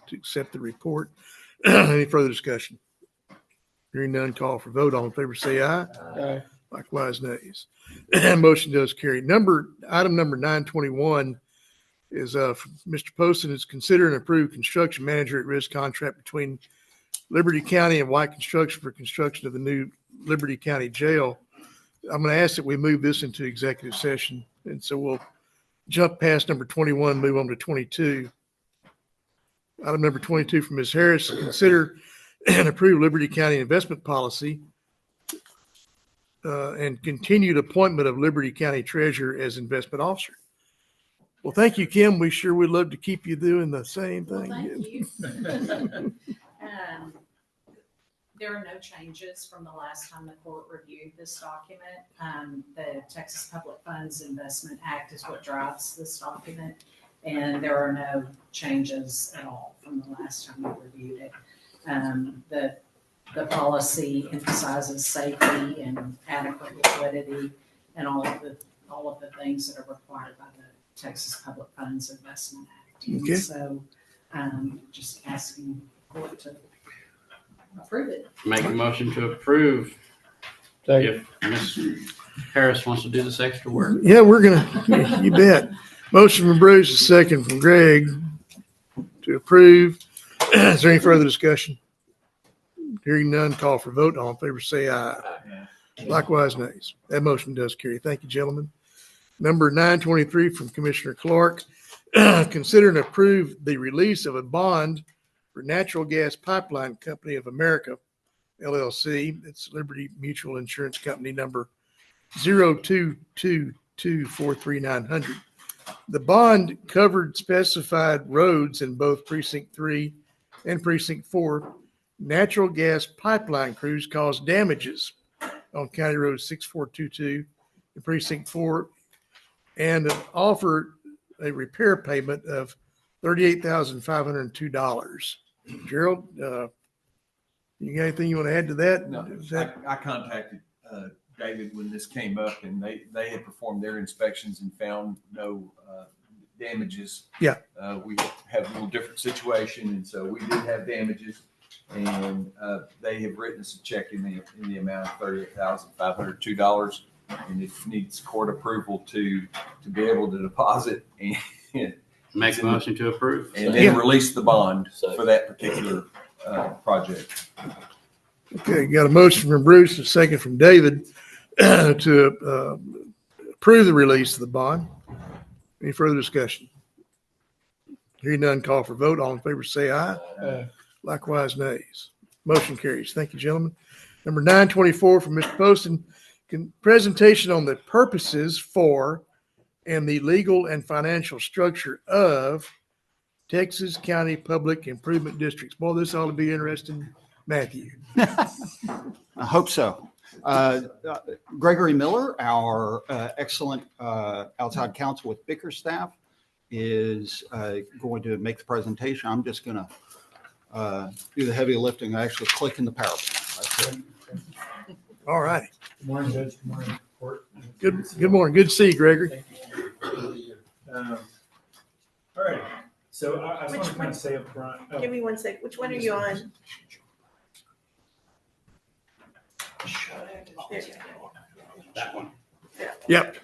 to accept the report. Any further discussion? Hearing none, call for vote. All in favor, say aye. Aye. Likewise, nays. Motion does carry. Item number 921 is Mr. Poston is consider and approve construction manager at risk contract between Liberty County and White Construction for construction of the new Liberty County Jail. I'm going to ask that we move this into executive session. And so we'll jump past number 21, move on to 22. Item number 22 from Ms. Harris, consider and approve Liberty County investment policy and continued appointment of Liberty County Treasurer as investment officer. Well, thank you, Kim. We sure would love to keep you doing the same thing. Thank you. There are no changes from the last time the court reviewed this document. The Texas Public Funds Investment Act is what drives this document, and there are no changes at all from the last time we reviewed it. The policy emphasizes safety and adequate liquidity and all of the things that are required by the Texas Public Funds Investment Act. Okay. So, just asking the court to approve it. Make a motion to approve. If Ms. Harris wants to do this extra work. Yeah, you bet. Motion from Bruce, a second from Greg to approve. Is there any further discussion? Hearing none, call for vote. All in favor, say aye. Likewise, nays. That motion does carry. Thank you, gentlemen. Number 923 from Commissioner Clark. Consider and approve the release of a bond for Natural Gas Pipeline Company of America, LLC. It's Liberty Mutual Insurance Company number 0222439900. The bond covered specified roads in both Precinct 3 and Precinct 4. Natural gas pipeline crews caused damages on County Road 6422 in Precinct 4 and offered a repair payment of $38,502. Gerald, you got anything you want to add to that? No, Is that- I contacted David when this came up, and they had performed their inspections and found no damages. Yeah. We have a little different situation, and so we did have damages, and they have written us a check in the amount of $38,502, and it needs court approval to be able to deposit and Make a motion to approve. and then release the bond for that particular project. Okay, got a motion from Bruce, a second from David to approve the release of the bond. Any further discussion? Hearing none, call for vote. All in favor, say aye. Aye. Likewise, nays. Motion carries. Thank you, gentlemen. Number 924 from Mr. Poston, presentation on the purposes for and the legal and financial structure of Texas County Public Improvement Districts. Boy, this ought to be interesting. Matthew. I hope so. Gregory Miller, our excellent outside counsel with Bickerstaff, is going to make the presentation. I'm just going to do the heavy lifting, actually click in the PowerPoint. That's it. All right. Good morning, Judge. Good morning, Court. Good morning. Good to see you, Gregory. All right. So I just want to kind of say up front. Oh. Give me one sec. Which one are you on? That one. Yep.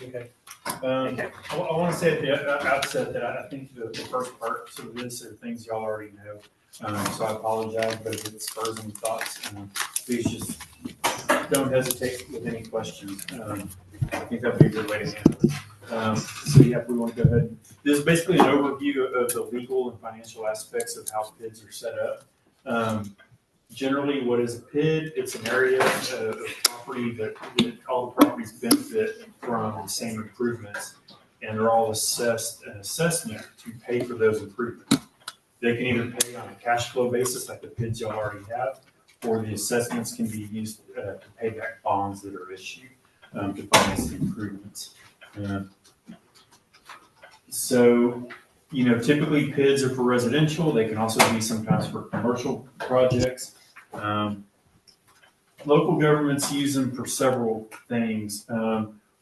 Okay. I want to say at the outset that I think the first parts of this are things y'all already know. So I apologize, but if it spurs any thoughts, please just don't hesitate with any questions. I think that'd be a good way to handle it. So yeah, we want to go ahead. This is basically an overview of the legal and financial aspects of how PIDs are set up. Generally, what is a PID? It's an area of property that all the properties benefit from the same improvements, and they're all assessed an assessment to pay for those improvements. They can either pay on a cash flow basis, like the PIDs you already have, or the assessments can be used to pay back bonds that are issued to finance the improvements. So, typically PIDs are for residential. They can also be sometimes for commercial projects. Local governments use them for several things.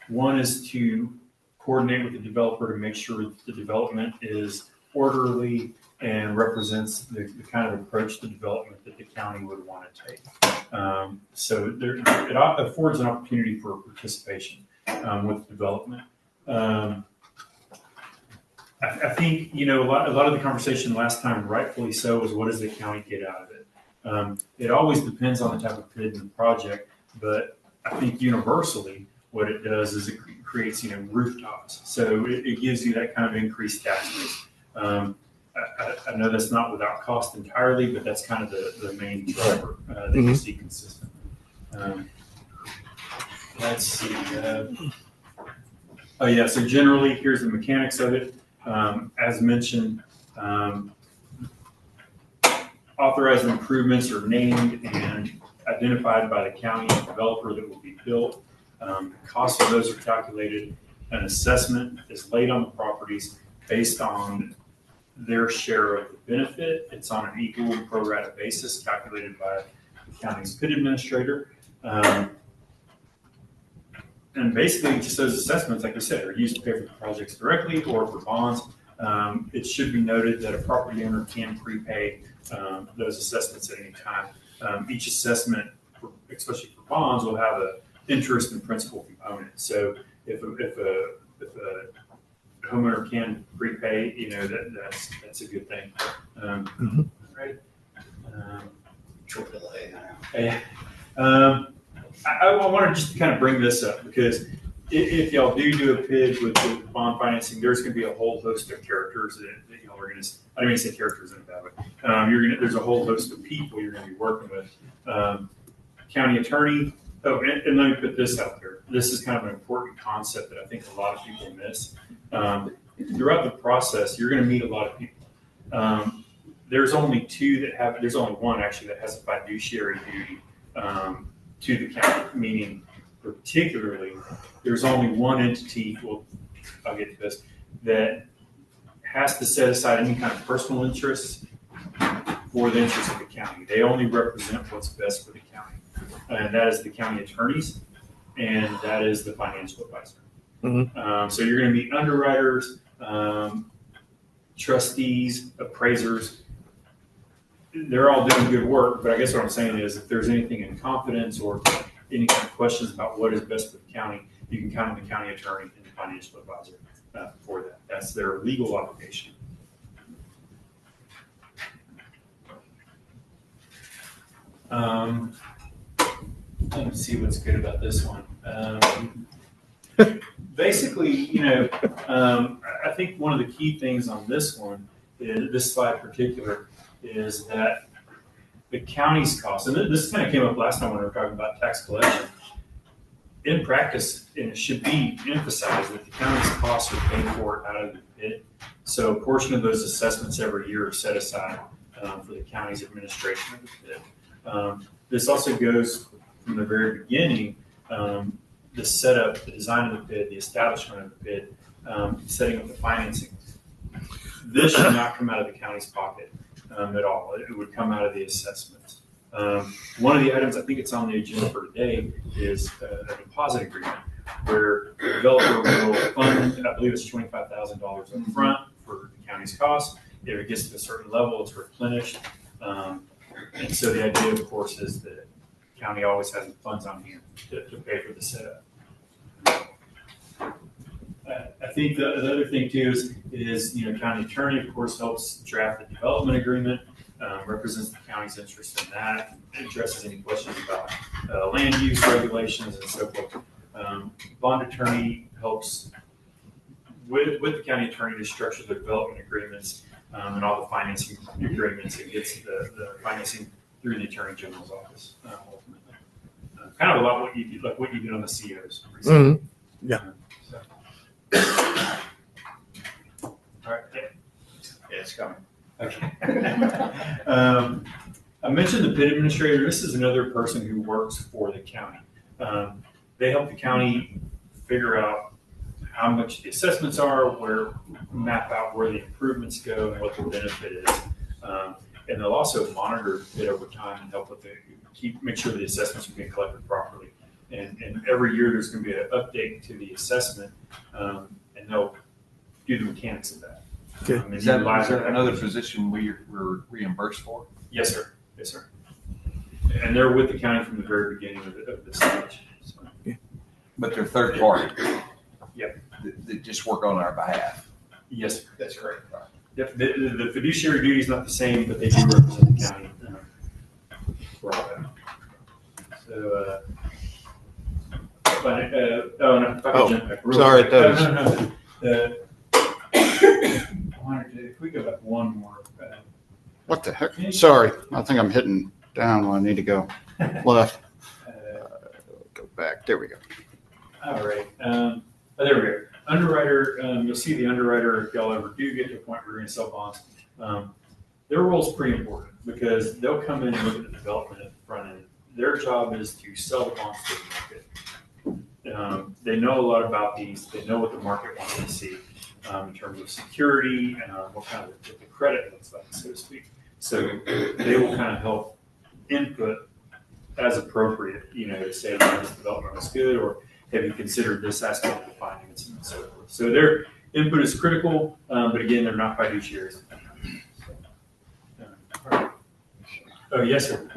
One is to coordinate with the developer to make sure that the development is orderly and represents the kind of approach to development that the county would want to take. So it affords an opportunity for participation with development. I think, a lot of the conversation last time, rightfully so, was what does the county get out of it? It always depends on the type of PID and the project, but I think universally what it does is it creates, rooftops. So it gives you that kind of increased tax base. I know that's not without cost entirely, but that's kind of the main driver that you see consistently. Let's see. So generally, here's the mechanics of it. As mentioned, authorized improvements are named and identified by the county developer that will be built. The cost of those are calculated. An assessment is laid on the properties based on their share of the benefit. It's on an equal and pro rata basis calculated by the county's PID administrator. And basically, just those assessments, like I said, are used to pay for the projects directly or for bonds. It should be noted that a property owner can prepay those assessments at any time. Each assessment, especially for bonds, will have an interest and principal component. So if a homeowner can prepay, that's a good thing. Right. I wanted just to kind of bring this up because if y'all do a PID with the bond financing, there's going to be a whole host of characters that y'all are going to. I don't mean to say characters in a bad way. There's a whole host of people you're going to be working with. County attorney. Oh, and let me put this out there. This is kind of an important concept that I think a lot of people miss. Throughout the process, you're going to meet a lot of people. There's only there's only one actually that has a fiduciary duty to the county, meaning particularly there's only one entity, I'll get to this, that has to set aside any kind of personal interests for the interests of the county. They only represent what's best for the county. And that is the county attorneys, and that is the financial advisor. So you're going to meet underwriters, trustees, appraisers. They're all doing good work, but I guess what I'm saying is if there's anything in confidence or any kind of questions about what is best for the county, you can count on the county attorney and the financial advisor for that. That's their legal obligation. Let's see what's good about this one. Basically, I think one of the key things on this one, this slide in particular, is that the county's costs, and this kind of came up last time when we were talking about tax collection. In practice, and it should be emphasized that the county's costs are paid for out of the PID. So a portion of those assessments every year are set aside for the county's administration of the PID. This also goes from the very beginning, the setup, the design of the PID, the establishment of the PID, setting up the financing. This should not come out of the county's pocket at all. It would come out of the assessments. One of the items, I think it's on the agenda for today, is a deposit agreement where the developer will fund, I believe it's $25,000 up front for the county's costs. If it gets to a certain level, it's replenished. And so the idea, of course, is that the county always has the funds on hand to pay for the setup. I think the other thing too is county attorney, of course, helps draft the development agreement, represents the county's interest in that, addresses any questions about land use regulations and so forth. Bond attorney helps with the county attorney to structure the development agreements and all the financing agreements. It gets the financing through the attorney general's office ultimately. Kind of a lot what you do on the COs. Yeah. All right. Yeah, it's coming. Okay. I mentioned the PID administrator. This is another person who works for the county. They help the county figure out how much the assessments are, map out where the improvements go, and what the benefit is. And they'll also monitor PID over time and help with make sure the assessments are being collected properly. And every year there's going to be an update to the assessment, and they'll do the mechanics of that. Okay. Is that another position we're reimbursed for? Yes, sir. Yes, sir. And they're with the county from the very beginning of the stage. So. But they're third party. Yep. That just work on our behalf. Yes, sir. That's correct. Yep. The fiduciary duty is not the same, but they do represent the county for all that. So, sorry, if we go back one more. What the heck? Sorry, I think I'm hitting down when I need to go left. Go back. There we go. All right. There we go. Underwriter, you'll see the underwriter, if y'all ever do get to a point where you're going to sell bonds, their role is pretty important because they'll come in and look at the development at the front end. Their job is to sell the bonds to the market. They know a lot about these. They know what the market wants to see in terms of security and what kind of what the credit looks like, so to speak. So they will kind of help input as appropriate, to say, this development was good, or have you considered this aspect of the findings and so forth. So their input is critical, but again, they're not fiduciaries. Oh, yes, sir.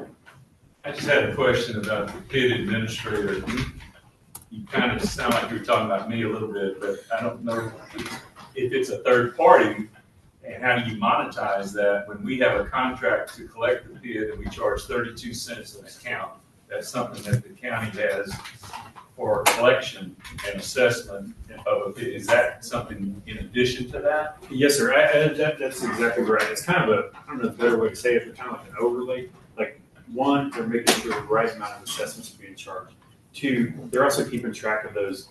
I just had a question about the PID administrator. You kind of sound like you were talking about me a little bit, but I don't know if it's a third party and how do you monetize that when we have a contract to collect the PID and we charge 32 cents an account. That's something that the county has for collection and assessment of a PID. Is that something in addition to that? Yes, sir. That's exactly right. It's kind of I don't know the better way to say it, but kind of like an overlay. Like, one, they're making sure the right amount of assessments are being charged. Two, they're also keeping track of those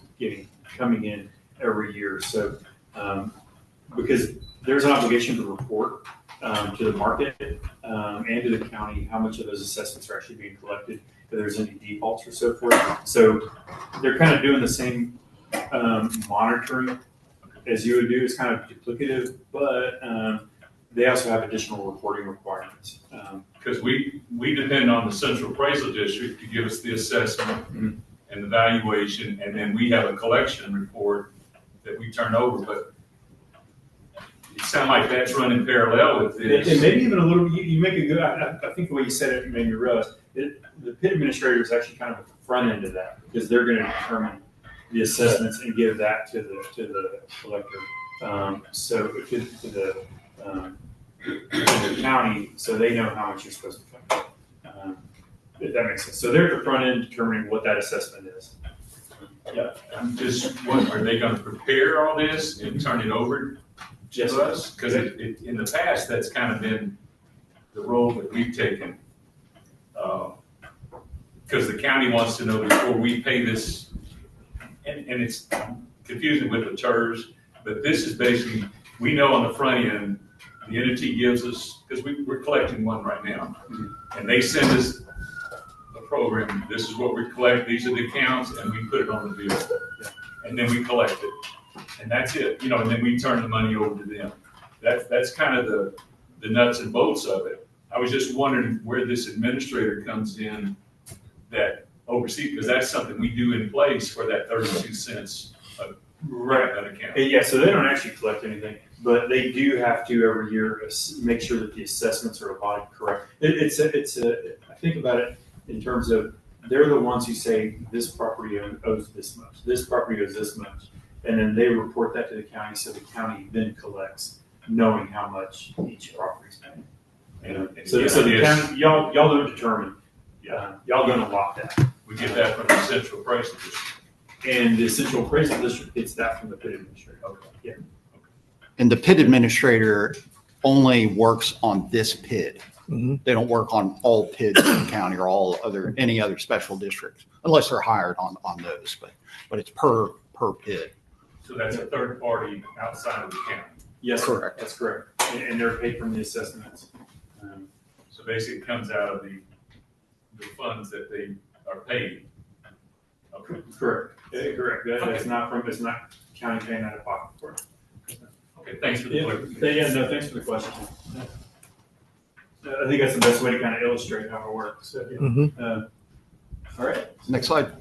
coming in every year. So, because there's an obligation to report to the market and to the county how much of those assessments are actually being collected, if there's any defaults or so forth. So they're kind of doing the same monitoring as you would do. It's kind of duplicative, but they also have additional reporting requirements. Because we depend on the Central Appraisal District to give us the assessment and the valuation, and then we have a collection report that we turn over, but it sounds like that's running parallel with this. And maybe even a little, you make a good, I think the way you said it made me realize, the PID administrator is actually kind of at the front end of that, because they're going to determine the assessments and give that to the collector. So to the county, so they know how much you're supposed to collect. If that makes sense. So they're at the front end determining what that assessment is. Yeah, I'm just wondering, are they going to prepare all this and turn it over to us? Because in the past, that's kind of been the role that we've taken. Because the county wants to know before we pay this, and it's confusing with the TERS, but this is basically, we know on the front end, the entity gives us, because we're collecting one right now, and they send us a program. This is what we collect. These are the accounts, and we put it on the bill, and then we collect it, and that's it. And then we turn the money over to them. That's kind of the nuts and bolts of it. I was just wondering where this administrator comes in that oversees, because that's something we do in place for that 32 cents Right. an account. Yeah, so they don't actually collect anything, but they do have to every year make sure that the assessments are applied correct. I think about it in terms of they're the ones who say this property owes this much, this property owes this much, and then they report that to the county, so the county then collects, knowing how much each property's paying. So the county, y'all don't determine. Y'all don't allot that. We get that from the Central Appraisal District. And the Central Appraisal District gets that from the PID administrator. Okay. Yeah. And the PID administrator only works on this PID. Mm-hmm. They don't work on all PIDs in the county or any other special districts, unless they're hired on those, but it's per PID. So that's a third party outside of the county. Yes, correct. That's correct. And they're paid from the assessments. So basically it comes out of the funds that they are paid. Okay. Correct. Correct. It's not county paying out of pocket for it. Okay, thanks for the clarification. Yeah, no, thanks for the question. I think that's the best way to kind of illustrate how it works. So, yeah. Mm-hmm. All right. Next slide.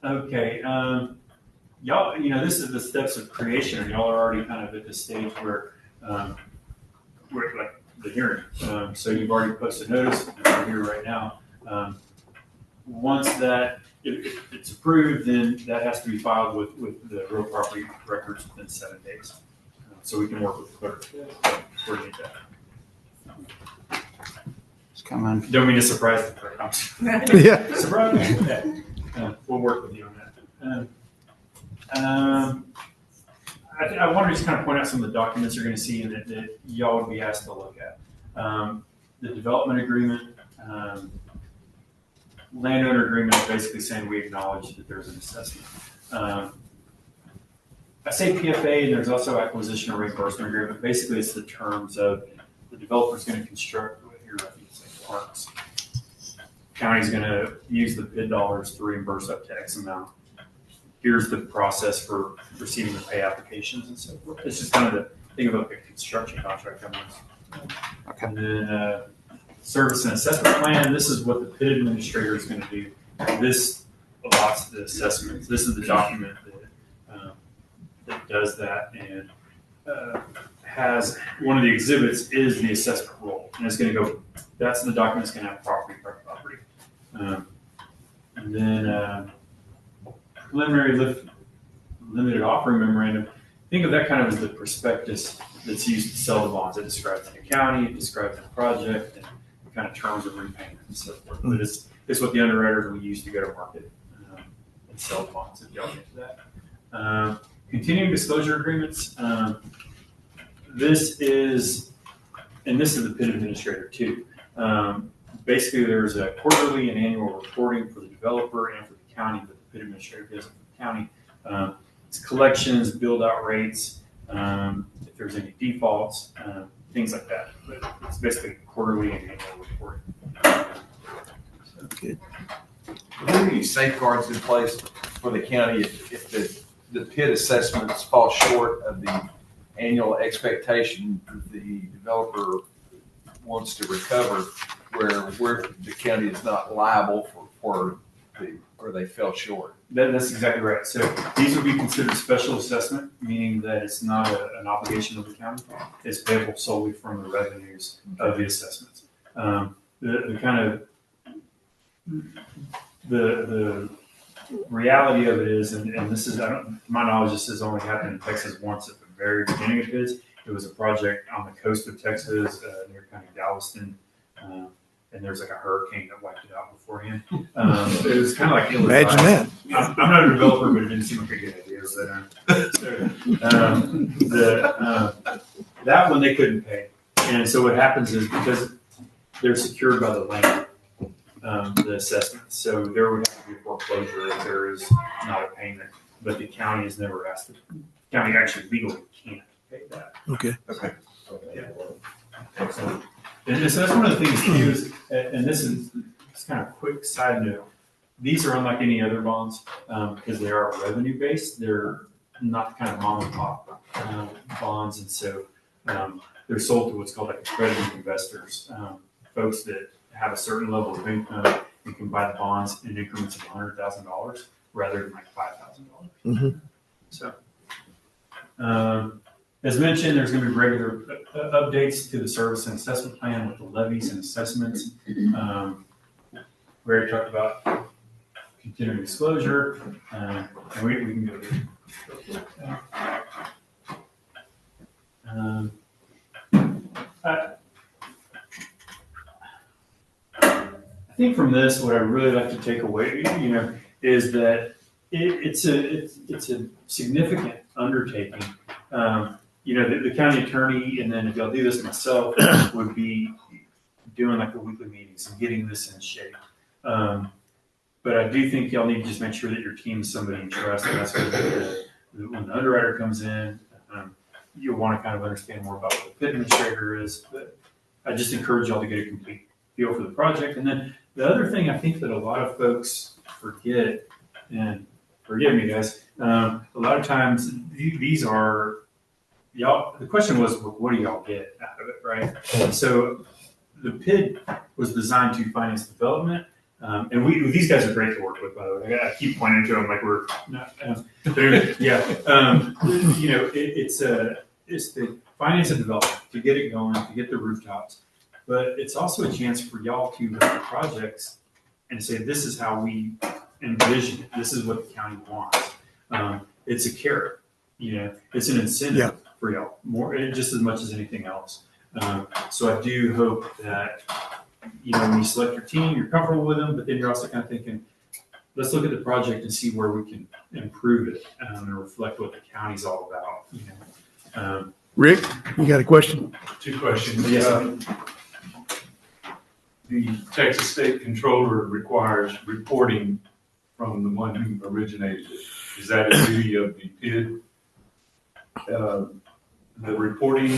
Okay. y'all, this is the steps of creation, and y'all are already kind of at the stage where, we're like the hearing. So you've already posted notice, and we're here right now. Once that, if it's approved, then that has to be filed with the real property records within 7 days. So we can work with the clerk to coordinate that. It's coming. Don't mean to surprise the clerk. Yeah. Surprise. Okay. We'll work with you on that. I wanted to just kind of point out some of the documents you're going to see and that y'all would be asked to look at. The development agreement, landowner agreement is basically saying we acknowledge that there's an assessment. I say PFA, and there's also acquisition or reimbursement agreement. Basically, it's the terms of the developer's going to construct your parks. County's going to use the PID dollars to reimburse up to X amount. Here's the process for receiving the pay applications and so forth. It's just kind of the think of a construction contract almost. Okay. And then service and assessment plan. This is what the PID administrator is going to do. This allots the assessments. This is the document that does that and has one of the exhibits is the assessment roll, and it's going to go. That's the document that's going to have property by property, and then preliminary limited offering memorandum. Think of that kind of as the prospectus that's used to sell the bonds. It describes the county, it describes the project, and the kind of terms of repayment and so forth. But it's what the underwriters will use to go to market and sell the bonds. If y'all get to that. Continuing disclosure agreements. This is the PID administrator too. Basically, there's a quarterly and annual reporting for the developer and for the county, but the PID administrator does it for the county. It's collections, build out rates, if there's any defaults, things like that. But it's basically quarterly and annual reporting. Are there any safeguards in place for the county if the PID assessments fall short of the annual expectation that the developer wants to recover, where the county is not liable for where they fell short? That's exactly right. So these would be considered special assessment, meaning that it's not an obligation of the county. It's payable solely from the revenues of the assessments. The kind of the reality of it is, and this is, to my knowledge, this has only happened in Texas once at the very beginning of his. It was a project on the coast of Texas near kind of Galveston. And there's like a hurricane that wiped it out beforehand. It was kind of like Imagine that. I'm not a developer, but it didn't seem like a good idea. That one they couldn't pay, and so what happens is because they're secured by the land, the assessment. So there would have to be a foreclosure if there is not a payment. But the county has never asked. The county actually legally can't pay that. Okay. Okay. Yeah. Excellent. And so that's one of the things too is, and this is just kind of a quick side note. These are unlike any other bonds because they are revenue based. They're not kind of mom and pop bonds, and so they're sold to what's called like accredited investors, folks that have a certain level of income and can buy the bonds in increments of $100,000 rather than like $5,000. Mm-hmm. So. As mentioned, there's going to be regular updates to the service and assessment plan with the levies and assessments. We already talked about continuing disclosure, and we can go there. I think from this, what I really like to take away, is that it's a significant undertaking. The county attorney, and then if y'all do this myself, would be doing like the weekly meetings and getting this in shape. But I do think y'all need to just make sure that your team is somebody you trust. And that's when the underwriter comes in, you'll want to kind of understand more about what the PID administrator is. But I just encourage y'all to get a complete feel for the project. And then the other thing I think that a lot of folks forget, and forgive me guys, a lot of times these are, y'all, the question was, what do y'all get out of it, right? So the PID was designed to finance development, And these guys are great to work with, by the way. I keep pointing to them like we're not, but anyway, yeah. It's the finance and development to get it going, to get the rooftops. But it's also a chance for y'all to look at projects and say, this is how we envision it. This is what the county wants. It's a carrot, it's an incentive for y'all, more just as much as anything else. So I do hope that, when you select your team, you're comfortable with them, but then you're also kind of thinking, let's look at the project and see where we can improve it and reflect what the county's all about. Rick, you got a question? 2 questions. Yes. The Texas State Controller requires reporting from the one who originated it. Is that a duty of the PID? The reporting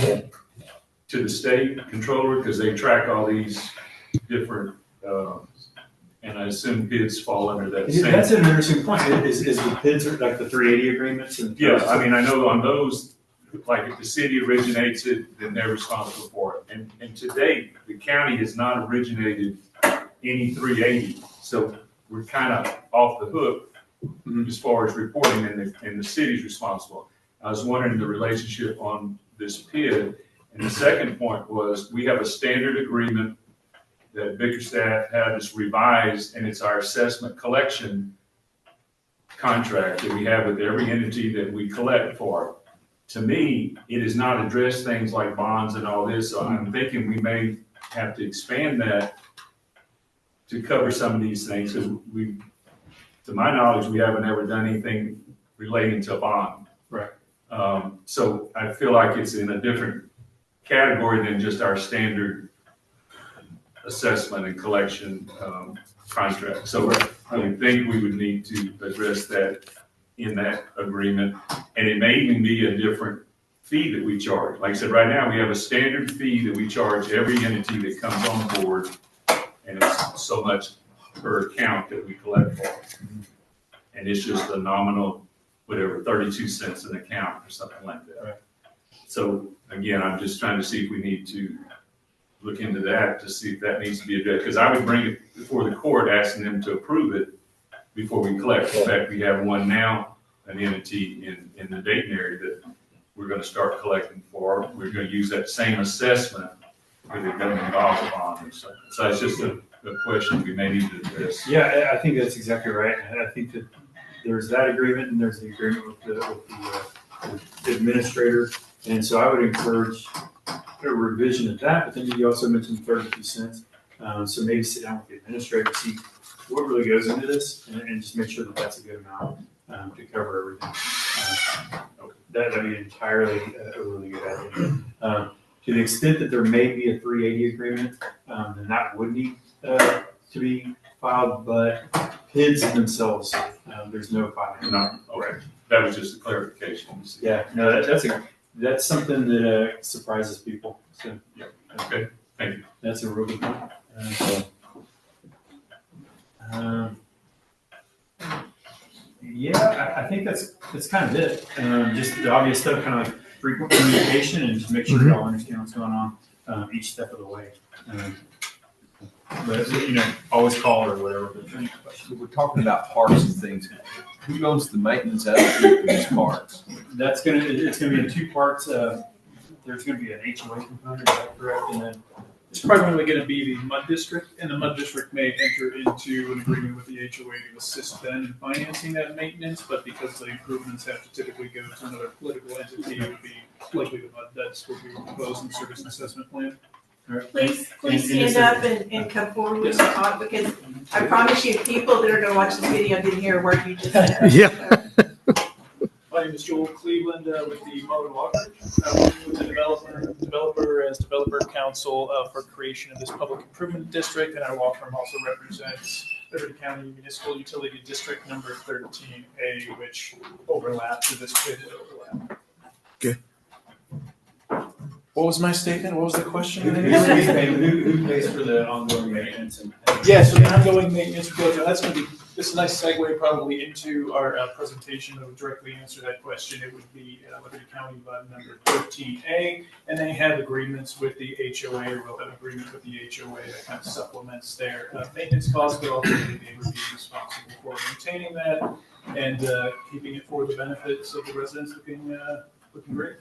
to the state controller, because they track all these different, and I assume PIDs fall under that same. That's an interesting point. Is the PIDs like the 380 agreements? Yeah, I mean, I know on those, like if the city originates it, then they're responsible for it. And to date, the county has not originated any 380. So we're kind of off the hook as far as reporting, and the city's responsible. I was wondering the relationship on this PID. And the second point was, we have a standard agreement that Bickerstaff had us revised, and it's our assessment collection contract that we have with every entity that we collect for. To me, it has not addressed things like bonds and all this, so I'm thinking we may have to expand that to cover some of these things, because to my knowledge, we haven't ever done anything relating to a bond. Right. So I feel like it's in a different category than just our standard assessment and collection contract. So I would think we would need to address that in that agreement. And it may even be a different fee that we charge. Like I said, right now, we have a standard fee that we charge every entity that comes on board, and it's so much per account that we collect for. And it's just a nominal, whatever, 32 cents an account or something like that. Right. So again, I'm just trying to see if we need to look into that to see if that needs to be addressed. Because I would bring it before the court, asking them to approve it before we collect. In fact, we have one now, an entity in the Dayton area that we're going to start collecting for. We're going to use that same assessment for the government off bond or something. So it's just a question we may need to address. Yeah, I think that's exactly right. And I think that there's that agreement and there's the agreement with the administrator. And so I would encourage a revision of that, but then you also mentioned 32 cents. So maybe sit down with the administrator, see what really goes into this, and just make sure that that's a good amount to cover everything. That'd be entirely a really good idea. To the extent that there may be a 380 agreement, then that would need to be filed, but PIDs themselves, there's no filing. No, okay. That was just a clarification. Yeah, no, that's something that surprises people. So, yeah. Okay, thank you. That's a real good point. Yeah, I think that's kind of it. Just the obvious stuff, kind of like frequent communication, and just make sure y'all understand what's going on each step of the way. But always call or whatever. But we're talking about parks and things. Who owns the maintenance of these parks? It's gonna be in 2 parts. There's gonna be an HOA component, is that correct? And then It's primarily going to be the MUD district, and the MUD district may enter into an agreement with the HOA to assist them in financing that maintenance, but because the improvements have to typically go to another political entity, it would be likely the MUD that's what we would propose in the service assessment plan. Please stand up and come forward with your talk, because I promise you, people that are going to watch this video didn't hear a word you just said. Yeah. My name is Joel Cleveland with the Marvin Walker, with the developer as developer counsel for creation of this public improvement district, and our law firm also represents Liberty County Municipal Utility District number 13A, which overlaps with this bid overlap. Okay. What was my statement? What was the question? Who pays for the ongoing maintenance? Yeah, so the ongoing maintenance, that's going to be this is a nice segue probably into our presentation that would directly answer that question. It would be Liberty County Bud number 13A, and they have agreements with the HOA, or will have agreement with the HOA that kind of supplements their maintenance costs, but ultimately they would be responsible for maintaining that and keeping it for the benefits of the residents looking great.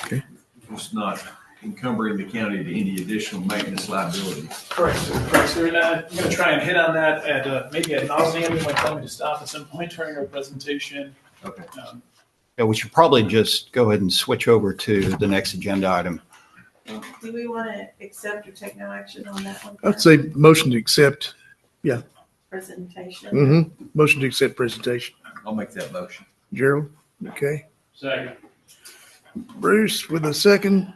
Okay. It's not encumbering the county to any additional maintenance liability. Correct. So we're going to try and hit on that at maybe ad nauseum. You might tell me to stop at some point during our presentation. Okay. Yeah, we should probably just go ahead and switch over to the next agenda item. Do we want to accept or take no action on that one? I'd say motion to accept. Yeah. Presentation. Mm-hmm. Motion to accept presentation. I'll make that motion. Gerald, okay. Second. Bruce with a second.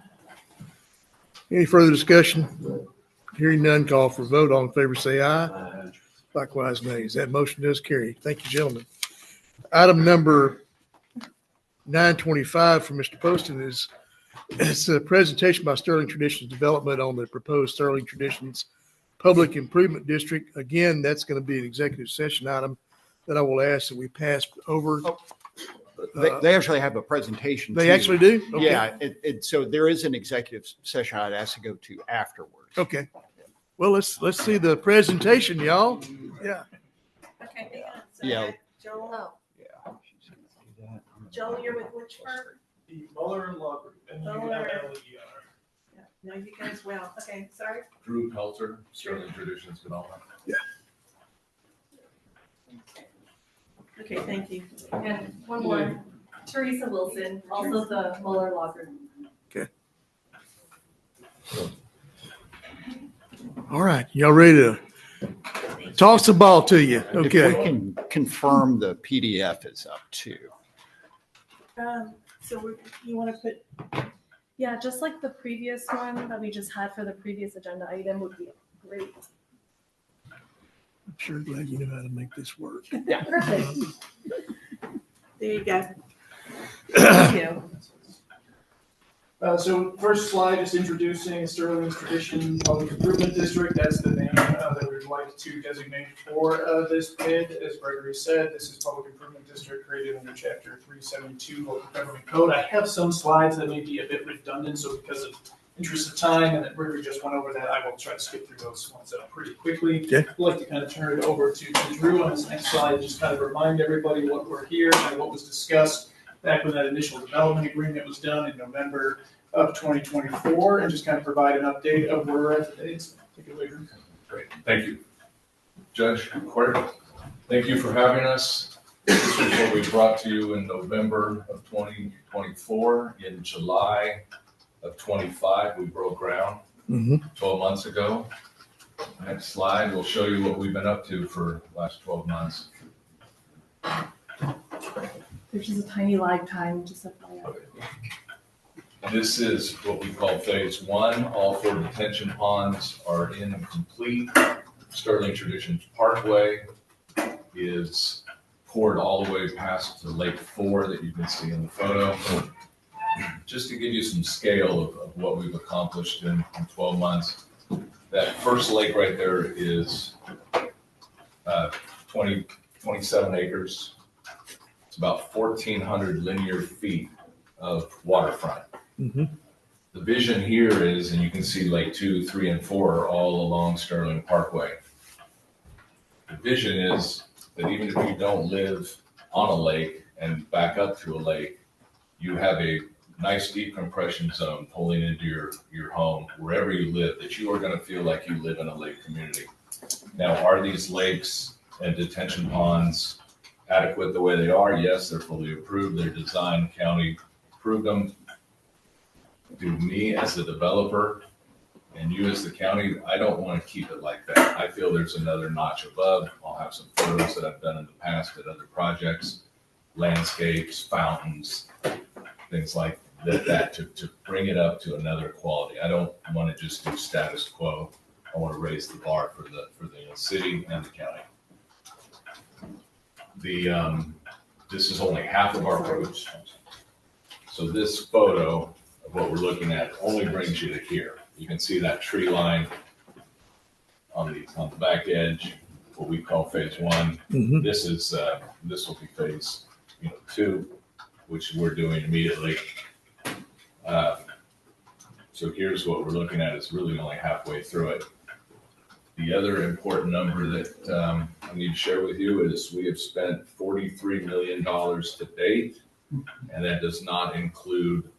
Any further discussion? Hearing none, call for vote. All in favor, say aye. Likewise, nays. That motion does carry. Thank you, gentlemen. Item number 925 from Mr. Poston it's a presentation by Sterling Traditions Development on the proposed Sterling Traditions Public Improvement District. Again, that's going to be an executive session item that I will ask that we pass over. They actually have a presentation. They too. actually do? Okay. Yeah. So there is an executive session I'd ask to go to afterwards. Okay. Well, let's see the presentation, y'all. Yeah. Okay, hang on. So Yeah. Joel. Joel, you're with which firm? The Muller and Law Group, MULLER. Yeah. No, you guys well. Okay, sorry. Drew Pelzer, Sterling Traditions Development. Yeah. Okay, thank you. And one more, Teresa Wilson, also the Muller Law Group. Okay. All right. Y'all ready to toss the ball to you? If we Okay. can confirm the PDF is up too. So you want to put, Yeah, just like the previous one that we just had for the previous agenda item would be great. I'm sure glad you know how to make this work. Yeah. Perfect. there you go. Thank you. So first slide, just introducing Sterling's Tradition Public Improvement District. That's the name that we'd like to designate for this PID. As Gregory said, this is Public Improvement District created under Chapter 372 Local Government Code. I have some slides that may be a bit redundant, so because of interest of time and that Gregory just went over that, I will try to skip through those ones pretty quickly. Okay. I'd like to kind of turn it over to Drew on this next slide, just kind of remind everybody what we're here and what was discussed back when that initial development agreement was done in November of 2024, and just kind of provide an update of where we're at today. So take it away, Drew. Great, thank you. Judge, Court, thank you for having us. This is what we brought to you in November of 2024. In July of 25, we broke ground 12 months ago. Next slide will show you what we've been up to for the last 12 months. There's just a tiny lag time, just a This is what we call phase one. All 4 detention ponds are incomplete. Sterling Traditions Parkway is poured all the way past to Lake 4 that you can see in the photo. Just to give you some scale of what we've accomplished in 12 months, that first lake right there is 27 acres. It's about 1,400 linear feet of waterfront. The vision here is, and you can see Lake 2, 3, and 4 are all along Sterling Parkway. The vision is that even if you don't live on a lake and back up to a lake, you have a nice deep compression zone pulling into your home, wherever you live, that you are going to feel like you live in a lake community. Now, are these lakes and detention ponds adequate the way they are? Yes, they're fully approved. They're designed, county approved them. To me as the developer and you as the county, I don't want to keep it like that. I feel there's another notch above. I'll have some photos that I've done in the past at other projects, landscapes, fountains, things like that to bring it up to another quality. I don't want to just do status quo. I want to raise the bar for the city and the county. This is only half of our roads. So this photo of what we're looking at only brings you to here. You can see that tree line on the back edge. what we call phase one. Mhm. This is, this will be phase, 2, which we're doing immediately. So here's what we're looking at, is really only halfway through it. The other important number that I need to share with you is we have spent $43 million to date, and that does not include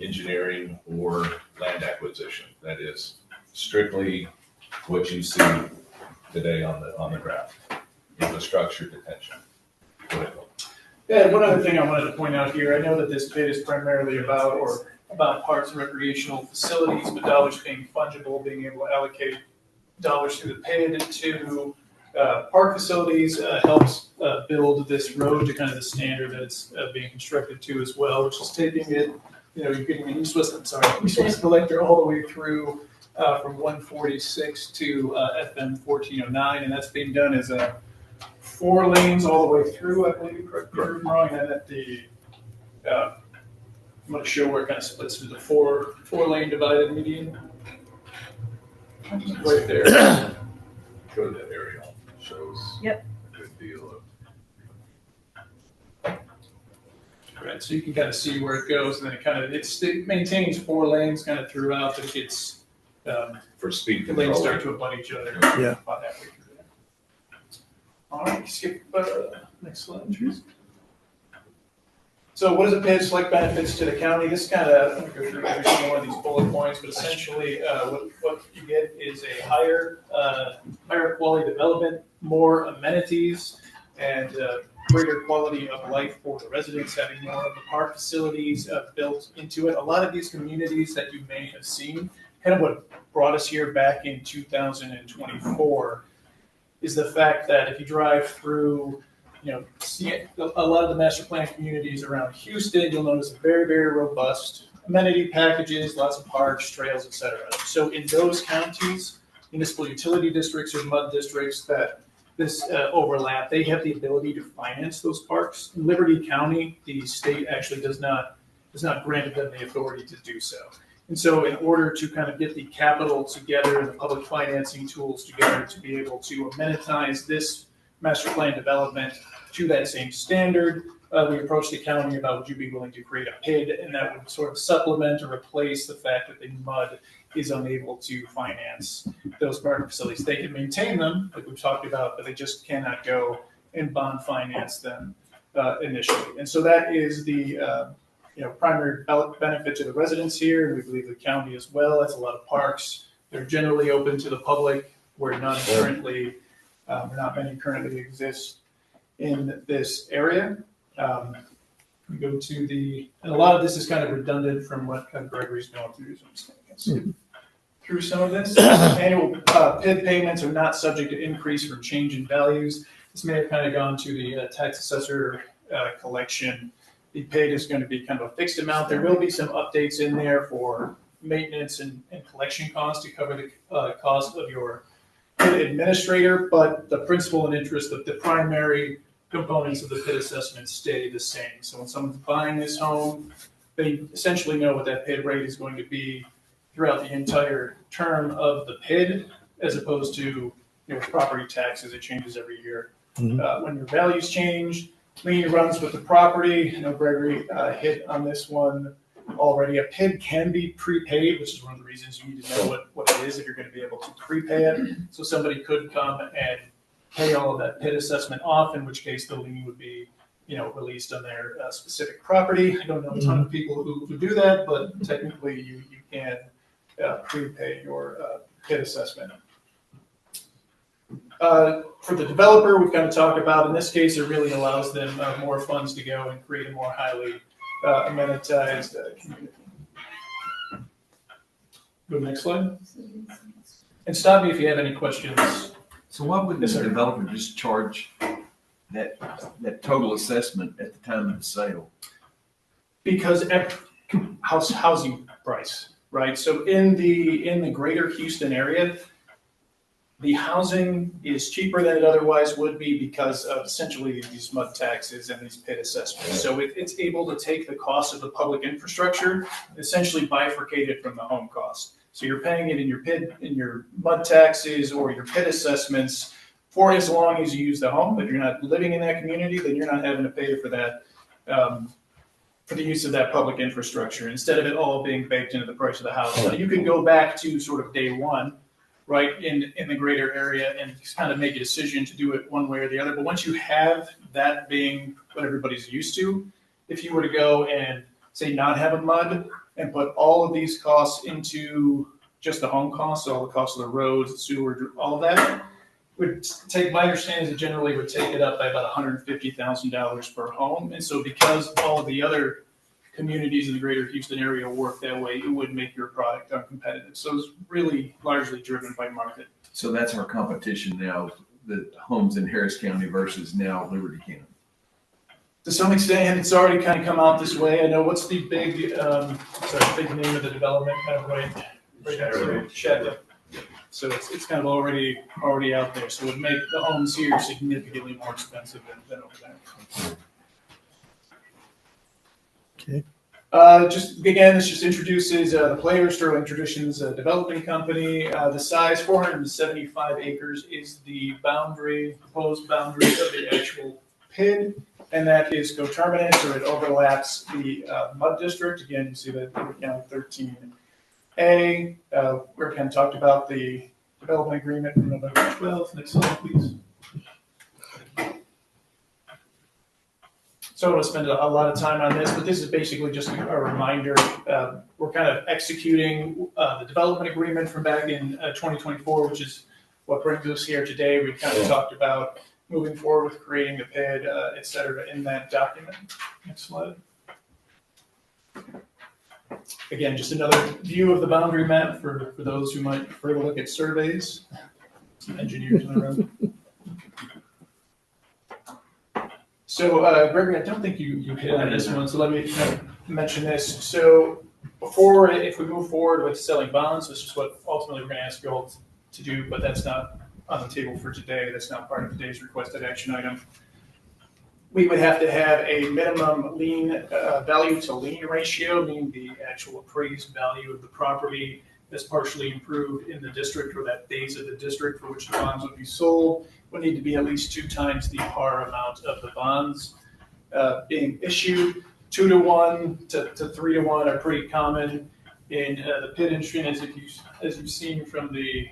engineering or land acquisition. That is strictly what you see today on the graph, infrastructure detention. Go ahead, Bill. Yeah, one other thing I wanted to point out here, I know that this bid is primarily about parks and recreational facilities, but dollars being fungible, being able to allocate dollars through the PID to park facilities helps build this road to kind of the standard that it's being constructed to as well, which is taking it, you're getting an east-west collector all the way through from 146 to FM 1409, and that's being done as a 4 lanes all the way through, I believe, correct me if I'm wrong, and at the, I'm going to show where it kind of splits through the four lane divided median. Right there. Go to that aerial, shows Yep. a good deal Right, so you can kind of see where it goes, and then it maintains 4 lanes kind of throughout, but it gets, for speed the lanes control. start to abut each other. Yeah. About halfway through there. All right, skip, next slide, please. So what does a PID select benefits to the county? This kind of, I'm going to go through every single one of these bullet points, but essentially what you get is a higher quality development, more amenities, and greater quality of life for the residents, having more of the park facilities built into it. A lot of these communities that you may have seen, kind of what brought us here back in 2024 is the fact that if you drive through, see a lot of the master plan communities around Houston, you'll notice very, very robust amenity packages, lots of parks, trails, etc. So in those counties, municipal utility districts or MUD districts that this overlap, they have the ability to finance those parks. In Liberty County, the state actually does not grant them the authority to do so. And so in order to kind of get the capital together and the public financing tools together to be able to amenitize this master plan development to that same standard, we approached the county about, would you be willing to create a PID, and that would sort of supplement or replace the fact that the MUD is unable to finance those park facilities. They can maintain them, like we've talked about, but they just cannot go and bond finance them initially. And so that is the primary benefit to the residents here, and we believe the county as well. It's a lot of parks. They're generally open to the public, where none currently, not many currently exist in this area. We go to and a lot of this is kind of redundant from what kind of Gregory's going through, so I'm just going to skip through some of this. Annual PID payments are not subject to increase from change in values. This may have kind of gone to the tax assessor collection. The PID is going to be kind of a fixed amount. There will be some updates in there for maintenance and collection costs to cover the cost of your PID administrator, but the principal and interest of the primary components of the PID assessment stay the same. So when someone's buying this home, they essentially know what that PID rate is going to be throughout the entire term of the PID, as opposed to property taxes. It changes every year. When your values change, lien runs with the property. I know Gregory hit on this one already. A PID can be prepaid, which is one of the reasons you need to know what it is if you're going to be able to prepay it. So somebody could come and pay all of that PID assessment off, in which case the lien would be released on their specific property. I don't know a ton of people who do that, but technically you can prepay your PID assessment. For the developer, we've kind of talked about, in this case, it really allows them more funds to go and create a more highly amenitized community. Go to the next slide. And stop me if you have any questions. So why wouldn't Yes, the sir. developer just charge that total assessment at the time of the sale? Because housing price, right? So in the greater Houston area, the housing is cheaper than it otherwise would be because of essentially these MUD taxes and these PID assessments. So it's able to take the cost of the public infrastructure, essentially bifurcate it from the home cost. So you're paying it in your PID, in your MUD taxes or your PID assessments for as long as you use the home. If you're not living in that community, then you're not having to pay for that, for the use of that public infrastructure, instead of it all being baked into the price of the house. So you can go back to sort of day one, right, in the greater area and just kind of make a decision to do it one way or the other. But once you have that being what everybody's used to, if you were to go and say not have a MUD and put all of these costs into just the home costs, so all the costs of the roads, the sewer, all of that, would take, my understanding is it generally would take it up by about $150,000 per home. And so because all of the other communities in the greater Houston area work that way, it would make your product uncompetitive. So it's really largely driven by market. So that's our competition now, the homes in Harris County versus now Liberty County. To some extent, it's already kind of come out this way. I know what's the big, big name of the development, kind of right there, Shadda. So it's kind of already out there. So it would make the homes here significantly more expensive than over there. Okay. Just again, this just introduces the players. Sterling Traditions Development Company. The size, 475 acres, is the boundary, proposed boundary of the actual PID, and that is coterminous, or it overlaps the MUD district. Again, you see that Liberty County 13A. We kind of talked about the development agreement from November 12th. Next slide, please. So I don't want to spend a lot of time on this, but this is basically just a reminder. We're kind of executing the development agreement from back in 2024, which is what brings us here today. We've kind of talked about moving forward with creating the PID, et cetera, in that document. Next slide. Again, just another view of the boundary map for those who might prefer to look at surveys. Some engineers in the room. So, Gregory, I don't think you hit on this one, so let me mention this. So, if we move forward with selling bonds, this is what ultimately we're going to ask you all to do, but that's not on the table for today. That's not part of today's requested action item. We would have to have a minimum lien value to lien ratio, meaning the actual appraised value of the property that's partially improved in the district, or that phase of the district for which the bonds would be sold, would need to be at least 2 times the par amount of the bonds being issued. 2 to 1 to 3 to 1 are pretty common in the PID industry, as you've seen from the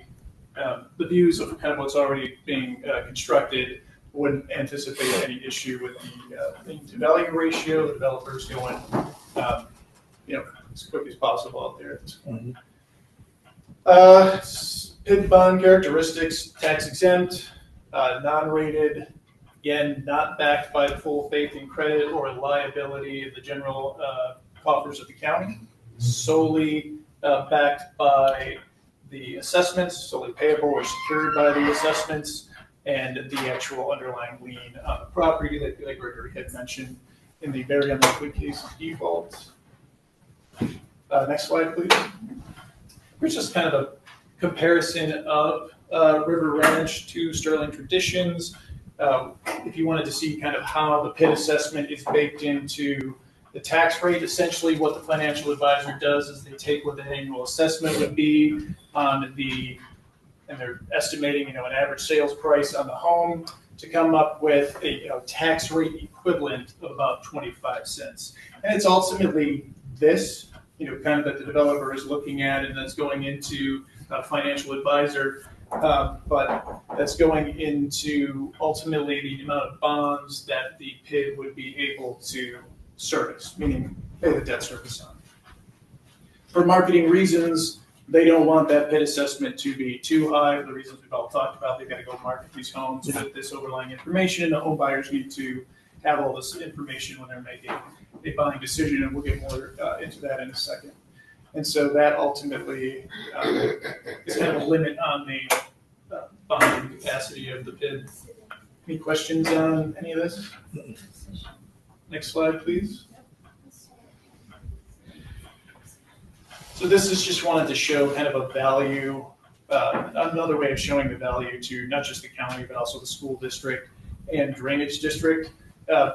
views of kind of what's already being constructed. Wouldn't anticipate any issue with the lien to value ratio. The developers going, as quick as possible out there at this point. PID bond characteristics: tax exempt, non-rated, again, not backed by the full faith and credit or liability of the general coffers of the county, solely backed by the assessments, solely payable or secured by the assessments, and the actual underlying lien on the property that Gregory had mentioned in the very unlikely case of default. Next slide, please. Here's just kind of a comparison of River Ranch to Sterling Traditions. If you wanted to see kind of how the PID assessment is baked into the tax rate, essentially what the financial advisor does is they take what the annual assessment would be on and they're estimating, an average sales price on the home to come up with a tax rate equivalent of about 25 cents. And it's ultimately this, kind of that the developer is looking at, and that's going into a financial advisor, but that's going into ultimately the amount of bonds that the PID would be able to service, meaning pay the debt service on. For marketing reasons, they don't want that PID assessment to be too high. For the reasons we've all talked about, they've got to go market these homes with this overlying information. The home buyers need to have all this information when they're making a buying decision, and we'll get more into that in a second. And so that ultimately is kind of a limit on the bonding capacity of the PID. Any questions on any of this? Next slide, please. So this is just wanted to show kind of a value, another way of showing the value to not just the county, but also the school district and drainage district,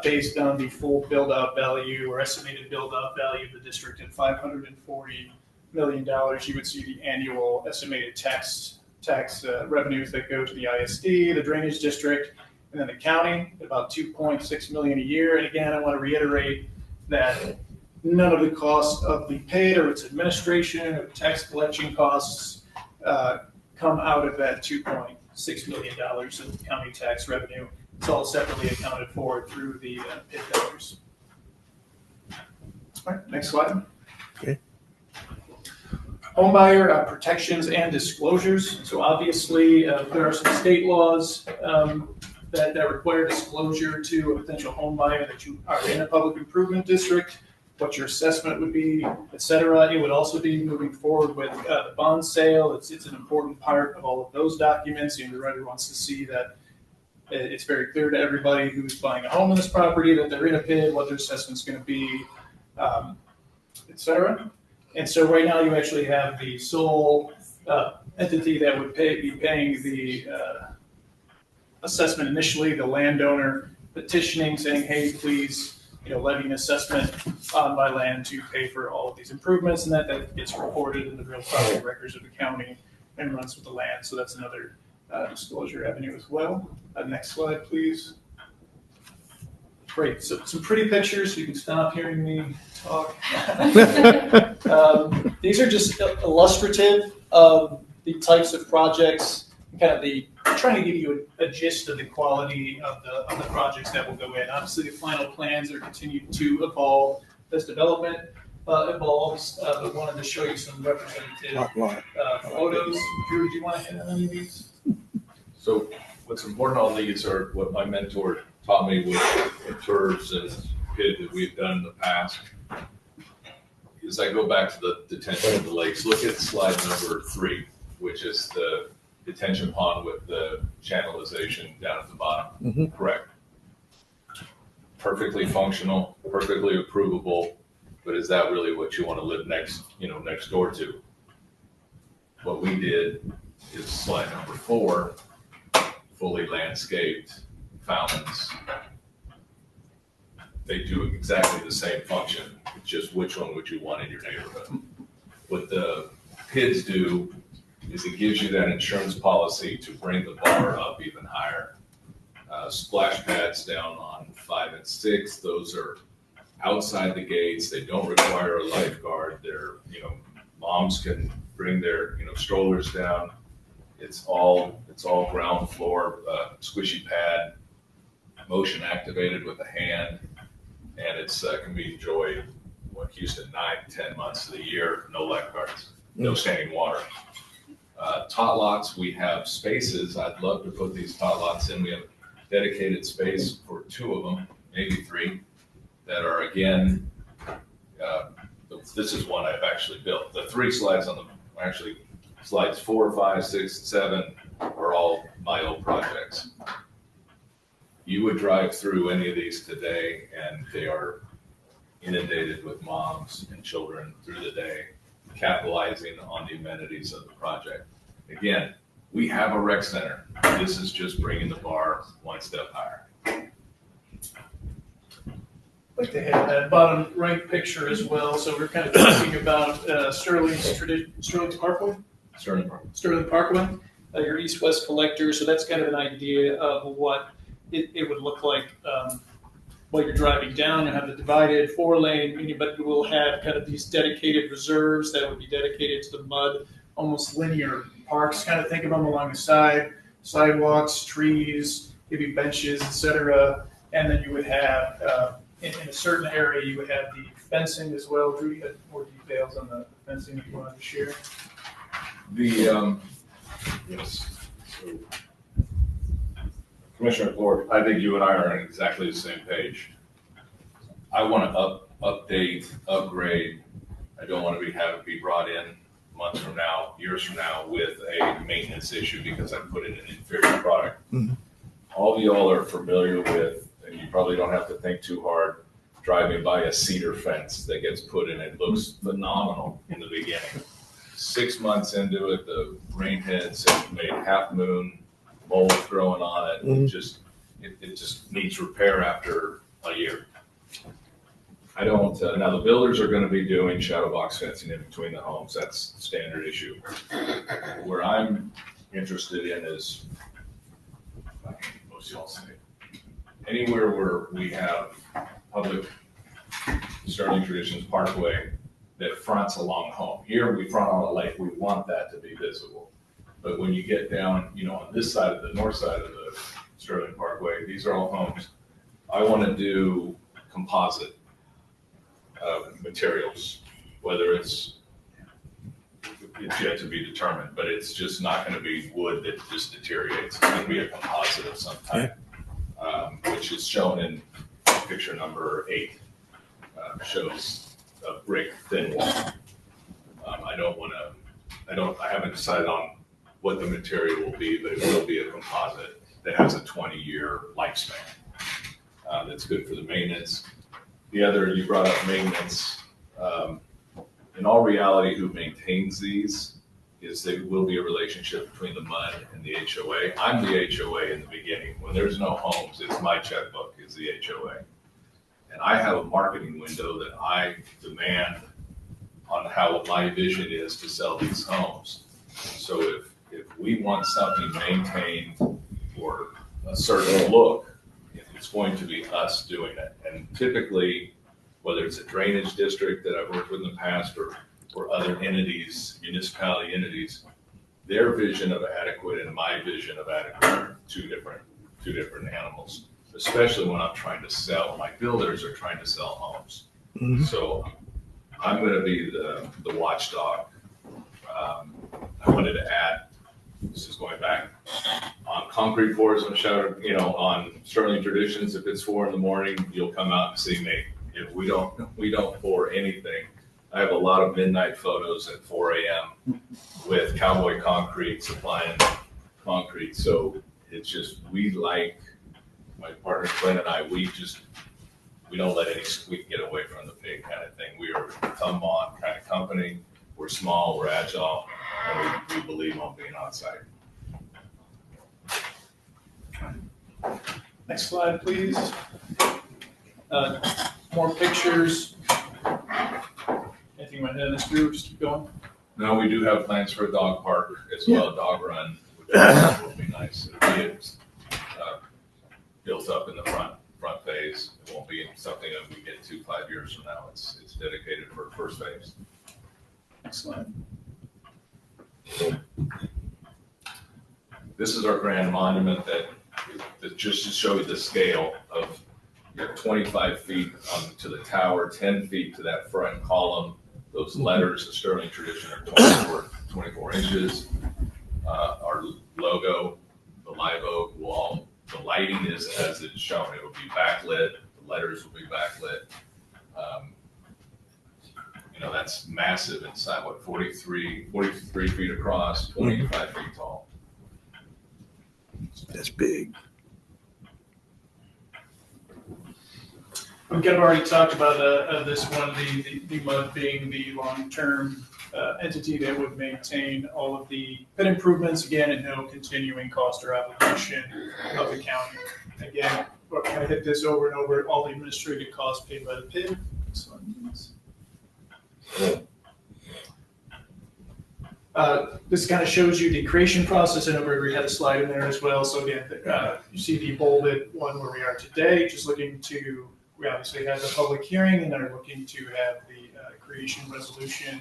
based on the full build-out value or estimated build-out value of the district at $540 million. You would see the annual estimated tax tax revenues that go to the ISD, the drainage district, and then the county, about 2.6 million a year. And again, I want to reiterate that none of the costs of the PID or its administration or tax collection costs come out of that $2.6 million of county tax revenue. It's all separately accounted for through the PID dollars. All right, next slide. Okay. Homebuyer protections and disclosures. So obviously, there are some state laws that require disclosure to a potential home buyer that you are in a public improvement district, what your assessment would be, et cetera. It would also be moving forward with the bond sale. It's an important part of all of those documents. The underwriter wants to see that it's very clear to everybody who's buying a home on this property that they're in a PID, what their assessment's going to be, et cetera. And so right now you actually have the sole entity that would be paying the assessment initially, the landowner petitioning, saying, hey, please, levy an assessment on my land to pay for all of these improvements, and that gets recorded in the real property records of the county and runs with the land. So that's another disclosure avenue as well. Next slide, please. Great. So some pretty pictures. You can stop hearing me talk. These are just illustrative of the types of projects, kind of trying to give you a gist of the quality of the projects that will go in. Obviously, the final plans are continuing to evolve as development evolves, but wanted to show you some representative photos. Drew, do you want to hit on any of these? So what's important on these are what my mentor taught me with tours and PID that we've done in the past. Is I go back to the detention of the lakes. Look at slide number 3, which is the detention pond with the channelization down at the bottom. Mm-hmm. Correct. Perfectly functional, perfectly approvable, but is that really what you want to live next door to? What we did is slide number 4, fully landscaped fountains. They do exactly the same function. It's just which one would you want in your neighborhood. What the PIDs do is it gives you that insurance policy to bring the bar up even higher. Splash pads down on 5 and 6, those are outside the gates. They don't require a lifeguard. They're, moms can bring their, strollers down. It's all ground floor, squishy pad, motion activated with a hand, and it's can be enjoyed Houston 9-10 months of the year. No lifeguards, no standing water. Tot lots, we have spaces. I'd love to put these tot lots in. We have dedicated space for 2 of them, maybe 3, that are again. This is one I've actually built. The 3 slides on the slides 4, 5, 6, 7 are all my old projects. You would drive through any of these today, and they are inundated with moms and children through the day, capitalizing on the amenities of the project. Again, we have a rec center. This is just bringing the bar one step higher. I'd like to have that bottom right picture as well. So we're kind of talking about Sterling's Parkway? Sterling Parkway, your east-west collector. So that's kind of an idea of what it would look like while you're driving down. You have the divided 4-lane, but you will have kind of these dedicated reserves that would be dedicated to the mud, almost linear parks. Kind of think of them along the side, sidewalks, trees, maybe benches, etc. And then you would have, in a certain area, you would have the fencing as well. Drew, you had more details on the fencing if you wanted to share. Yes. So, Commissioner Clark, I think you and I are on exactly the same page. I want to update, upgrade. I don't want to have it be brought in months from now, years from now, with a maintenance issue because I put in an inferior product. Mm-hmm. All of y'all are familiar with, and you probably don't have to think too hard, driving by a cedar fence that gets put in. It looks phenomenal in the beginning. 6 months into it, the rain heads have made half moon, mold growing on it. Mm-hmm. It just needs repair after a year. I don't, now the builders are going to be doing shadow box fencing in between the homes. That's a standard issue. Where I'm interested in is, most y'all say, anywhere where we have public Sterling Traditions Parkway that fronts along home. Here we front on a lake, we want that to be visible. But when you get down, on this side of the north side of the Sterling Parkway, these are all homes. I want to do composite materials, whether it's yet to be determined, but it's just not going to be wood that just deteriorates. It's going to be a composite of some type, which is shown in picture number 8. Shows a brick thin wall. I haven't decided on what the material will be, but it will be a composite that has a 20-year lifespan. That's good for the maintenance. The other, you brought up maintenance. In all reality, who maintains these is there will be a relationship between the MUD and the HOA. I'm the HOA in the beginning. When there's no homes, it's my checkbook is the HOA. And I have a marketing window that I demand on how my vision is to sell these homes. So if we want something maintained or a certain look, it's going to be us doing it. And typically, whether it's a drainage district that I've worked with in the past or other entities, municipality entities, their vision of adequate and my vision of adequate are two different animals, especially when I'm trying to sell. My builders are trying to sell homes. Mhm. So I'm going to be the watchdog. I wanted to add, this is going back, on concrete pours on on Sterling Traditions, if it's 4 a.m, you'll come out and see me. If we don't pour anything. I have a lot of midnight photos at 4 a.m. with Cowboy Concrete supplying concrete. So it's just, my partner Clint and I, we don't let any squeak get away from the pig kind of thing. We are a thumb on kind of company. We're small, we're agile, and we believe on being on site. Next slide, please. More pictures. Anything you want to head this through? Just keep going. No, we do have plans for a dog park as well, a dog run, which will be nice. It'll be built up in the front phase. It won't be something that we get to 5 years from now. It's dedicated for first phase. Excellent. This is our grand monument that just to show you the scale of 25 feet to the tower, 10 feet to that front column. Those letters of Sterling Tradition are 24 inches. Our logo, the live oak wall, the lighting is as it's shown. It will be backlit. The letters will be backlit. That's massive inside, 43 feet across, 25 feet tall. That's big. We kind of already talked about this one, the MUD being the long-term entity that would maintain all of the pit improvements, again, at no continuing cost or obligation of the county. Again, we're going to hit this over and over, all the administrative costs paid by the pit. This kind of shows you the creation process. I know we had a slide in there as well. So again, you see the bolded one where we are today, just looking to, we obviously had the public hearing and are looking to have the creation resolution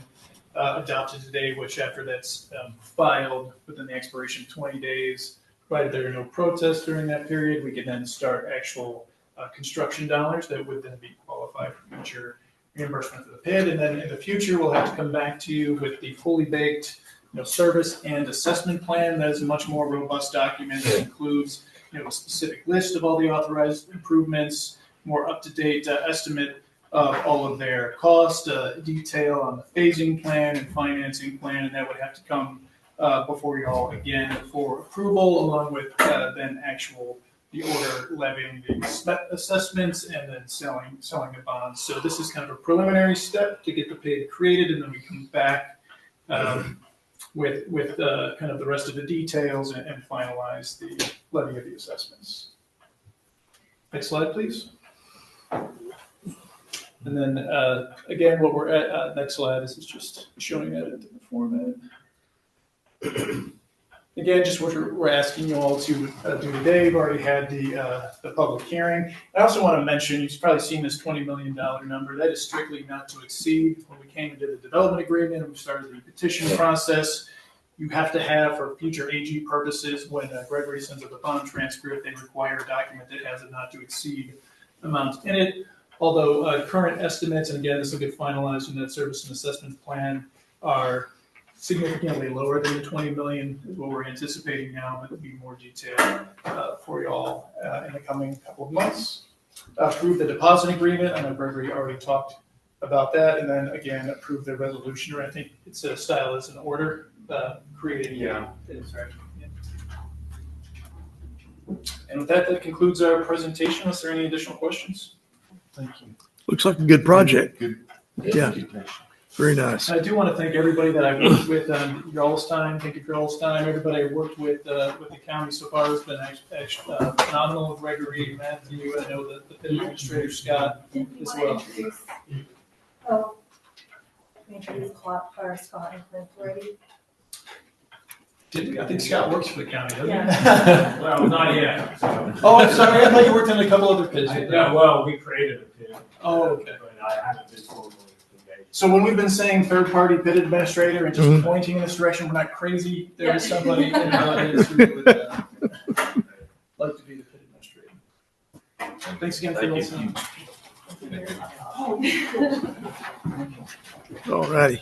adopted today, which after that's filed within the expiration of 20 days, provided there are no protests during that period, we can then start actual construction dollars that would then be qualified for future reimbursement to the PID. And then in the future, we'll have to come back to you with the fully baked service and assessment plan. That is a much more robust document that includes a specific list of all the authorized improvements, more up-to-date estimate of all of their cost, detail on the phasing plan and financing plan, and that would have to come before you all again for approval, along with then the order levying the assessments and then selling the bonds. So this is kind of a preliminary step to get the PID created, and then we come back with kind of the rest of the details and finalize the levy of the assessments. Next slide, please. And then again, what we're at, next slide, this is just showing that in the format. Again, just what we're asking you all to do today. We've already had the public hearing. I also want to mention, you've probably seen this $20 million number. That is strictly not to exceed. When we came into the development agreement and we started the petition process, you have to have, for future AG purposes, when Gregory sends up a bond transcript, they require a document that has a not to exceed amount in it. Although current estimates, and again, this will get finalized in that service and assessment plan, are significantly lower than the 20 million is what we're anticipating now, but it'll be more detailed for you all in the coming couple of months. Approve the deposit agreement. I know Gregory already talked about that. And then again, approve the resolution, or I think it's a style as an order, creating. Yeah. That's right. Yeah. And with that, that concludes our presentation. Is there any additional questions? Thank you. Looks like a good project. Good. Yeah. Very nice. I do want to thank everybody that I worked with on y'all's time. Thank you for y'all's time. Everybody I worked with the county so far has been phenomenal. Gregory, Matthew, I know the pit administrator, Scott, as well. Oh, introduce Scott and Clint already. Did we? I think Scott works for the county, doesn't he? Yeah. Well, not yet. So. Oh, I'm sorry. I thought you worked on a couple other pits. Yeah, well, we created a pit. Oh, okay. But I haven't been formally engaged. So when we've been saying third-party pit administrator and just pointing in this direction, we're not crazy. There is somebody in the audience who would like to be the pit administrator. Thanks again for your time. All righty.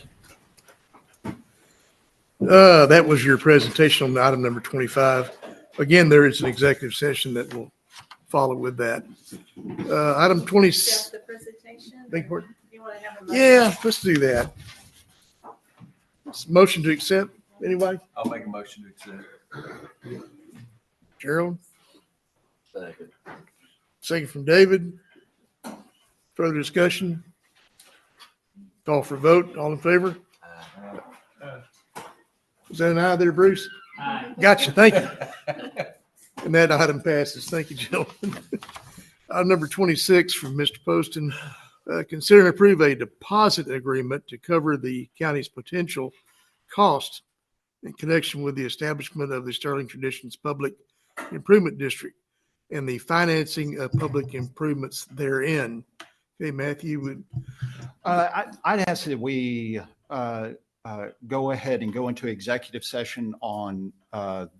That was your presentation on item number 25. Again, there is an executive session that will follow with that. Item 20. Jeff, the presentation? Beg your pardon? You want to have a motion? Yeah, let's do that. Motion to accept, anybody? I'll make a motion to accept. Gerald? Second. Second from David. Further discussion? Call for vote. All in favor? Was that an aye there, Bruce? Aye. Gotcha. Thank you. And that item passes. Thank you, gentlemen. Item number 26 from Mr. Poston. Consider and approve a deposit agreement to cover the county's potential cost in connection with the establishment of the Sterling Traditions Public Improvement District and the financing of public improvements therein. Okay, Matthew, would I'd ask that we go ahead and go into executive session on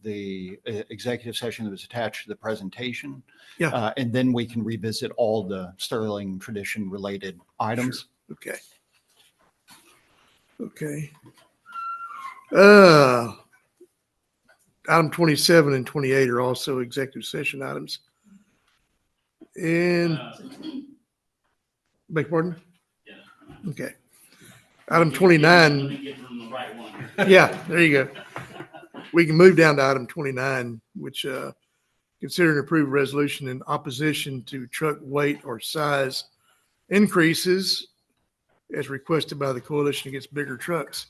the executive session that was attached to the presentation. Yeah. And then we can revisit all the Sterling Tradition related items. Sure. Okay. Okay. Item 27 and 28 are also executive session items. And beg your pardon? Yeah. Okay. Item 29. Let me get from the right one. Yeah, there you go. We can move down to item 29, which consider and approve resolution in opposition to truck weight or size increases as requested by the Coalition Against Bigger Trucks.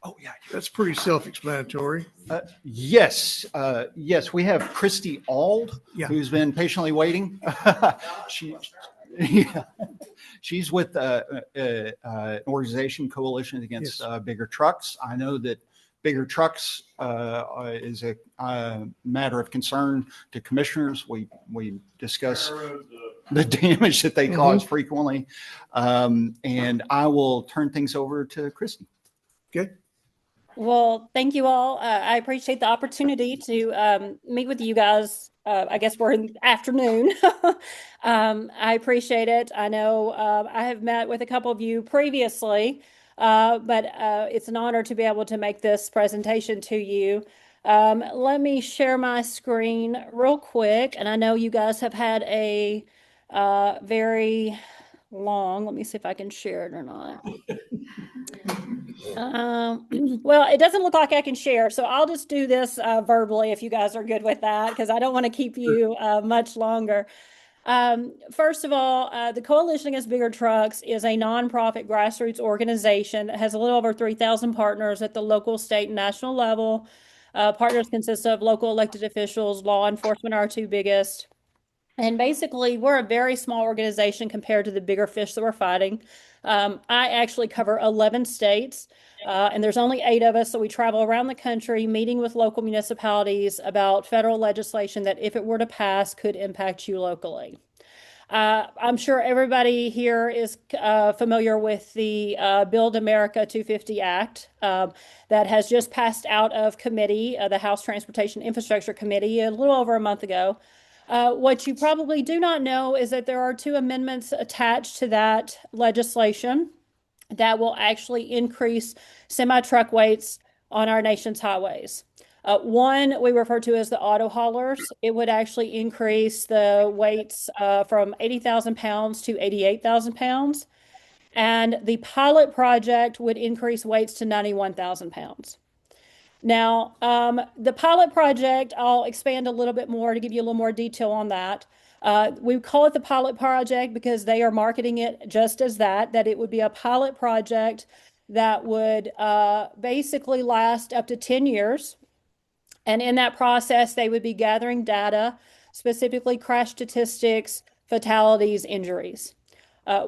Oh, yeah. That's pretty self-explanatory. Yes. Yes, we have Christy Ald, Yeah. who's been patiently waiting. Yeah. She's with an organization, Coalition Against Bigger Trucks. I know that bigger trucks is a matter of concern to commissioners. We discuss the damage that they cause frequently. And I will turn things over to Christy. Okay. Well, thank you all. I appreciate the opportunity to meet with you guys. I guess we're in the afternoon. I appreciate it. I know I have met with a couple of you previously, but it's an honor to be able to make this presentation to you. Let me share my screen real quick. And I know you guys have had a very long, let me see if I can share it or not. Well, it doesn't look like I can share, so I'll just do this verbally if you guys are good with that, because I don't want to keep you much longer. First of all, the Coalition Against Bigger Trucks is a nonprofit grassroots organization that has a little over 3,000 partners at the local, state, and national level. Partners consist of local elected officials, law enforcement are our two biggest, And basically, we're a very small organization compared to the bigger fish that we're fighting. I actually cover 11 states, and there's only 8 of us. So we travel around the country meeting with local municipalities about federal legislation that, if it were to pass, could impact you locally. I'm sure everybody here is familiar with the Build America 250 Act that has just passed out of committee, the House Transportation Infrastructure Committee, a little over a month ago. What you probably do not know is that there are 2 amendments attached to that legislation that will actually increase semi-truck weights on our nation's highways. One we refer to as the auto haulers. It would actually increase the weights from 80,000 pounds to 88,000 pounds. And the pilot project would increase weights to 91,000 pounds. Now, the pilot project, I'll expand a little bit more to give you a little more detail on that. We call it the pilot project because they are marketing it just as that it would be a pilot project that would basically last up to 10 years. And in that process, they would be gathering data, specifically crash statistics, fatalities, injuries.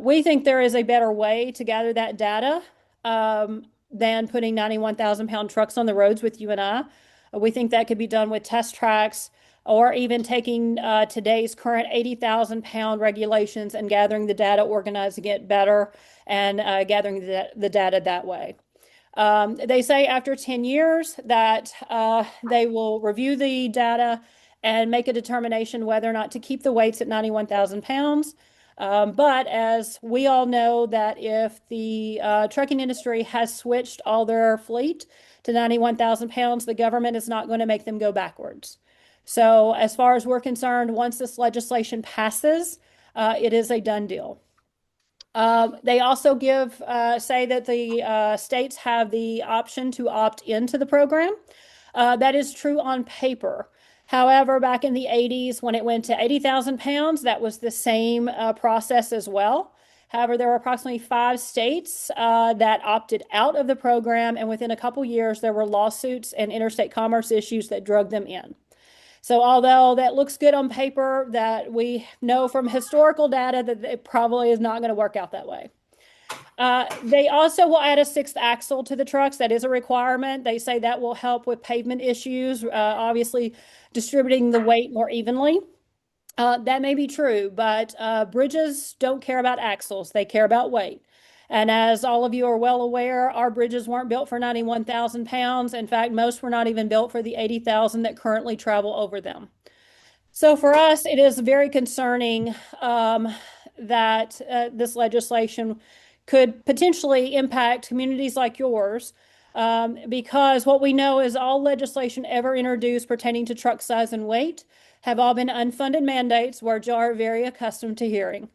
We think there is a better way to gather that data than putting 91,000-pound trucks on the roads with you and I. We think that could be done with test tracks, or even taking today's current 80,000-pound regulations and gathering the data, organizing it better, and gathering the data that way. They say after 10 years that they will review the data and make a determination whether or not to keep the weights at 91,000 pounds. But as we all know, that if the trucking industry has switched all their fleet to 91,000 pounds, the government is not going to make them go backwards. So as far as we're concerned, once this legislation passes, it is a done deal. They also say that the states have the option to opt into the program. That is true on paper. However, back in the 80s, when it went to 80,000 pounds, that was the same process as well. However, there were approximately 5 states that opted out of the program, and within a couple years, there were lawsuits and interstate commerce issues that drug them in. So although that looks good on paper, that we know from historical data that it probably is not going to work out that way. They also will add a 6th axle to the trucks. That is a requirement. They say that will help with pavement issues, obviously distributing the weight more evenly. That may be true, but bridges don't care about axles. They care about weight. And as all of you are well aware, our bridges weren't built for 91,000 pounds. In fact, most were not even built for the 80,000 that currently travel over them. So for us, it is very concerning that this legislation could potentially impact communities like yours, because what we know is all legislation ever introduced pertaining to truck size and weight have all been unfunded mandates, which you are very accustomed to hearing.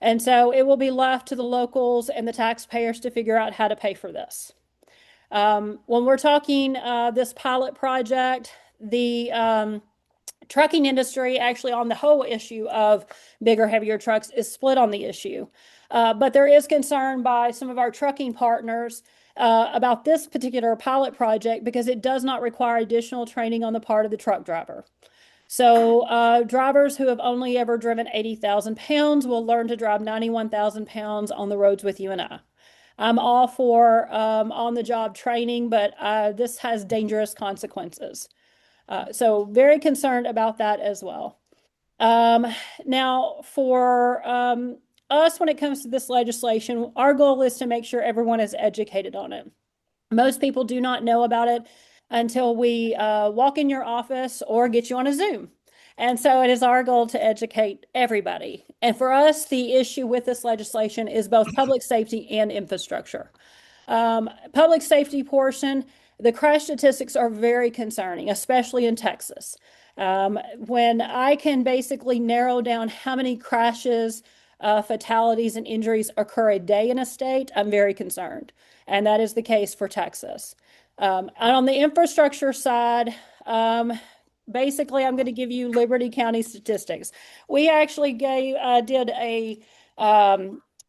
And so it will be left to the locals and the taxpayers to figure out how to pay for this. When we're talking this pilot project, the trucking industry actually on the whole issue of bigger, heavier trucks is split on the issue. But there is concern by some of our trucking partners about this particular pilot project because it does not require additional training on the part of the truck driver. So drivers who have only ever driven 80,000 pounds will learn to drive 91,000 pounds on the roads with you and I. I'm all for on-the-job training, but this has dangerous consequences. So very concerned about that as well. Now, for us, when it comes to this legislation, our goal is to make sure everyone is educated on it. Most people do not know about it until we walk in your office or get you on a Zoom. And so it is our goal to educate everybody. And for us, the issue with this legislation is both public safety and infrastructure. Public safety portion, the crash statistics are very concerning, especially in Texas. When I can basically narrow down how many crashes, fatalities, and injuries occur a day in a state, I'm very concerned. And that is the case for Texas. And on the infrastructure side, basically, I'm going to give you Liberty County statistics. We actually did a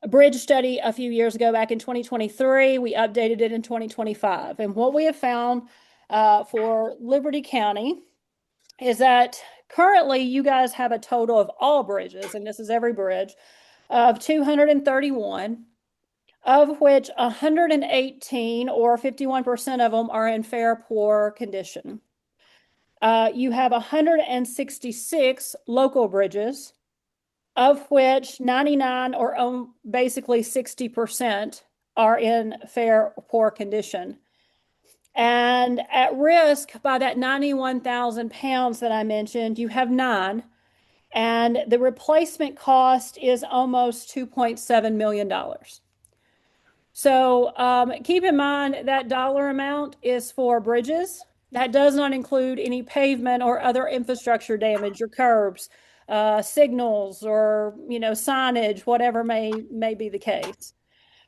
bridge study a few years ago, back in 2023. We updated it in 2025. And what we have found for Liberty County is that Currently, you guys have a total of all bridges, and this is every bridge, of 231, of which 118 or 51% of them are in fair poor condition. You have 166 local bridges, of which 99 or basically 60% are in fair poor condition. And at risk by that 91,000 pounds that I mentioned, you have 9. And the replacement cost is almost $2.7 million. So keep in mind that dollar amount is for bridges. That does not include any pavement or other infrastructure damage or curbs, signals, or signage, whatever may be the case.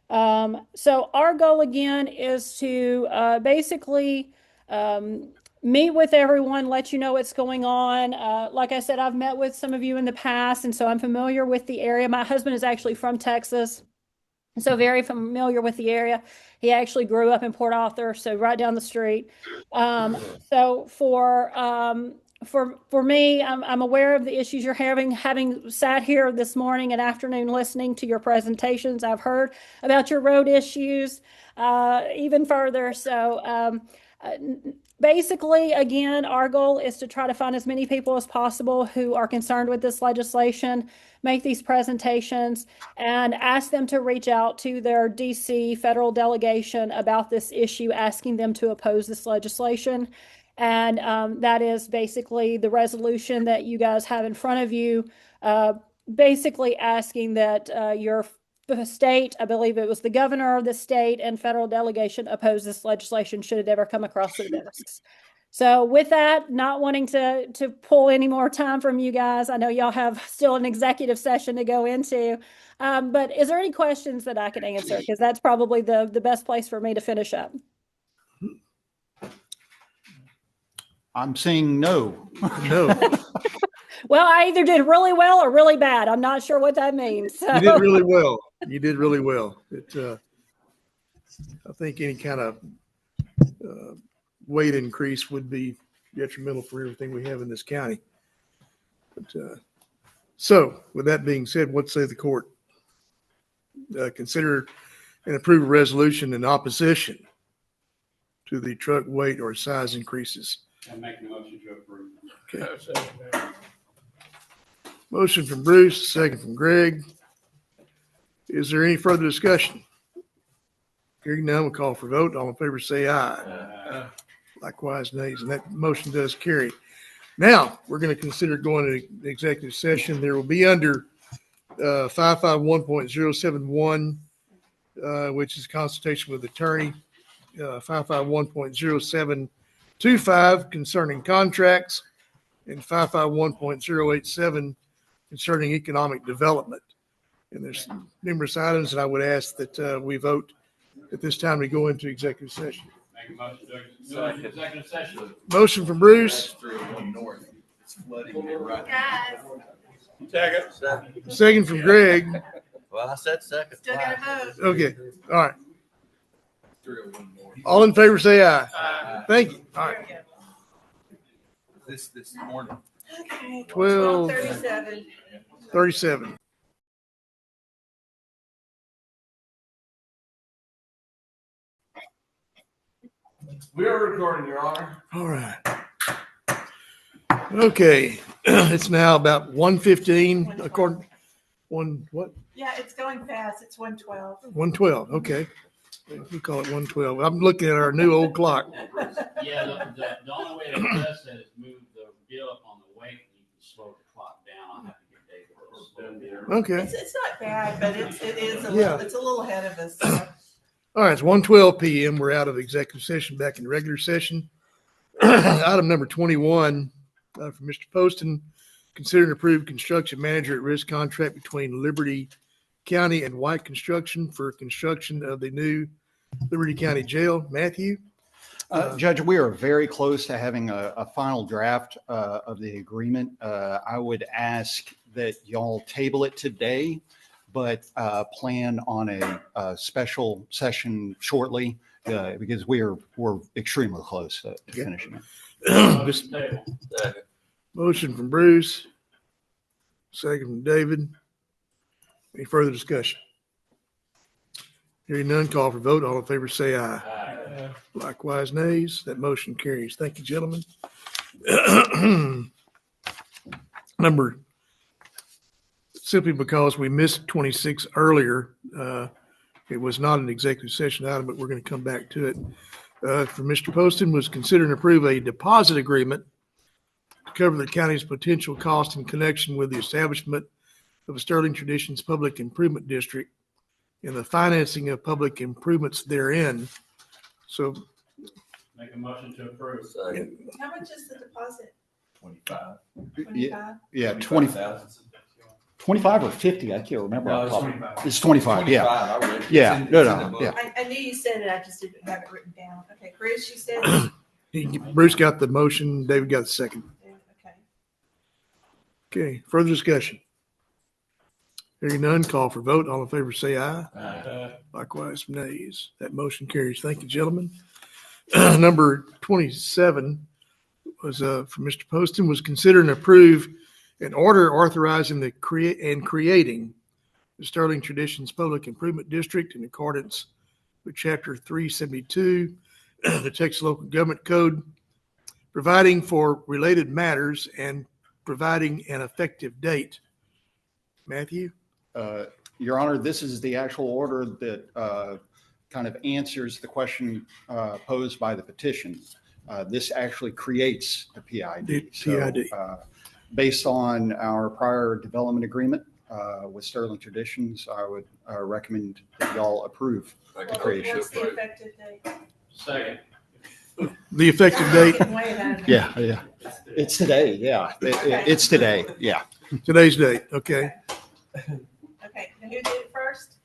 So our goal again is to basically meet with everyone, let you know what's going on. Like I said, I've met with some of you in the past, and so I'm familiar with the area. My husband is actually from Texas, so very familiar with the area. He actually grew up in Port Arthur, so right down the street. So for me, I'm aware of the issues you're having sat here this morning and afternoon listening to your presentations. I've heard about your road issues even further. So basically, again, our goal is to try to find as many people as possible who are concerned with this legislation, make these presentations, and ask them to reach out to their DC federal delegation about this issue, asking them to oppose this legislation. And that is basically the resolution that you guys have in front of you, basically asking that your state, I believe it was the governor of the state and federal delegation, oppose this legislation should it ever come across their desks. So with that, not wanting to pull any more time from you guys, I know y'all have still an executive session to go into, but is there any questions that I can answer? Because that's probably the best place for me to finish up. I'm saying no. No. Well, I either did really well or really bad. I'm not sure what that means. So. You did really well. You did really well. I think any kind of weight increase would be detrimental for everything we have in this county. But so, with that being said, what say the court? Consider and approve a resolution in opposition to the truck weight or size increases. I'm making a motion to approve. Okay. Motion from Bruce, second from Greg. Is there any further discussion? Hearing none, we'll call for vote. All in favor say aye. Likewise, nays, and that motion does carry. Now, we're going to consider going to executive session. There will be under 551.071, which is consultation with attorney, 551.0725 concerning contracts, and 551.087 concerning economic development. And there's numerous items that I would ask that we vote at this time to go into executive session. Make a motion to go into executive session. Motion from Bruce. Second from Greg. Well, I said second. Still got to vote. Okay. All right. All in favor say aye. Thank you. All right. This morning. Okay. 12:37. We are recording, Your Honor. All right. Okay. It's now about 1:15 according what? Yeah, it's going fast. It's 1:12. 1:12. Okay. We call it 1:12. I'm looking at our new old clock. Yeah, the only way to adjust that is move the bill up on the weight, and you can slow the clock down. I'll have to get Dave to slow down. Okay. It's not bad, but it is Yeah. it's a little ahead of us. All right, it's 1:12 p.m. We're out of executive session, back in regular session. Item number 21 from Mr. Poston, consider and approve construction manager at risk contract between Liberty County and White Construction for construction of the new Liberty County Jail. Matthew? Judge, we are very close to having a final draft of the agreement. I would ask that y'all table it today, but plan on a special session shortly because we're extremely close to finishing it. Motion from Bruce. Second from David. Any further discussion? Hearing none, call for vote. All in favor, say aye. Aye. Likewise, nays. That motion carries. Thank you, gentlemen. Number, simply because we missed 26 earlier, it was not an executive session item, but we're going to come back to it. For Mr. Poston, was consider and approve a deposit agreement to cover the county's potential cost in connection with the establishment of a Sterling Traditions Public Improvement District and the financing of public improvements therein. So Make a motion to approve. How much is the deposit? 25. 25? Yeah, 25 or 50, I can't remember. No, it's off the top. 25. It's 25, yeah. 25, I read it. Yeah, It's in- no, it's in the no, book. yeah. I knew you said it, I just didn't have it written down. Okay, Bruce, you said? Bruce got the motion, David got the second. Okay. Okay, further discussion. Hearing none, call for vote. All in favor, say aye. Likewise, nays. That motion carries. Thank you, gentlemen. Number 27 was from Mr. Poston, was consider and approve an order authorizing the creating the Sterling Traditions Public Improvement District in accordance with Chapter 372, the Texas Local Government Code, providing for related matters and providing an effective date. Matthew? Your Honor, this is the actual order that kind of answers the question posed by the petition. This actually creates the PID. PID. So, based on our prior development agreement with Sterling Traditions, I would recommend that y'all approve the creation. What's the effective date? Second. The effective date? Way ahead of me. Yeah. It's today, yeah. It's today, yeah. Today's date, okay. Okay, now who did it first?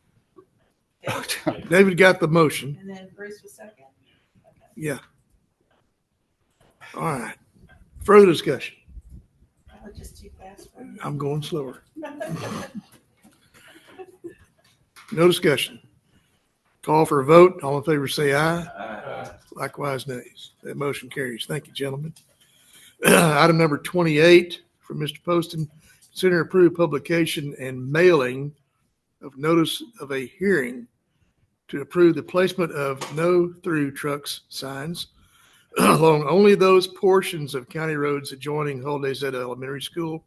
David got the motion. And then Bruce was second? Yeah. All right. Further discussion. That was just too fast for me. I'm going slower. No discussion. Call for a vote. All in favor, say aye. Likewise, nays. That motion carries. Thank you, gentlemen. Item number 28 from Mr. Poston, consider and approve publication and mailing of notice of a hearing to approve the placement of no through trucks signs along only those portions of county roads adjoining Holiday Zeta Elementary School,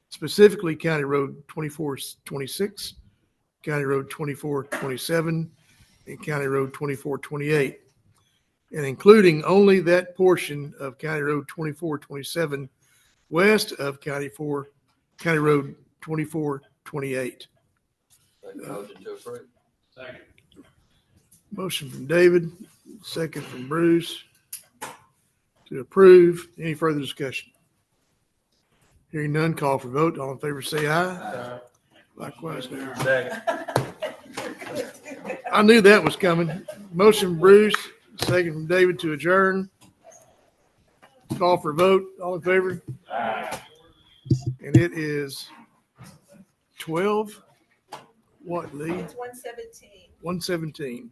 specifically County Road 2426, County Road 2427, and County Road 2428, and including only that portion of County Road 2427 west of County Road 2428. Motion to approve. Second. Motion from David, second from Bruce to approve. Any further discussion? Hearing none, call for vote. All in favor, say aye. Likewise, no. Second. I knew that was coming. Motion from Bruce, second from David to adjourn. Call for vote. All in favor? And it is 12. What, Lee? It's 117. 117.